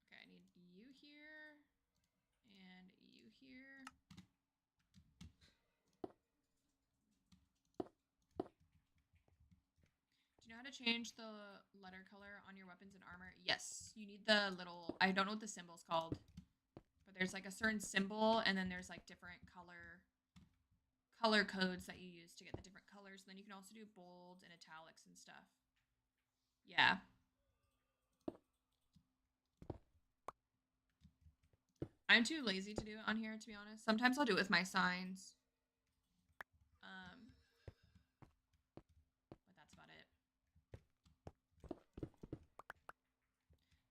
Okay, I need you here and you here. Do you know how to change the letter color on your weapons and armor? Yes. You need the little, I don't know what the symbol's called, but there's like a certain symbol and then there's like different color codes that you use to get the different colors. And then you can also do bold and italics and stuff. Yeah. I'm too lazy to do it on here, to be honest. Sometimes I'll do it with my signs. But that's about it.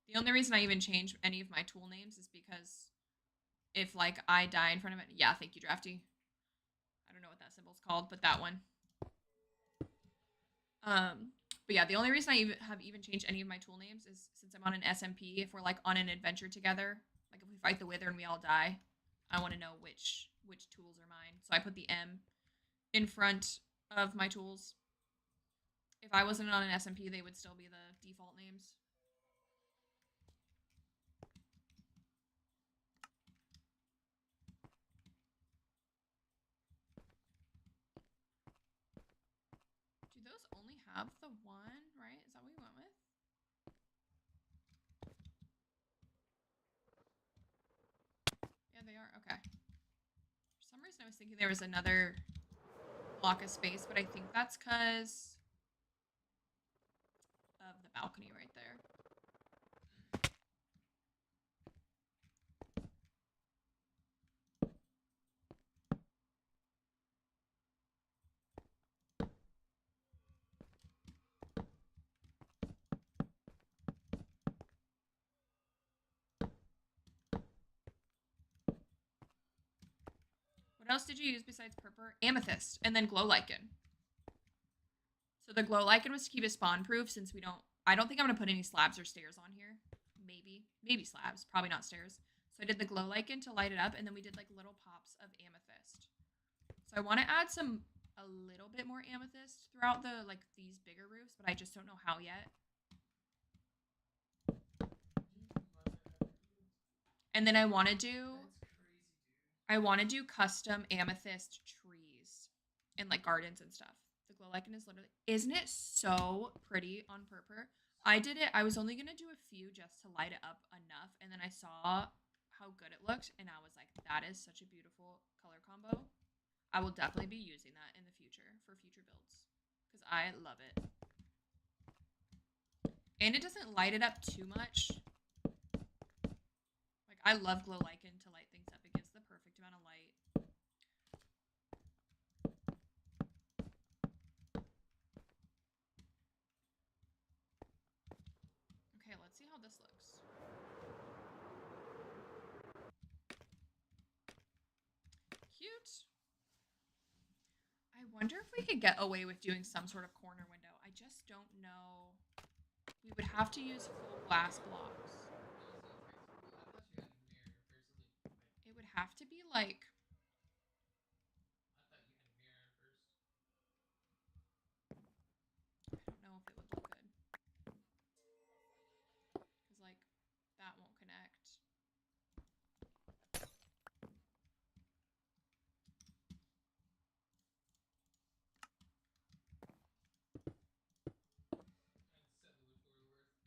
The only reason I even change any of my tool names is because if like I die in front of it. Yeah, thank you, Drafty. I don't know what that symbol's called, but that one. But yeah, the only reason I have changed any of my tool names is since I'm on an SMP. If we're like on an adventure together, like if we fight the Wither and we all die, I want to know which tools are mine. So I put the M in front of my tools. If I wasn't on an SMP, they would still be the default names. Do those only have the one, right? Is that what we went with? Yeah, they are. Okay. For some reason, I was thinking there was another block of space, but I think that's because of the balcony right there. What else did you use besides purple? Amethyst and then glow lichen. So the glow lichen was to keep it spawn proof since I don't think I'm gonna put any slabs or stairs on here. Maybe slabs, probably not stairs. So I did the glow lichen to light it up, and then we did like little pops of amethyst. So I want to add a little bit more amethyst throughout these bigger roofs, but I just don't know how yet. And then I want to do custom amethyst trees and like gardens and stuff. The glow lichen is literally, isn't it so pretty on purple? I did it. I was only gonna do a few just to light it up enough, and then I saw how good it looked, and I was like, that is such a beautiful color combo. I will definitely be using that in the future for future builds because I love it. And it doesn't light it up too much. Like, I love glow lichen to light things up. It gives the perfect amount of light. Okay, let's see how this looks. Cute. I wonder if we could get away with doing some sort of corner window. I just don't know. We would have to use full glass blocks. It would have to be like... I thought you had a mirror first. I don't know if it would look good. Because, like, that won't connect.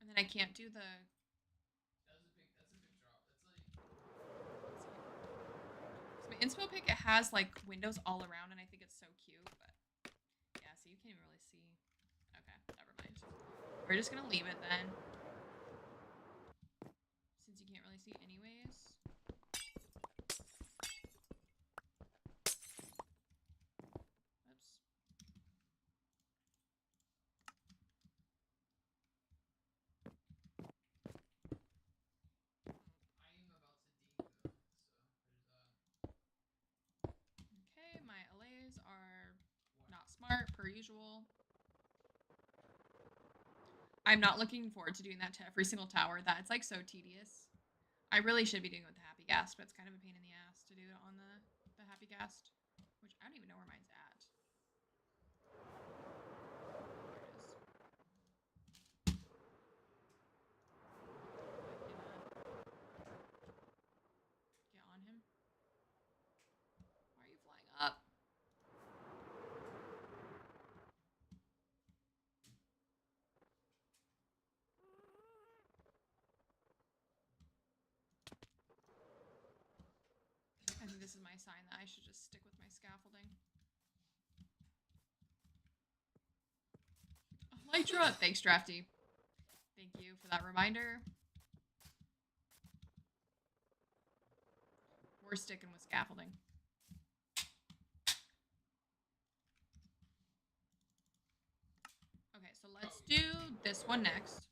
And then I can't do the... That's a big drop. That's like... So my inspo pick, it has, like, windows all around, and I think it's so cute, but... Yeah, so you can't even really see. Okay, never mind. We're just gonna leave it then. Since you can't really see anyways. Oops. I am about to ding though, so there's that. Okay, my allays are not smart, per usual. I'm not looking forward to doing that to every single tower. That's, like, so tedious. I really should be doing it with the Happy Ghast, but it's kind of a pain in the ass to do it on the Happy Ghast. Which, I don't even know where mine's at. Get on him. Why are you flying up? I think this is my sign that I should just stick with my scaffolding. Elytra! Thanks, Drafty. Thank you for that reminder. We're sticking with scaffolding. Okay, so let's do this one next.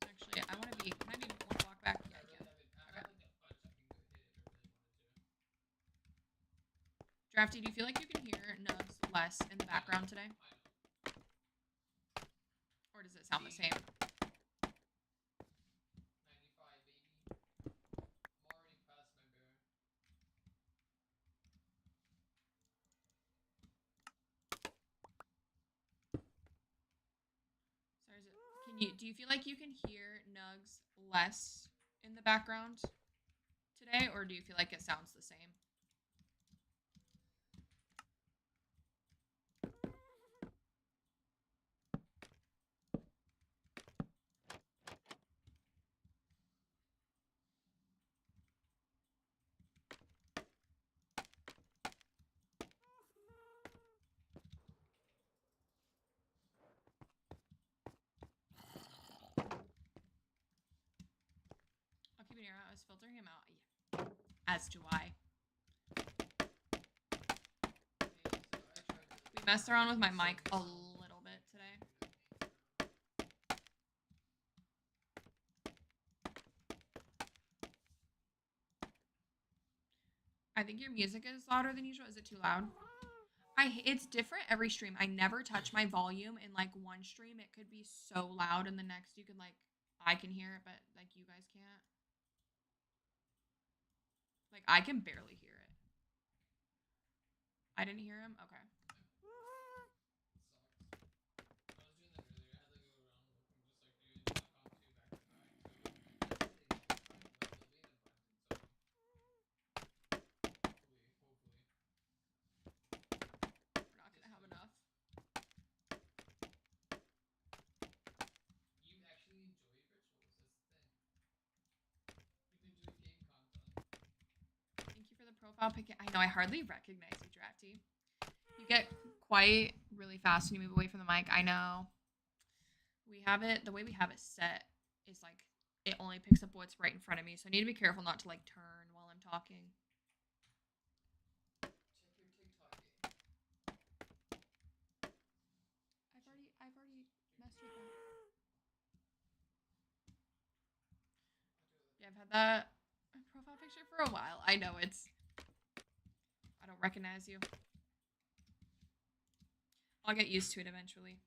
Actually, I want to be... Can I be one block back? Yeah, I can. Drafty, do you feel like you can hear Nugs less in the background today? Or does it sound the same? 95, baby. I'm already past my bear. Sorry, do you feel like you can hear Nugs less in the background today, or do you feel like it sounds the same? I'll keep an ear out. I was filtering him out. Yeah. As do I. We messed around with my mic a little bit today. I think your music is louder than usual. Is it too loud? It's different every stream. I never touch my volume. In, like, one stream, it could be so loud, and the next you can, like, I can hear it, but, like, you guys can't. Like, I can barely hear it. I didn't hear him? Okay. profile pic. I know I hardly recognize you, Drafty. You get quiet really fast when you move away from the mic. I know. We have it, the way we have it set is like it only picks up what's right in front of me. So I need to be careful not to like turn while I'm talking. Check your TikTok game. I've already messed with that. Yeah, I've had that profile picture for a while. I know I don't recognize you. I'll get used to it eventually.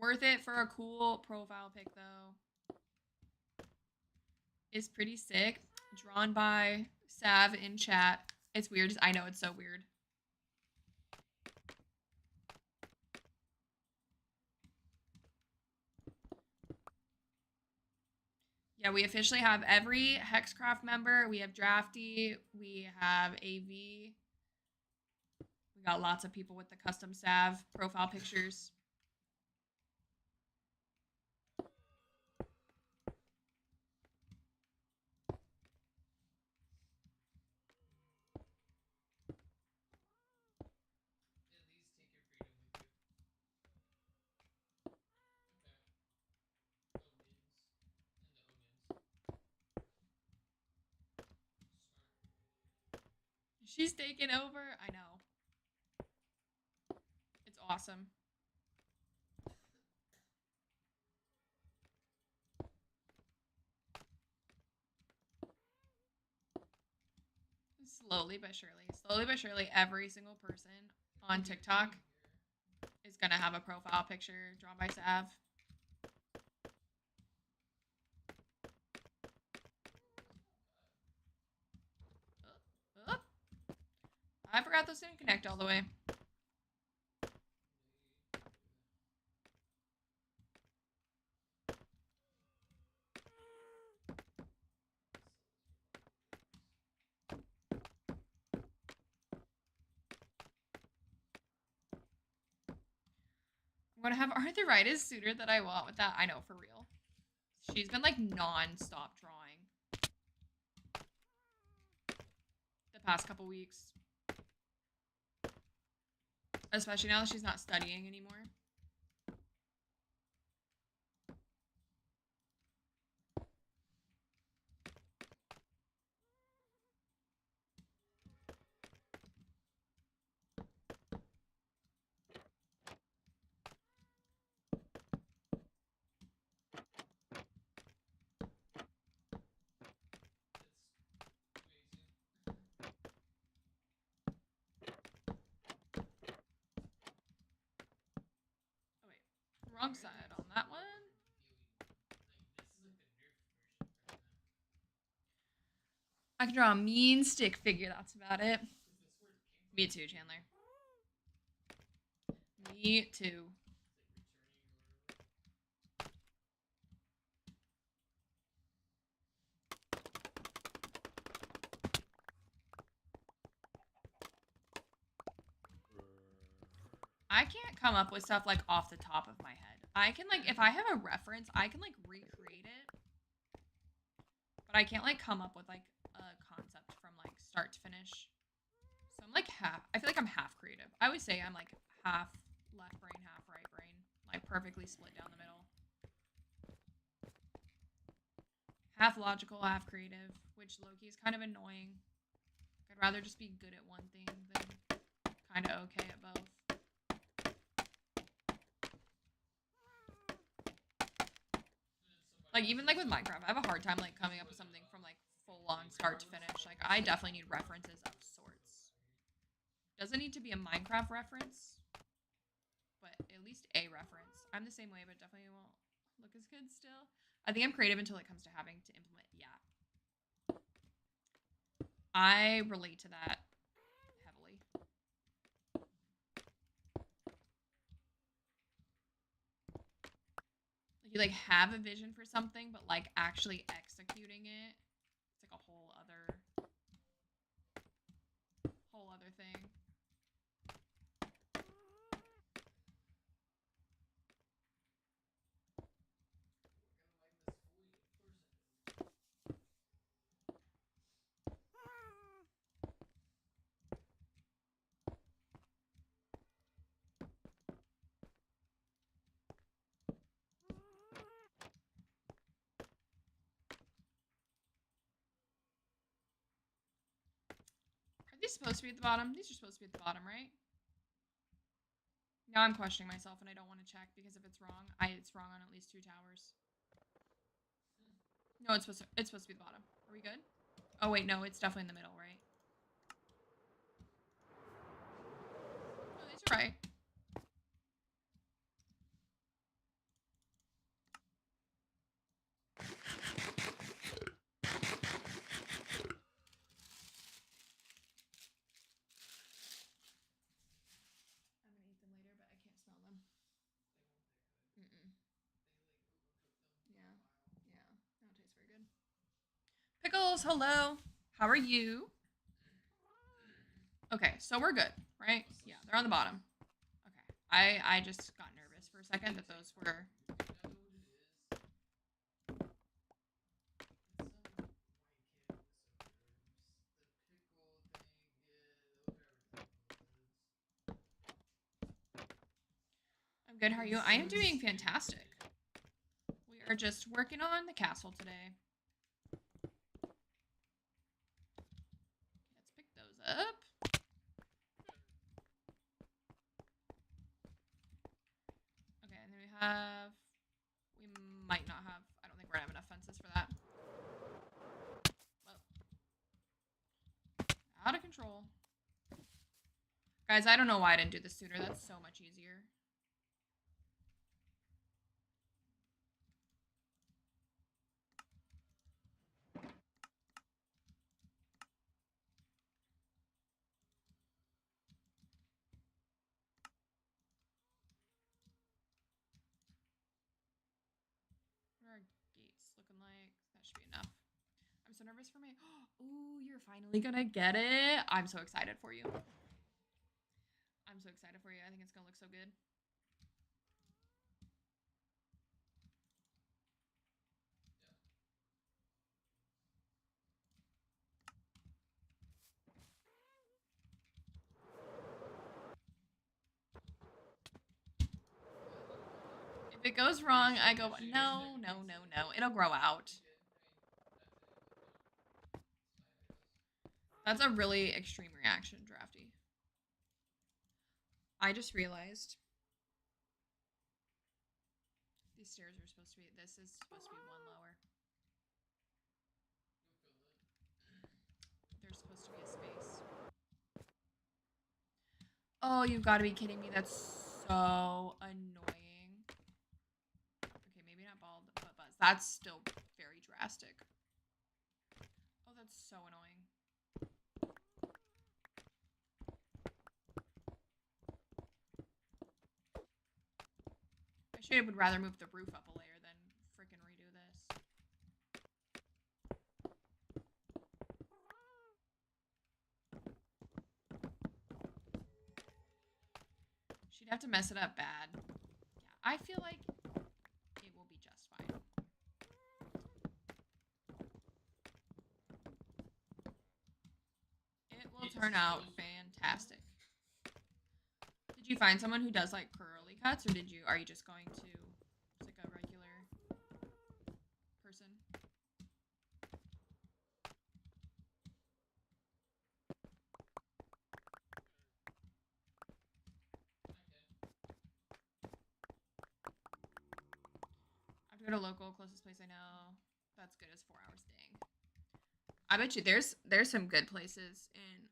Worth it for a cool profile pic though. Is pretty sick. Drawn by Sav in chat. It's weird. I know it's so weird. Yeah, we officially have every Hexcraft member. We have Drafty. We have AV. We got lots of people with the custom Sav profile pictures. She's taking over. I know. It's awesome. Slowly but surely, every single person on TikTok is gonna have a profile picture drawn by Sav. I forgot those didn't connect all the way. I'm gonna have arthritis sooner than I want with that. I know, for real. She's been like non-stop drawing the past couple weeks. Especially now that she's not studying anymore. Wrong side on that one. I can draw a mean stick figure. That's about it. Me too, Chandler. Me too. I can't come up with stuff like off the top of my head. I can like, if I have a reference, I can like recreate it. But I can't like come up with like a concept from like start to finish. So I'm like I feel like I'm half creative. I would say I'm like half left brain, half right brain. Like perfectly split down the middle. Half logical, half creative, which low-key is kind of annoying. I'd rather just be good at one thing than kind of okay at both. Like even like with Minecraft, I have a hard time like coming up with something from like full on start to finish. Like I definitely need references of sorts. Doesn't need to be a Minecraft reference, but at least a reference. I'm the same way, but definitely won't look as good still. I think I'm creative until it comes to having to implement. Yeah. I relate to that heavily. Like you like have a vision for something, but like actually executing it, it's like a whole other thing. these supposed to be at the bottom? These are supposed to be at the bottom, right? Now I'm questioning myself and I don't want to check because if it's wrong, it's wrong on at least 2 towers. No, it's supposed to be the bottom. Are we good? Oh wait, no, it's definitely in the middle, right? No, these are right. I'm gonna eat them later, but I can't smell them. Mm-mm. Yeah. Yeah. They don't taste very good. Pickles, hello. How are you? Okay, so we're good, right? Yeah, they're on the bottom. Okay. I just got nervous for a second that those were... I'm good, how are you? I am doing fantastic. We are just working on the castle today. Let's pick those up. Okay, and then we have... We might not have... I don't think we're gonna have enough fences for that. Well. Out of control. Guys, I don't know why I didn't do this sooner. That's so much easier. What are our gates looking like? That should be enough. I'm so nervous for my... Ooh, you're finally gonna get it. I'm so excited for you. I'm so excited for you. I think it's gonna look so good. If it goes wrong, I go, no, no, no, no. It'll grow out. That's a really extreme reaction, Drafty. I just realized these stairs are supposed to be... This is supposed to be 1 lower. There's supposed to be a space. Oh, you've got to be kidding me. That's so annoying. Okay, maybe not bald, but buzz. That's still very drastic. Oh, that's so annoying. I would rather move the roof up a layer than freaking redo this. She'd have to mess it up bad. Yeah, I feel like it will be just fine. It will turn out fantastic. Did you find someone who does like curly cuts, or are you just going to like a regular person? I have to go to local, closest place I know. That's good as 4 hours. Dang. I bet you there's some good places in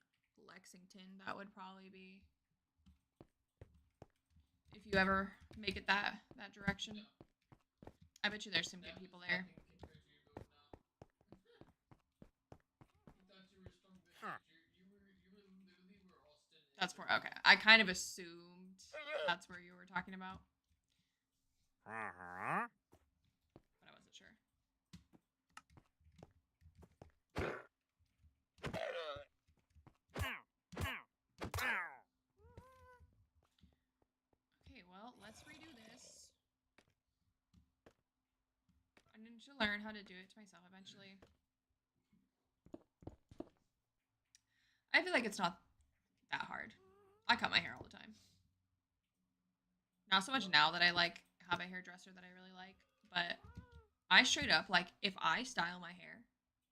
Lexington that would probably be, if you ever make it that direction. I bet you there's some good people there. That's for okay. I kind of assumed that's where you were talking about, but I wasn't sure. Okay, well, let's redo this. I need to learn how to do it to myself eventually. I feel like it's not that hard. I cut my hair all the time. Not so much now that I like have a hairdresser that I really like, but I straight up, like, if I style my hair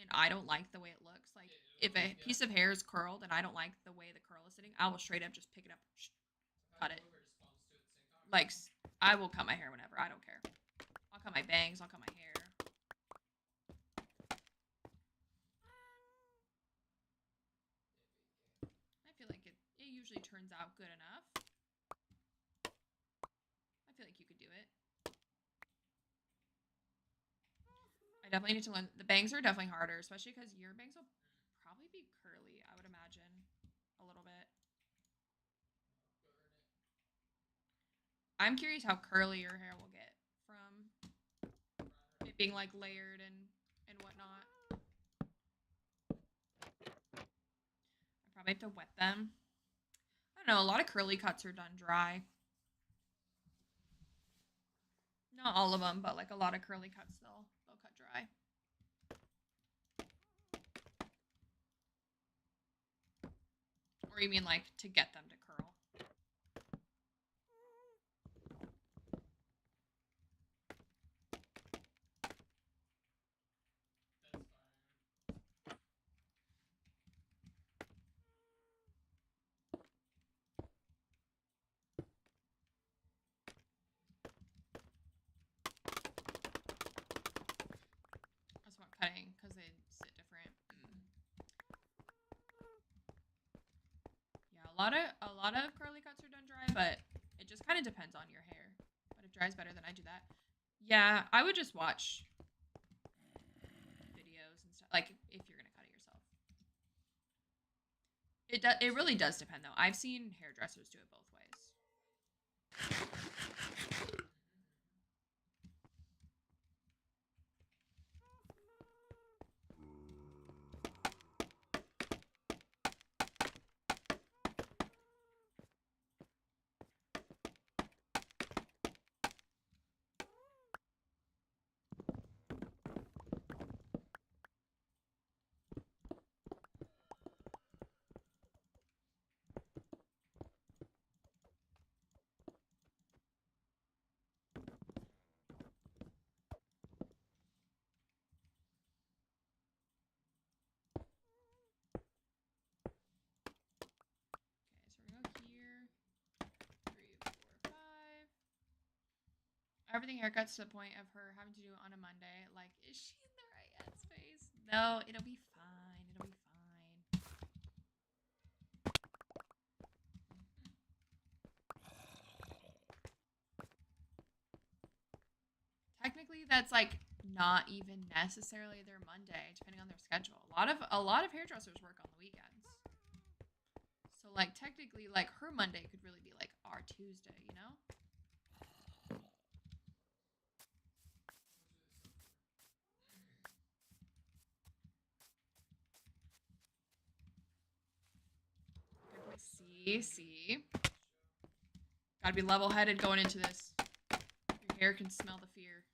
and I don't like the way it looks, like, if a piece of hair is curled and I don't like the way the curl is sitting, I will straight up just pick it up, cut it. Like, I will cut my hair whenever. I don't care. I'll cut my bangs. I'll cut my hair. I feel like it usually turns out good enough. I feel like you could do it. I definitely need to learn. The bangs are definitely harder, especially because your bangs will probably be curly, I would imagine. A little bit. I'm curious how curly your hair will get from it being like layered and whatnot. I probably have to wet them. I don't know. A lot of curly cuts are done dry. Not all of them, but like a lot of curly cuts, they'll cut dry. Or you mean like to get them to curl? That's about cutting because they sit different. Yeah, a lot of curly cuts are done dry, but it just kind of depends on your hair. But it dries better than I do that. Yeah, I would just watch videos and stuff. Like if you're gonna cut it yourself. It really does depend though. I've seen hairdressers do it both ways. Everything haircuts to the point of her having to do it on a Monday. Like, is she in the right headspace? No, it'll be fine. It'll be fine. Technically, that's like not even necessarily their Monday, depending on their schedule. A lot of hairdressers work on the weekends. So like technically, like her Monday could really be like our Tuesday, you know? See. Gotta be level-headed going into this. Your hair can smell the fear.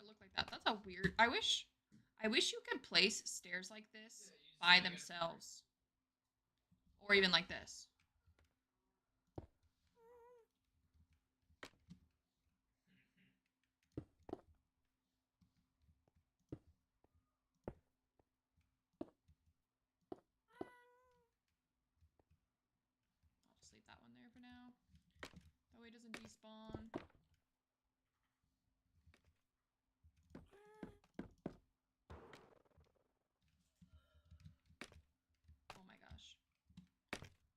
Look like that. That's a weird. I wish you could place stairs like this by themselves, or even like this. I'll just leave that one there for now. That way it doesn't despawn. Oh my gosh.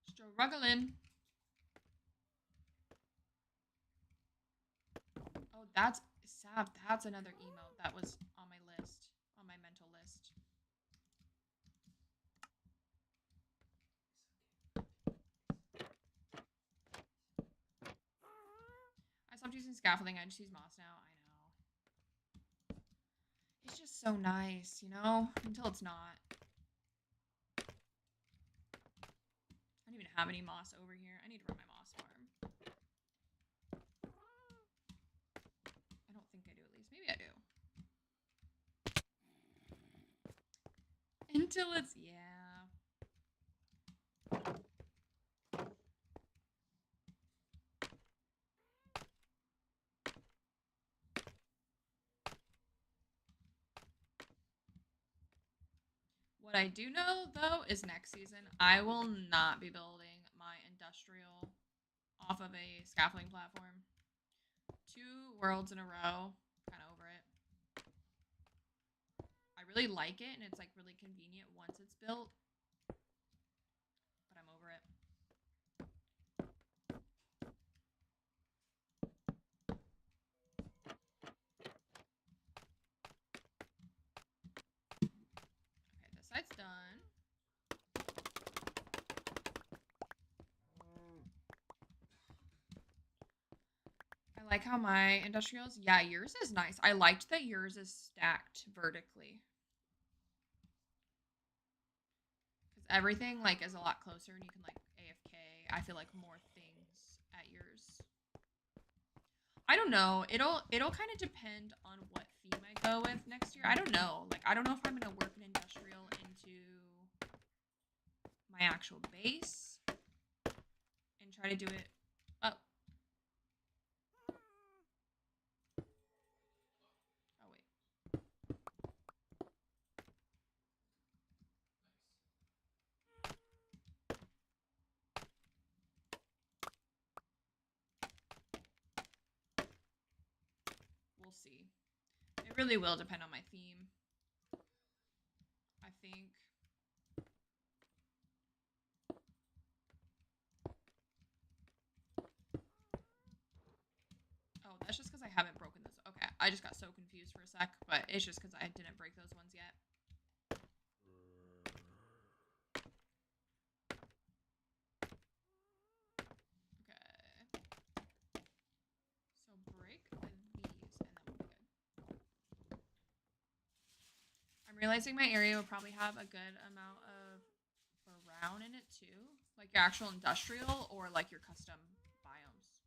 Struggling. Oh, that's Sav. That's another emote that was on my list, on my mental list. I stopped using scaffolding. I just use moss now. I know. just so nice, you know? Until it's not. I don't even have any moss over here. I need to run my moss farm. I don't think I do, at least. Maybe I do. Until it's, yeah. What I do know, though, is next season, I will not be building my industrial off of a scaffolding platform. 2 worlds in a row. Kind of over it. I really like it, and it's like really convenient once it's built. But I'm over it. Okay, this side's done. I like how my industrials, yeah, yours is nice. I liked that yours is stacked vertically. Because everything like is a lot closer and you can like AFK. I feel like more things at yours. I don't know. It'll kind of depend on what theme I go with next year. I don't know. Like I don't know if I'm gonna work an industrial into my actual base and try to do it. Oh. Oh wait. We'll see. It really will depend on my theme. I think. Oh, that's just because I haven't broken those. Okay, I just got so confused for a sec, but it's just because I didn't break those ones yet. Okay. So break these, and then we'll be good. I'm realizing my area will probably have a good amount of brown in it too, like your actual industrial or like your custom biomes.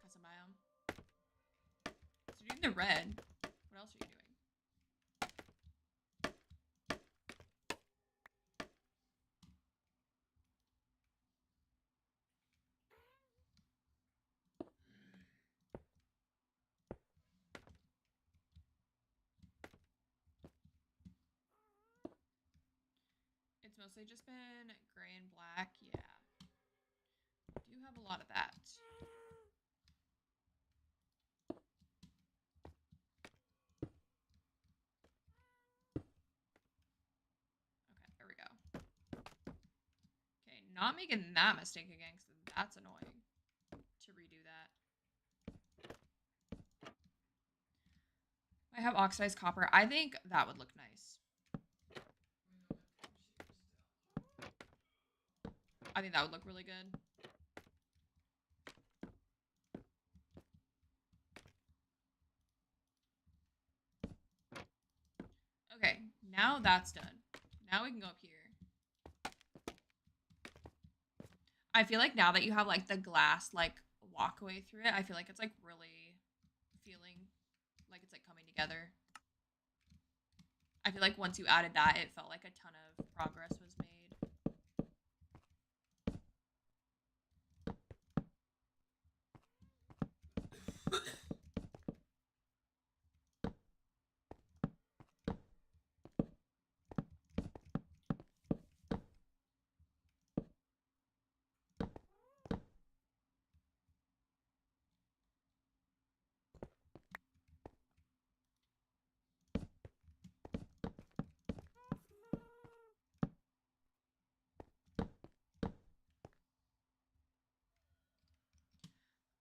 Custom biome. So you're doing the red. What else are you doing? It's mostly just been gray and black. Yeah. I do have a lot of that. Okay, there we go. Okay, not making that mistake again because that's annoying to redo that. I have oxidized copper. I think that would look nice. I think that would look really good. Okay, now that's done. Now we can go up here. I feel like now that you have like the glass like walkway through it, I feel like it's like really feeling like it's like coming together. I feel like once you added that, it felt like a ton of progress was made.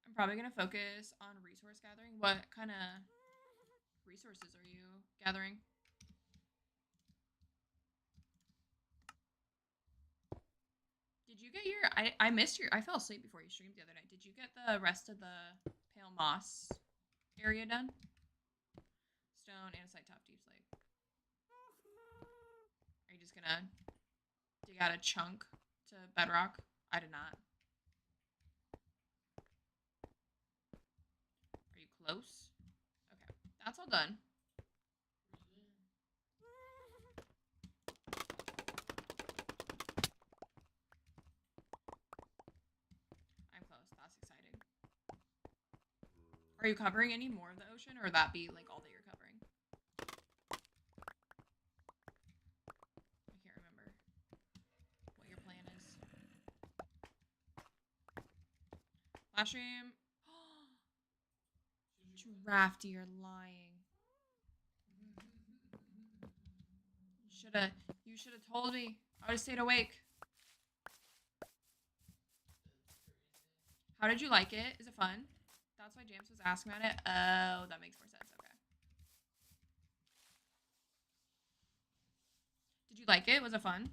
I'm probably going to focus on resource gathering. What kind of resources are you gathering? Did you get your... I missed your... I fell asleep before you streamed the other night. Did you get the rest of the pale moss area done. Stone, andesite, top, deep slate. Are you just gonna dig out a chunk to bedrock? I did not. Are you close? Okay, that's all done. I'm close. That's exciting. Are you covering any more of the ocean, or would that be like all that you're covering? I can't remember what your plan is. Last stream. Drafty, you're lying. You should have told me. I would have stayed awake. How did you like it? Is it fun? That's why James was asking about it. Oh, that makes more sense. Okay. Did you like it? Was it fun?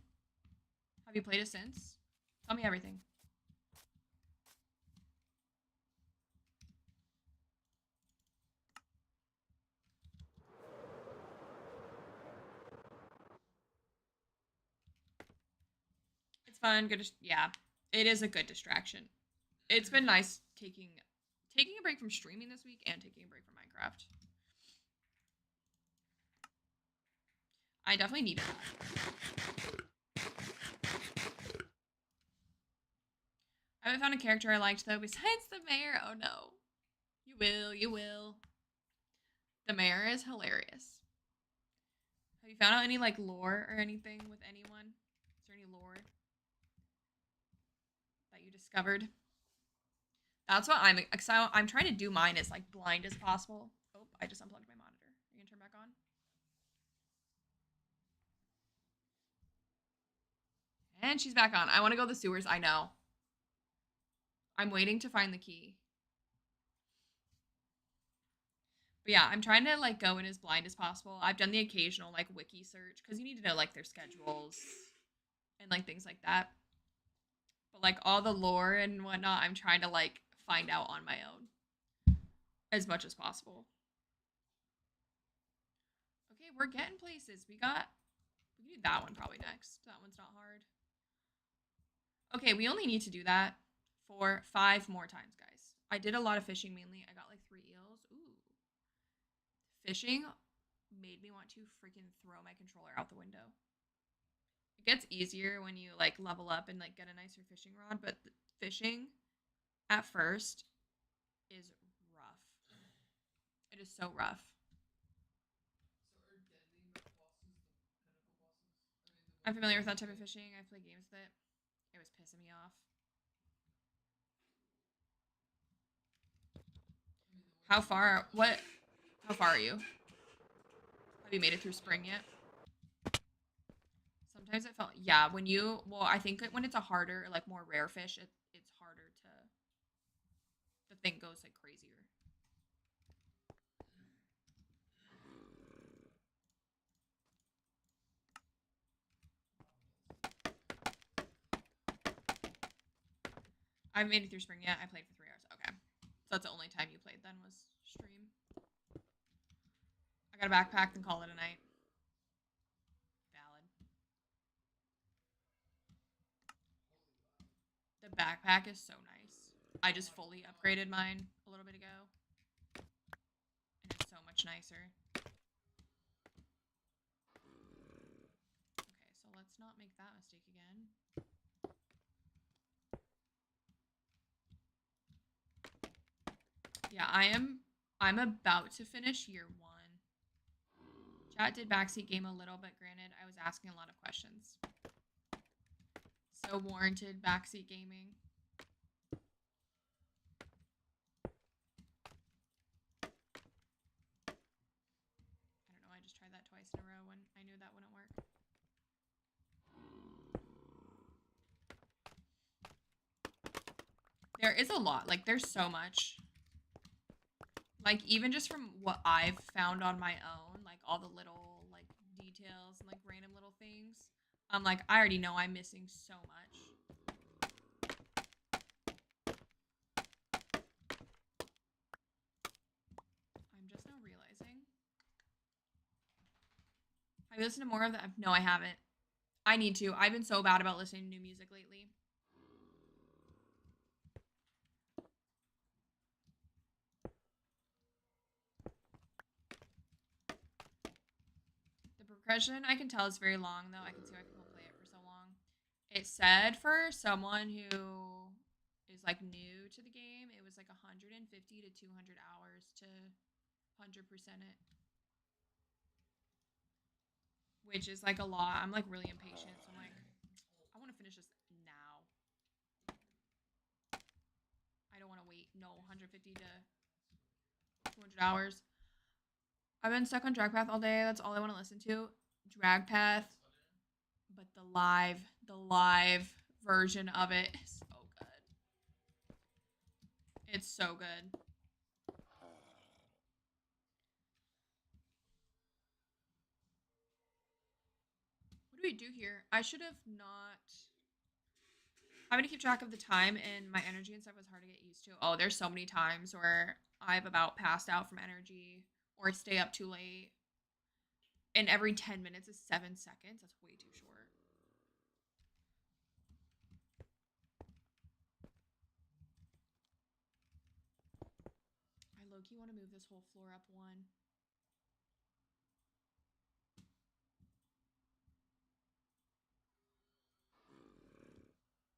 Have you played it since? Tell me everything. It's fun. Good. Yeah, it is a good distraction. It's been nice taking a break from streaming this week and taking a break from Minecraft. I definitely needed that. I haven't found a character I liked though besides the mayor. Oh no. You will, you will. The mayor is hilarious. Have you found out any like lore or anything with anyone? Is there any lore that you discovered? That's what I'm excited. I'm trying to do mine as like blind as possible. Oh, I just unplugged my monitor. Are you gonna turn back on? And she's back on. I want to go to the sewers. I know. I'm waiting to find the key. But yeah, I'm trying to like go in as blind as possible. I've done the occasional like wiki search because you need to know like their schedules and like things like that. But like all the lore and whatnot, I'm trying to like find out on my own as much as possible. Okay, we're getting places. We can do that one probably next. That one's not hard. Okay, we only need to do that for 5 more times, guys. I did a lot of fishing mainly. I got like 3 eels. Ooh. Fishing made me want to freaking throw my controller out the window. It gets easier when you like level up and like get a nicer fishing rod, but fishing at first is rough. It is so rough. I'm familiar with that type of fishing. I play games with it. It was pissing me off. How far are you? Have you made it through spring yet? Sometimes it felt, yeah, I think when it's a harder, like more rare fish, it's harder to, the thing goes like crazier. I haven't made it through spring yet. I played for 3 hours. Okay. So that's the only time you played then was stream. I got a backpack and call it a night. Valid. The backpack is so nice. I just fully upgraded mine a little bit ago. And it's so much nicer. Okay, so let's not make that mistake again. Yeah, I'm about to finish year 1. Chat did backseat game a little, but granted, I was asking a lot of questions. So warranted backseat gaming. I don't know, I just tried that twice in a row when I knew that wouldn't work. There is a lot, like there's so much. Like even just from what I've found on my own, like all the little like details and like random little things, I'm like, I already know I'm missing so much. Have you listened to more of that? No, I haven't. I need to. I've been so bad about listening to new music lately. The progression, I can tell, is very long, though. I can see why people play it for so long. It said for someone who is like new to the game, it was like 150 to 200 hours to 100% it. Which is like a lot. I'm like really impatient, so I'm like, I want to finish this now. I don't want to wait. No, 150 to 200 hours. I've been stuck on Drag Path all day. That's all I want to listen to. Drag Path, but the live version of it is so good. It's so good. What do we do here? I should have not. Having to keep track of the time and my energy and stuff was hard to get used to. Oh, there's so many times where I've about passed out from energy or stay up too late. And every 10 minutes is 7 seconds. That's way too short. I low-key want to move this whole floor up one.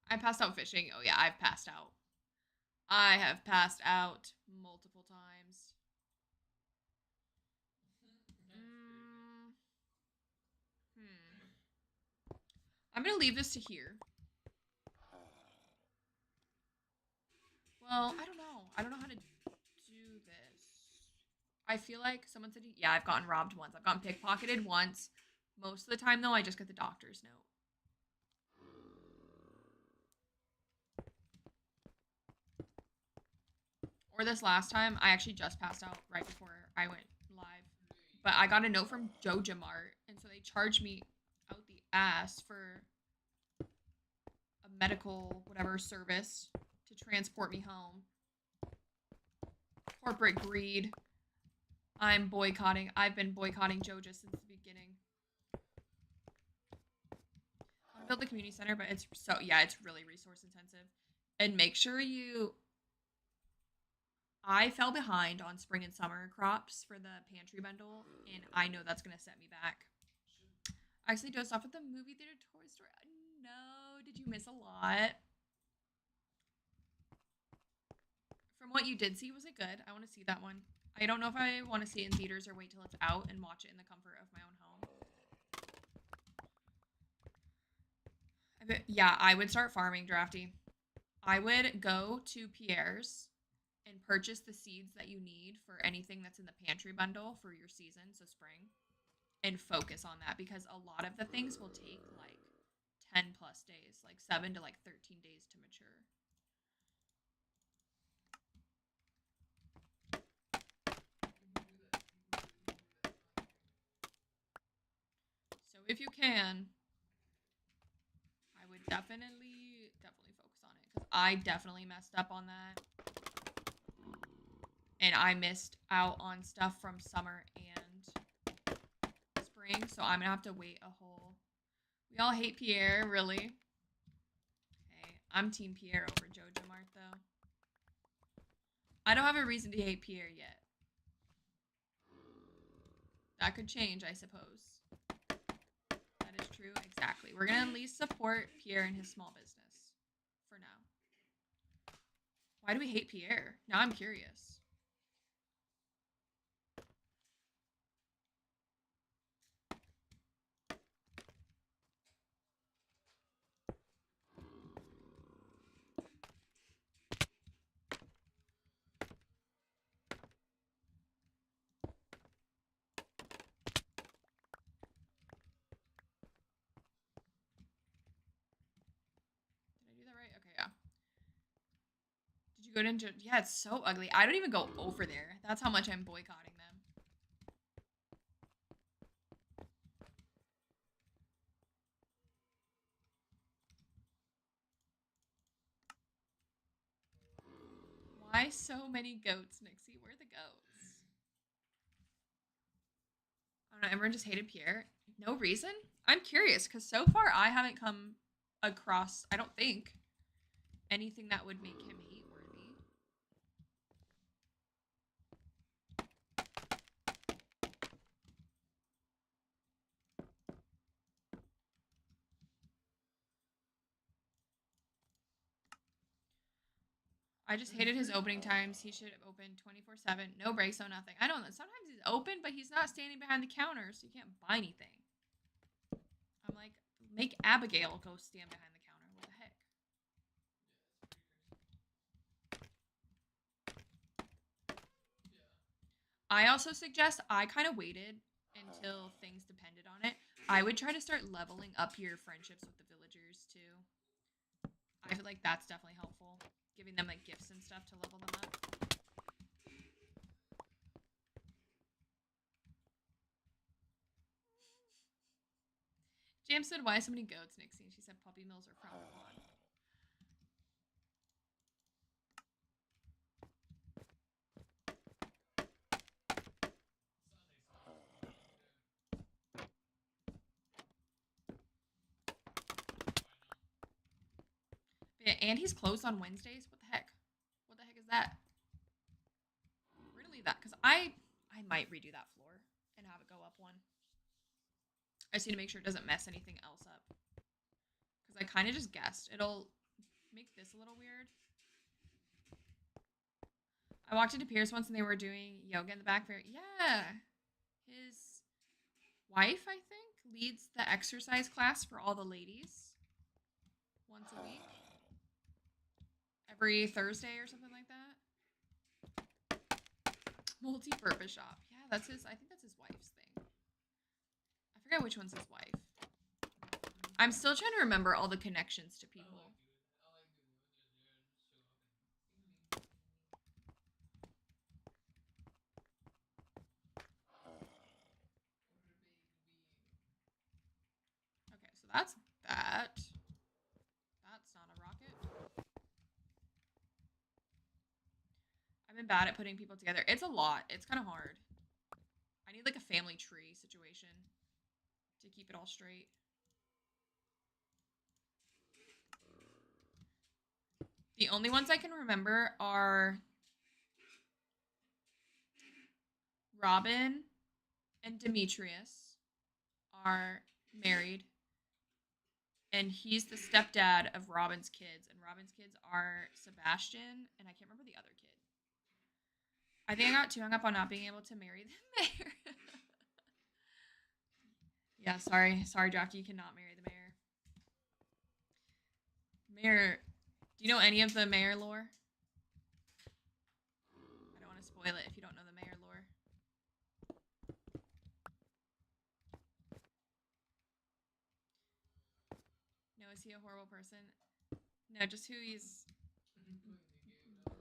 I passed out fishing. Oh, yeah, I've passed out. I have passed out multiple times. I'm going to leave this to here. Well, I don't know. I don't know how to do this. I feel like someone said, yeah, I've gotten robbed once. I've gotten pickpocketed once. Most of the time, though, I just get the doctor's note. Or this last time, I actually just passed out right before I went live. But I got a note from Joja Mart, and so they charged me out the ass for a medical whatever service to transport me home. Corporate greed. I'm boycotting. I've been boycotting Joja since the beginning. I want to build the community center, but it's so, yeah, it's really resource intensive. And make sure you... I fell behind on spring and summer crops for the pantry bundle, and I know that's going to set me back. I actually dozed off at the movie theater Toy Story. No, did you miss a lot? From what you did see, was it good? I want to see that one. I don't know if I want to see it in theaters or wait till it's out and watch it in the comfort of my own home. Yeah, I would start farming, Drafty. I would go to Pierre's and purchase the seeds that you need for anything that's in the pantry bundle for your season, so spring, and focus on that because a lot of the things will take like 10 plus days, like 7 to like 13 days to mature. So if you can, I would definitely focus on it because I definitely messed up on that. And I missed out on stuff from summer and spring, so I'm gonna have to wait a whole... We all hate Pierre, really? Okay, I'm Team Pierre over Joja Mart, though. I don't have a reason to hate Pierre yet. That could change, I suppose. That is true, exactly. We're gonna at least support Pierre and his small business. For now. Why do we hate Pierre? Now I'm curious. Did you go to... Yeah, it's so ugly. I don't even go over there. That's how much I'm boycotting them. Why so many goats, Nixie? Where are the goats? I don't know. Everyone just hated Pierre. No reason? I'm curious because so far I haven't come across, I don't think, anything that would make him hate worthy. I just hated his opening times. He should have opened 24/7. No breaks, no nothing. I don't know. Sometimes he's open, but he's not standing behind the counter, so you can't buy anything. I'm like, make Abigail go stand behind the counter. What the heck? I also suggest I kind of waited until things depended on it. I would try to start leveling up your friendships with the villagers too. I feel like that's definitely helpful. Giving them like gifts and stuff to level them up. James said, why so many goats, Nixie? And she said puppy mills are frowned upon. Yeah, and he's closed on Wednesdays. What the heck? What the heck is that? We're gonna leave that because I might redo that floor and have it go up one. I just need to make sure it doesn't mess anything else up. Because I kind of just guessed. It'll make this a little weird. I walked into Pierce once and they were doing yoga in the back. Yeah. His wife, I think, leads the exercise class for all the ladies once a week. Every Thursday or something like that. Multi-purpose shop. Yeah, that's his. I think that's his wife's thing. I forget which one's his wife. I'm still trying to remember all the connections to people. Okay, so that's that. That's not a rocket. I've been bad at putting people together. It's a lot. It's kind of hard. I need like a family tree situation to keep it all straight. The only ones I can remember are Robin and Demetrius are married. And he's the stepdad of Robin's kids. And Robin's kids are Sebastian, and I can't remember the other kid. I think I got too hung up on not being able to marry the mayor. Yeah, sorry. Sorry, Jackie, you cannot marry the mayor. Mayor, do you know any of the mayor lore? I don't want to spoil it if you don't know the mayor lore. No, is he a horrible person? No, just who he's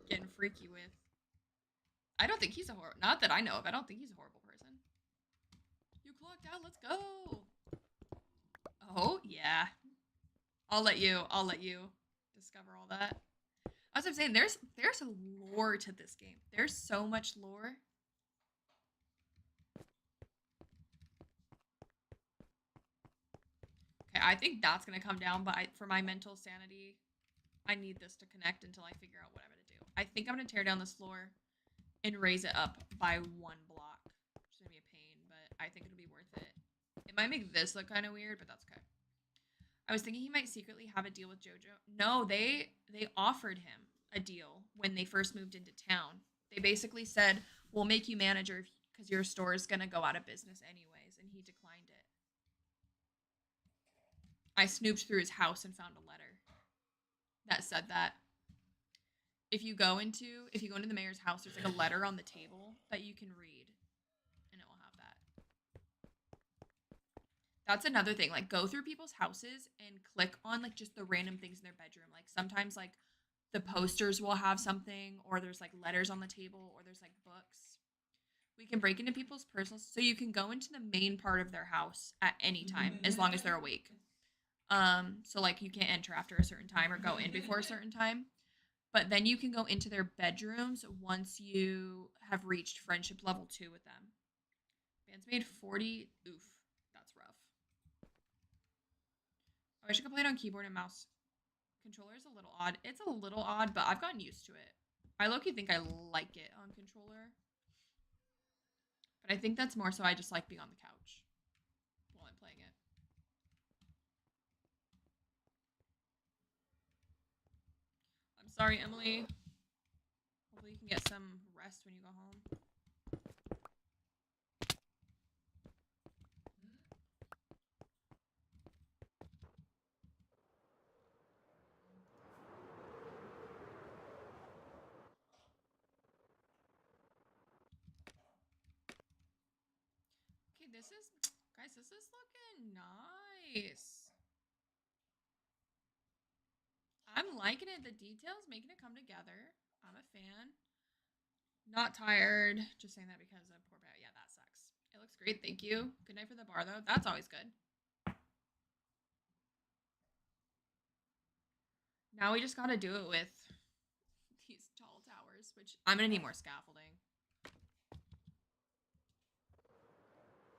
getting freaky with. I don't think he's a horrible. Not that I know of. I don't think he's a horrible person. You clocked out. Let's go. Oh yeah. I'll let you discover all that. As I'm saying, there's a lore to this game. There's so much lore. Okay, I think that's gonna come down, but for my mental sanity, I need this to connect until I figure out what I'm gonna do. I think I'm gonna tear down this floor and raise it up by 1 block. It's gonna be a pain, but I think it'll be worth it. It might make this look kind of weird, but that's okay. I was thinking he might secretly have a deal with JoJo. No, they offered him a deal when they first moved into town. They basically said, we'll make you manager because your store is going to go out of business anyways, and he declined it. I snooped through his house and found a letter that said that. If you go into the mayor's house, there's like a letter on the table that you can read, and it will have that. That's another thing. Like, go through people's houses and click on like just the random things in their bedroom. Like sometimes like the posters will have something, or there's like letters on the table, or there's like books. We can break into people's personal, so you can go into the main part of their house at any time as long as they're awake. So like you can't enter after a certain time or go in before a certain time. But then you can go into their bedrooms once you have reached friendship level 2 with them. Band's made 40. Oof, that's rough. I wish I could play it on keyboard and mouse. Controller is a little odd. It's a little odd, but I've gotten used to it. I low-key think I like it on controller. But I think that's more so I just like being on the couch while I'm playing it. I'm sorry, Emily. Hopefully you can get some rest when you go home. Okay, this is looking nice. I'm liking it. The details making it come together. I'm a fan. Not tired. Just saying that because of poor bat. Yeah, that sucks. It looks great. Thank you. Good night for the bar, though. That's always good. Now we just got to do it with these tall towers, which I'm going to need more scaffolding.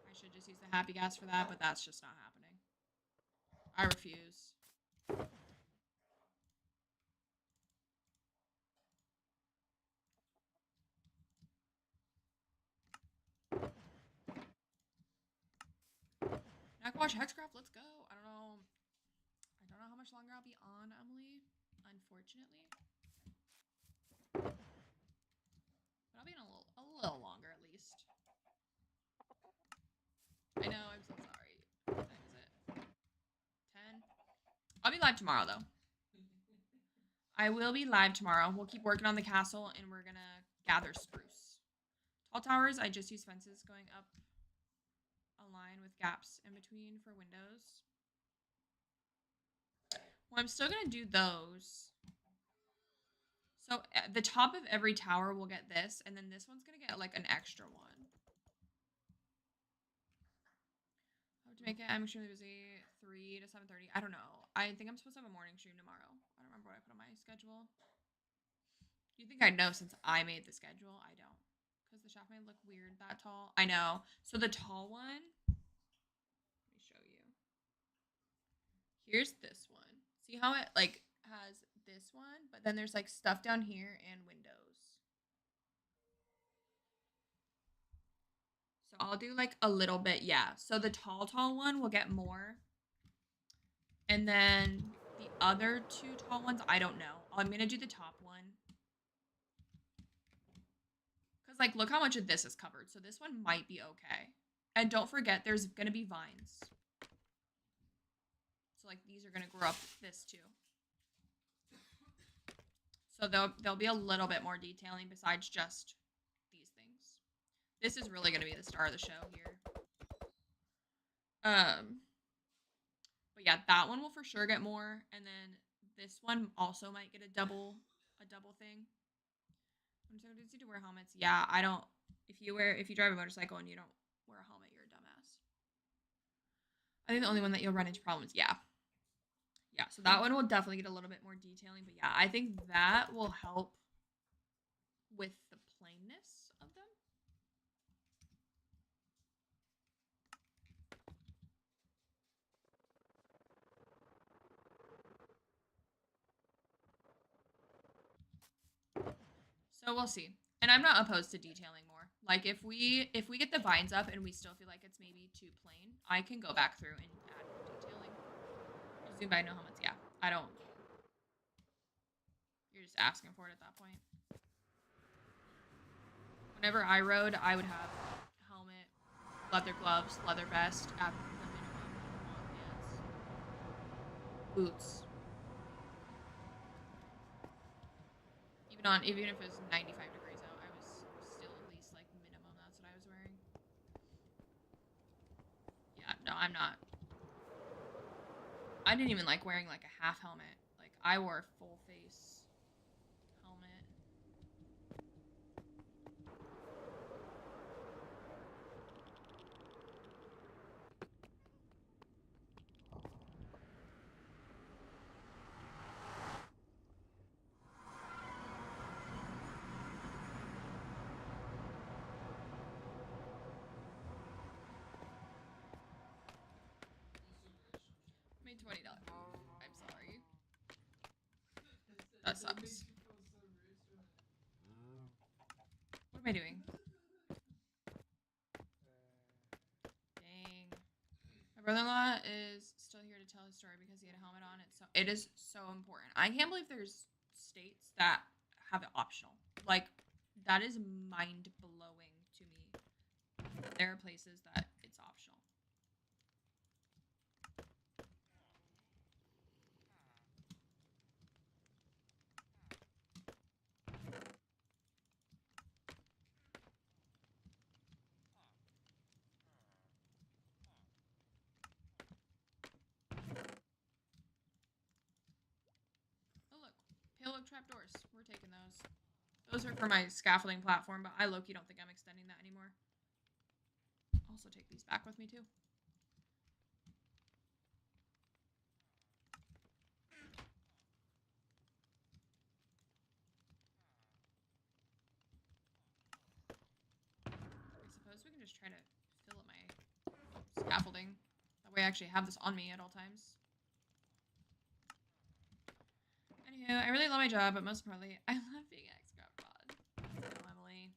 I should just use the happy gas for that, but that's just not happening. I refuse. Now I can watch Hexcraft. Let's go. I don't know how much longer I'll be on, Emily, unfortunately. But I'll be in a little longer at least. I know, I'm so sorry. What time is it? 10? I'll be live tomorrow, though. I will be live tomorrow. We'll keep working on the castle, and we're gonna gather spruce. Tall towers, I just use fences going up a line with gaps in between for windows. Well, I'm still gonna do those. So at the top of every tower will get this, and then this one's gonna get like an extra one. How to make it? I'm extremely busy. 3 to 7:30. I don't know. I think I'm supposed to have a morning stream tomorrow. I don't remember what I put on my schedule. Do you think I know since I made the schedule? I don't. Because the shaft may look weird that tall. I know. So the tall one, let me show you. Here's this one. See how it like has this one, but then there's like stuff down here and windows. So I'll do like a little bit, yeah. So the tall one will get more. And then the other 2 tall ones, I don't know. I'm going to do the top one. Because, like, look how much of this is covered. So this one might be okay. And don't forget, there's going to be vines. So, like, these are going to grow up this, too. So there'll be a little bit more detailing besides just these things. This is really going to be the star of the show here. But yeah, that one will for sure get more, and then this one also might get a double thing. I'm so busy to wear helmets. Yeah, I don't. If you drive a motorcycle and you don't wear a helmet, you're a dumbass. I think the only one that you'll run into problems. Yeah. So that one will definitely get a little bit more detailing, but yeah, I think that will help with the plainness of them. So we'll see. And I'm not opposed to detailing more. Like if we get the vines up and we still feel like it's maybe too plain, I can go back through and add more detailing. Zoom by no helmets, yeah. I don't. You're just asking for it at that point. Whenever I rode, I would have helmet, leather gloves, leather vest, at the minimum, long pants, boots. Even if it was 95 degrees out, I was still at least like minimum. That's what I was wearing. Yeah, no, I'm not. I didn't even like wearing like a half helmet. Like I wore a full face helmet. Made $20. brother-in-law is still here to tell his story because he had a helmet on. It is so important. I can't believe there's states that have it optional. Like, that is mind-blowing to me. There are places that it's optional. Oh, look. Pale oak trapdoors. We're taking those. Those are for my scaffolding platform, but I low-key don't think I'm extending that anymore. Also take these back with me, too. I suppose we can just try to fill up my scaffolding. That way I actually have this on me at all times. Anywho, I really love my job, but most importantly, I love being Hexcraft mod. So, Emily.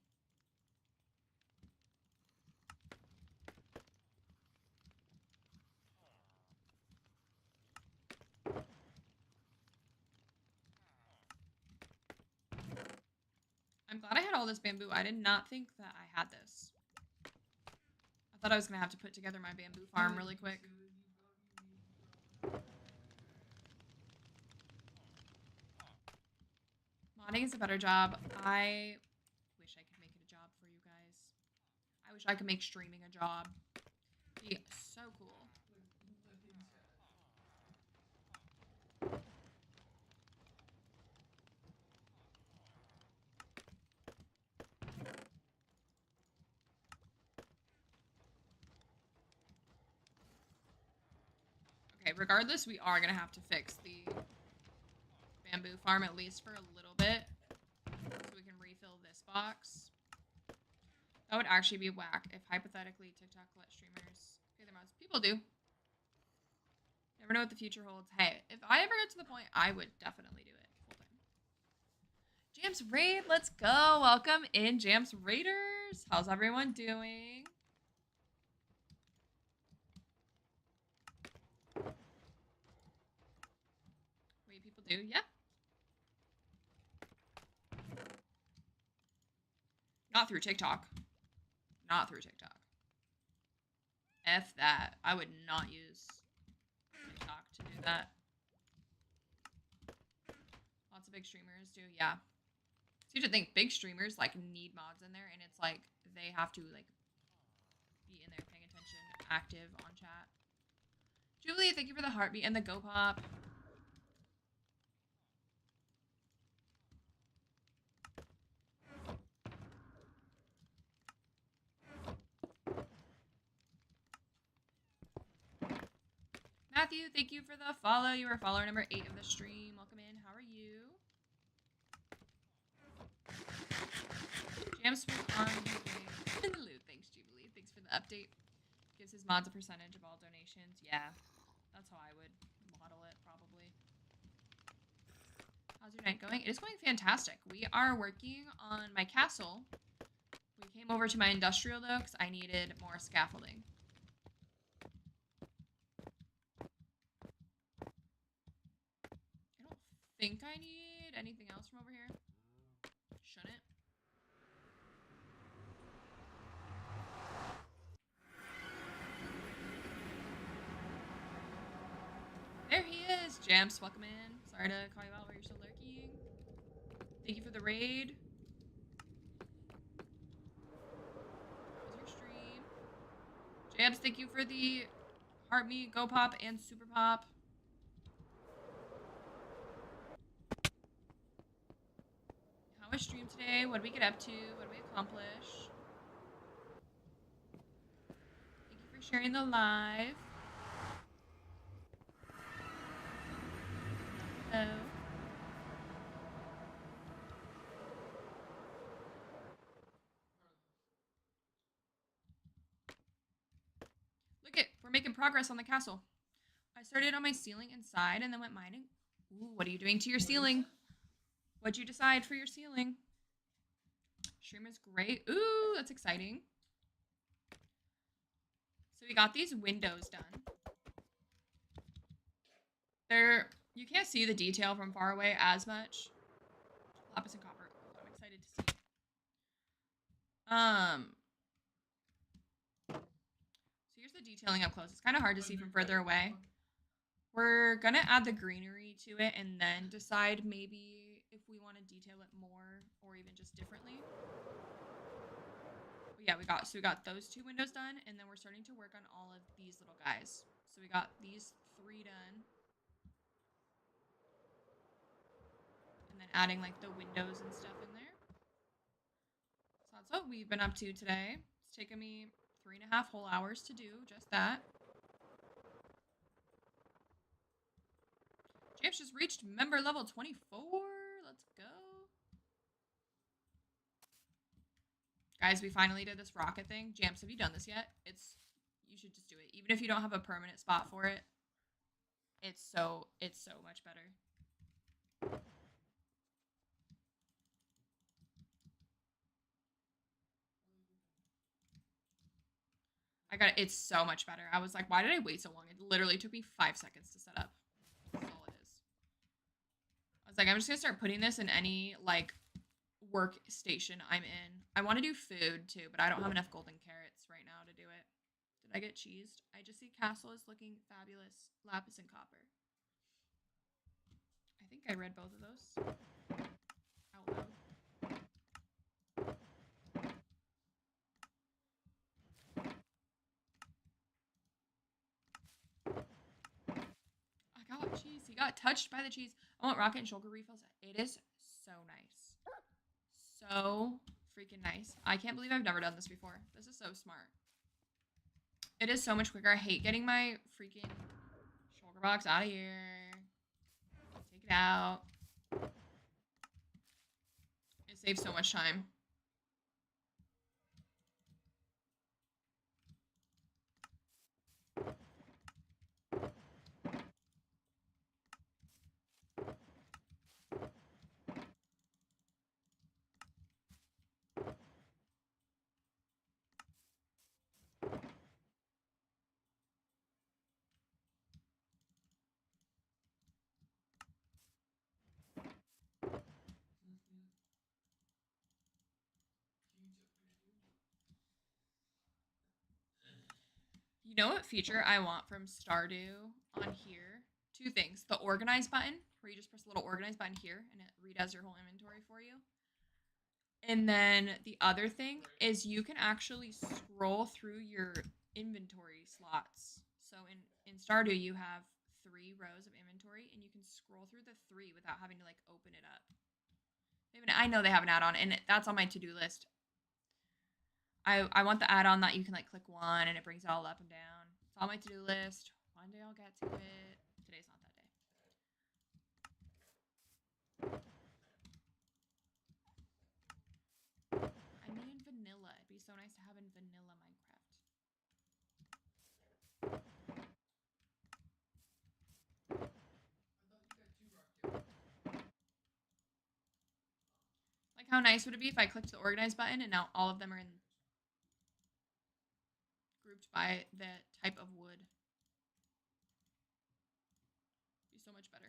I'm glad I had all this bamboo. I did not think that I had this. I thought I was going to have to put together my bamboo farm really quick. Modding is a better job. I wish I could make it a job for you guys. I wish I could make streaming a job. It'd be so cool. Okay, regardless, we are going to have to fix the bamboo farm at least for a little bit so we can refill this box. That would actually be whack if hypothetically TikTok let streamers pay their mods. People do. Never know what the future holds. Hey, if I ever get to the point, I would definitely do it full time. Jams Raid, let's go. Welcome in, Jams Raiders. How's everyone doing? Wait, people do? Yeah. Not through TikTok. Not through TikTok. F that. I would not use TikTok to do that. Lots of big streamers do, yeah. So you have to think big streamers like need mods in there, and it's like they have to like be in there paying attention, active on chat. Julie, thank you for the heartbeat and the go pop. Matthew, thank you for the follow. You are follower number 8 of the stream. Welcome in. How are you? Jam swoop on in the loot. Thanks, Jubilee. Thanks for the update. Gives his mods a percentage of all donations. Yeah, that's how I would model it, probably. How's your night going? It is going fantastic. We are working on my castle. We came over to my industrial, though, because I needed more scaffolding. I don't think I need anything else from over here. Shouldn't. There he is! Jamps, welcome in. Sorry to call you out while you're still lurking. Thank you for the raid. How's your stream? Jamps, thank you for the heart me, go pop, and super pop. How was stream today? What did we get up to? What did we accomplish? Thank you for sharing the live. Hello. Look it, we're making progress on the castle. I started on my ceiling inside and then went mining. Ooh, what are you doing to your ceiling? What'd you decide for your ceiling? Stream is great. Ooh, that's exciting. So we got these windows done. You can't see the detail from far away as much. Lapis and copper. Ooh, I'm excited to see. So here's the detailing up close. It's kind of hard to see from further away. We're gonna add the greenery to it and then decide maybe if we want to detail it more or even just differently. But yeah, we got those 2 windows done, and then we're starting to work on all of these little guys. So we got these 3 done. And then adding like the windows and stuff in there. So that's what we've been up to today. It's taken me 3.5 whole hours to do just that. James just reached member level 24. Let's go. Guys, we finally did this rocket thing. Jams, have you done this yet? You should just do it. Even if you don't have a permanent spot for it. It's so much better. It's so much better. I was like, why did I wait so long? It literally took me 5 seconds to set up. That's all it is. I was like, I'm just gonna start putting this in any like workstation I'm in. I want to do food too, but I don't have enough golden carrots right now to do it. Did I get cheesed? I just see castle is looking fabulous. Lapis and copper. I think I read both of those out loud. I got cheese. He got touched by the cheese. I want rocket and sugar refills. It is so nice. So freaking nice. I can't believe I've never done this before. This is so smart. It is so much quicker. I hate getting my freaking sugar box out of here. Take it out. It saves so much time. You know what feature I want from Stardew on here? 2 things. The organize button, where you just press the little organize button here and it redoes your whole inventory for you. And then the other thing is you can actually scroll through your inventory slots. So in Stardew, you have 3 rows of inventory and you can scroll through the 3 without having to like open it up. I know they have an add-on and that's on my to-do list. I want the add-on that you can like click one and it brings it all up and down. It's on my to-do list. One day I'll get to it. Today's not that day. I mean vanilla. It'd be so nice to have in vanilla Minecraft. Like how nice would it be if I clicked the organize button and now all of them are in grouped by the type of wood. It'd be so much better.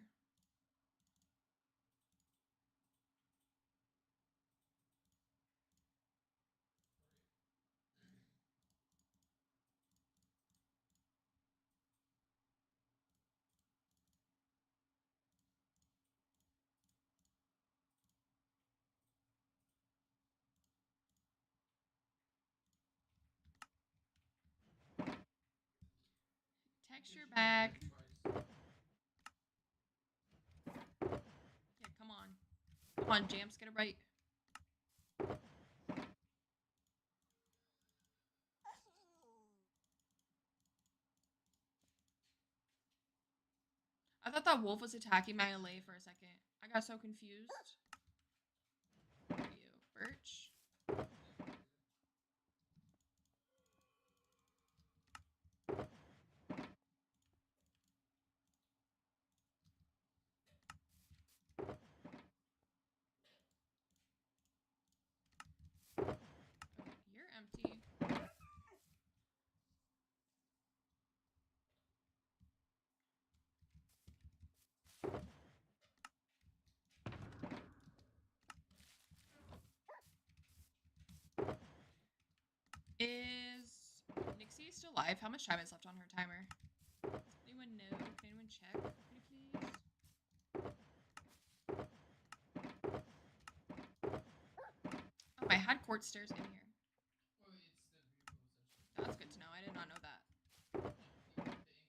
Texture back. Yeah, come on. Come on, Jams, get it right. I thought that wolf was attacking my allay for a second. I got so confused. Where are you? Birch? Okay, you're empty. Is Nixie still live? How much time is left on her timer? Does anyone know? Can anyone check? Pretty please. Oh, I had court stairs in here. Well, it's the vehicle section. That's good to know. I did not know that. The increase in oven, so like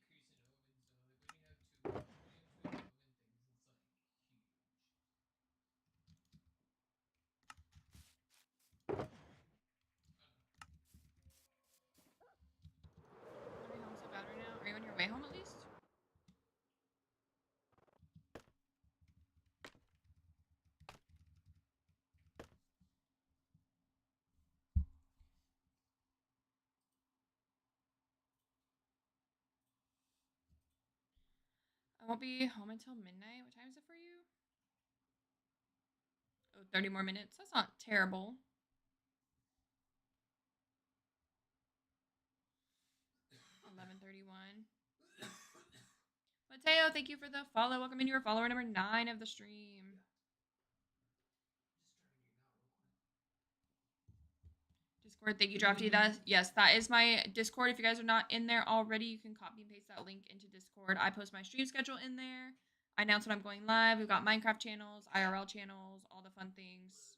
when you have two oven things, it's like huge. Are we home so bad right now? Are you on your way home at least? I won't be home until midnight. What time is it for you? Oh, 30 more minutes. That's not terrible. $11:31. Mateo, thank you for the follow. Welcome into your follower number 9 of the stream. Discord, thank you, Drafty. Yes, that is my Discord. If you guys are not in there already, you can copy and paste that link into Discord. I post my stream schedule in there. I announce when I'm going live. We've got Minecraft channels, IRL channels, all the fun things.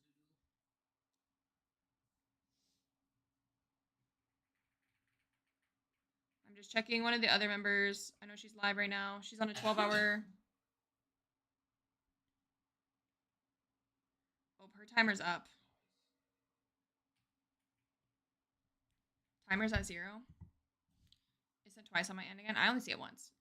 I'm just checking one of the other members. I know she's live right now. She's on a 12-hour. Oh, her timer's up. Timer's at 0. Is it twice on my end again? I only see it once.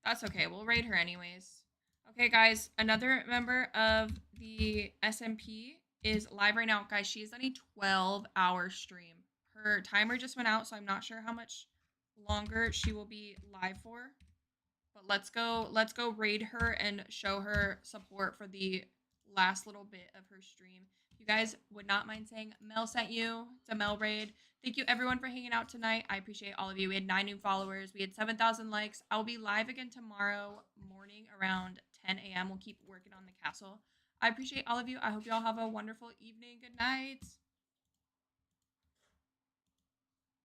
That's okay. We'll raid her anyways. Okay, guys. Another member of the SMP is live right now. Guys, she is on a 12-hour stream. Her timer just went out, so I'm not sure how much longer she will be live for. But let's go raid her and show her support for the last little bit of her stream. If you guys would not mind saying Mel sent you, it's a Mel raid. Thank you everyone for hanging out tonight. I appreciate all of you. We had 9 new followers. We had 7,000 likes. I'll be live again tomorrow morning around 10 a.m. We'll keep working on the castle. I appreciate all of you. I hope you all have a wonderful evening. Good night.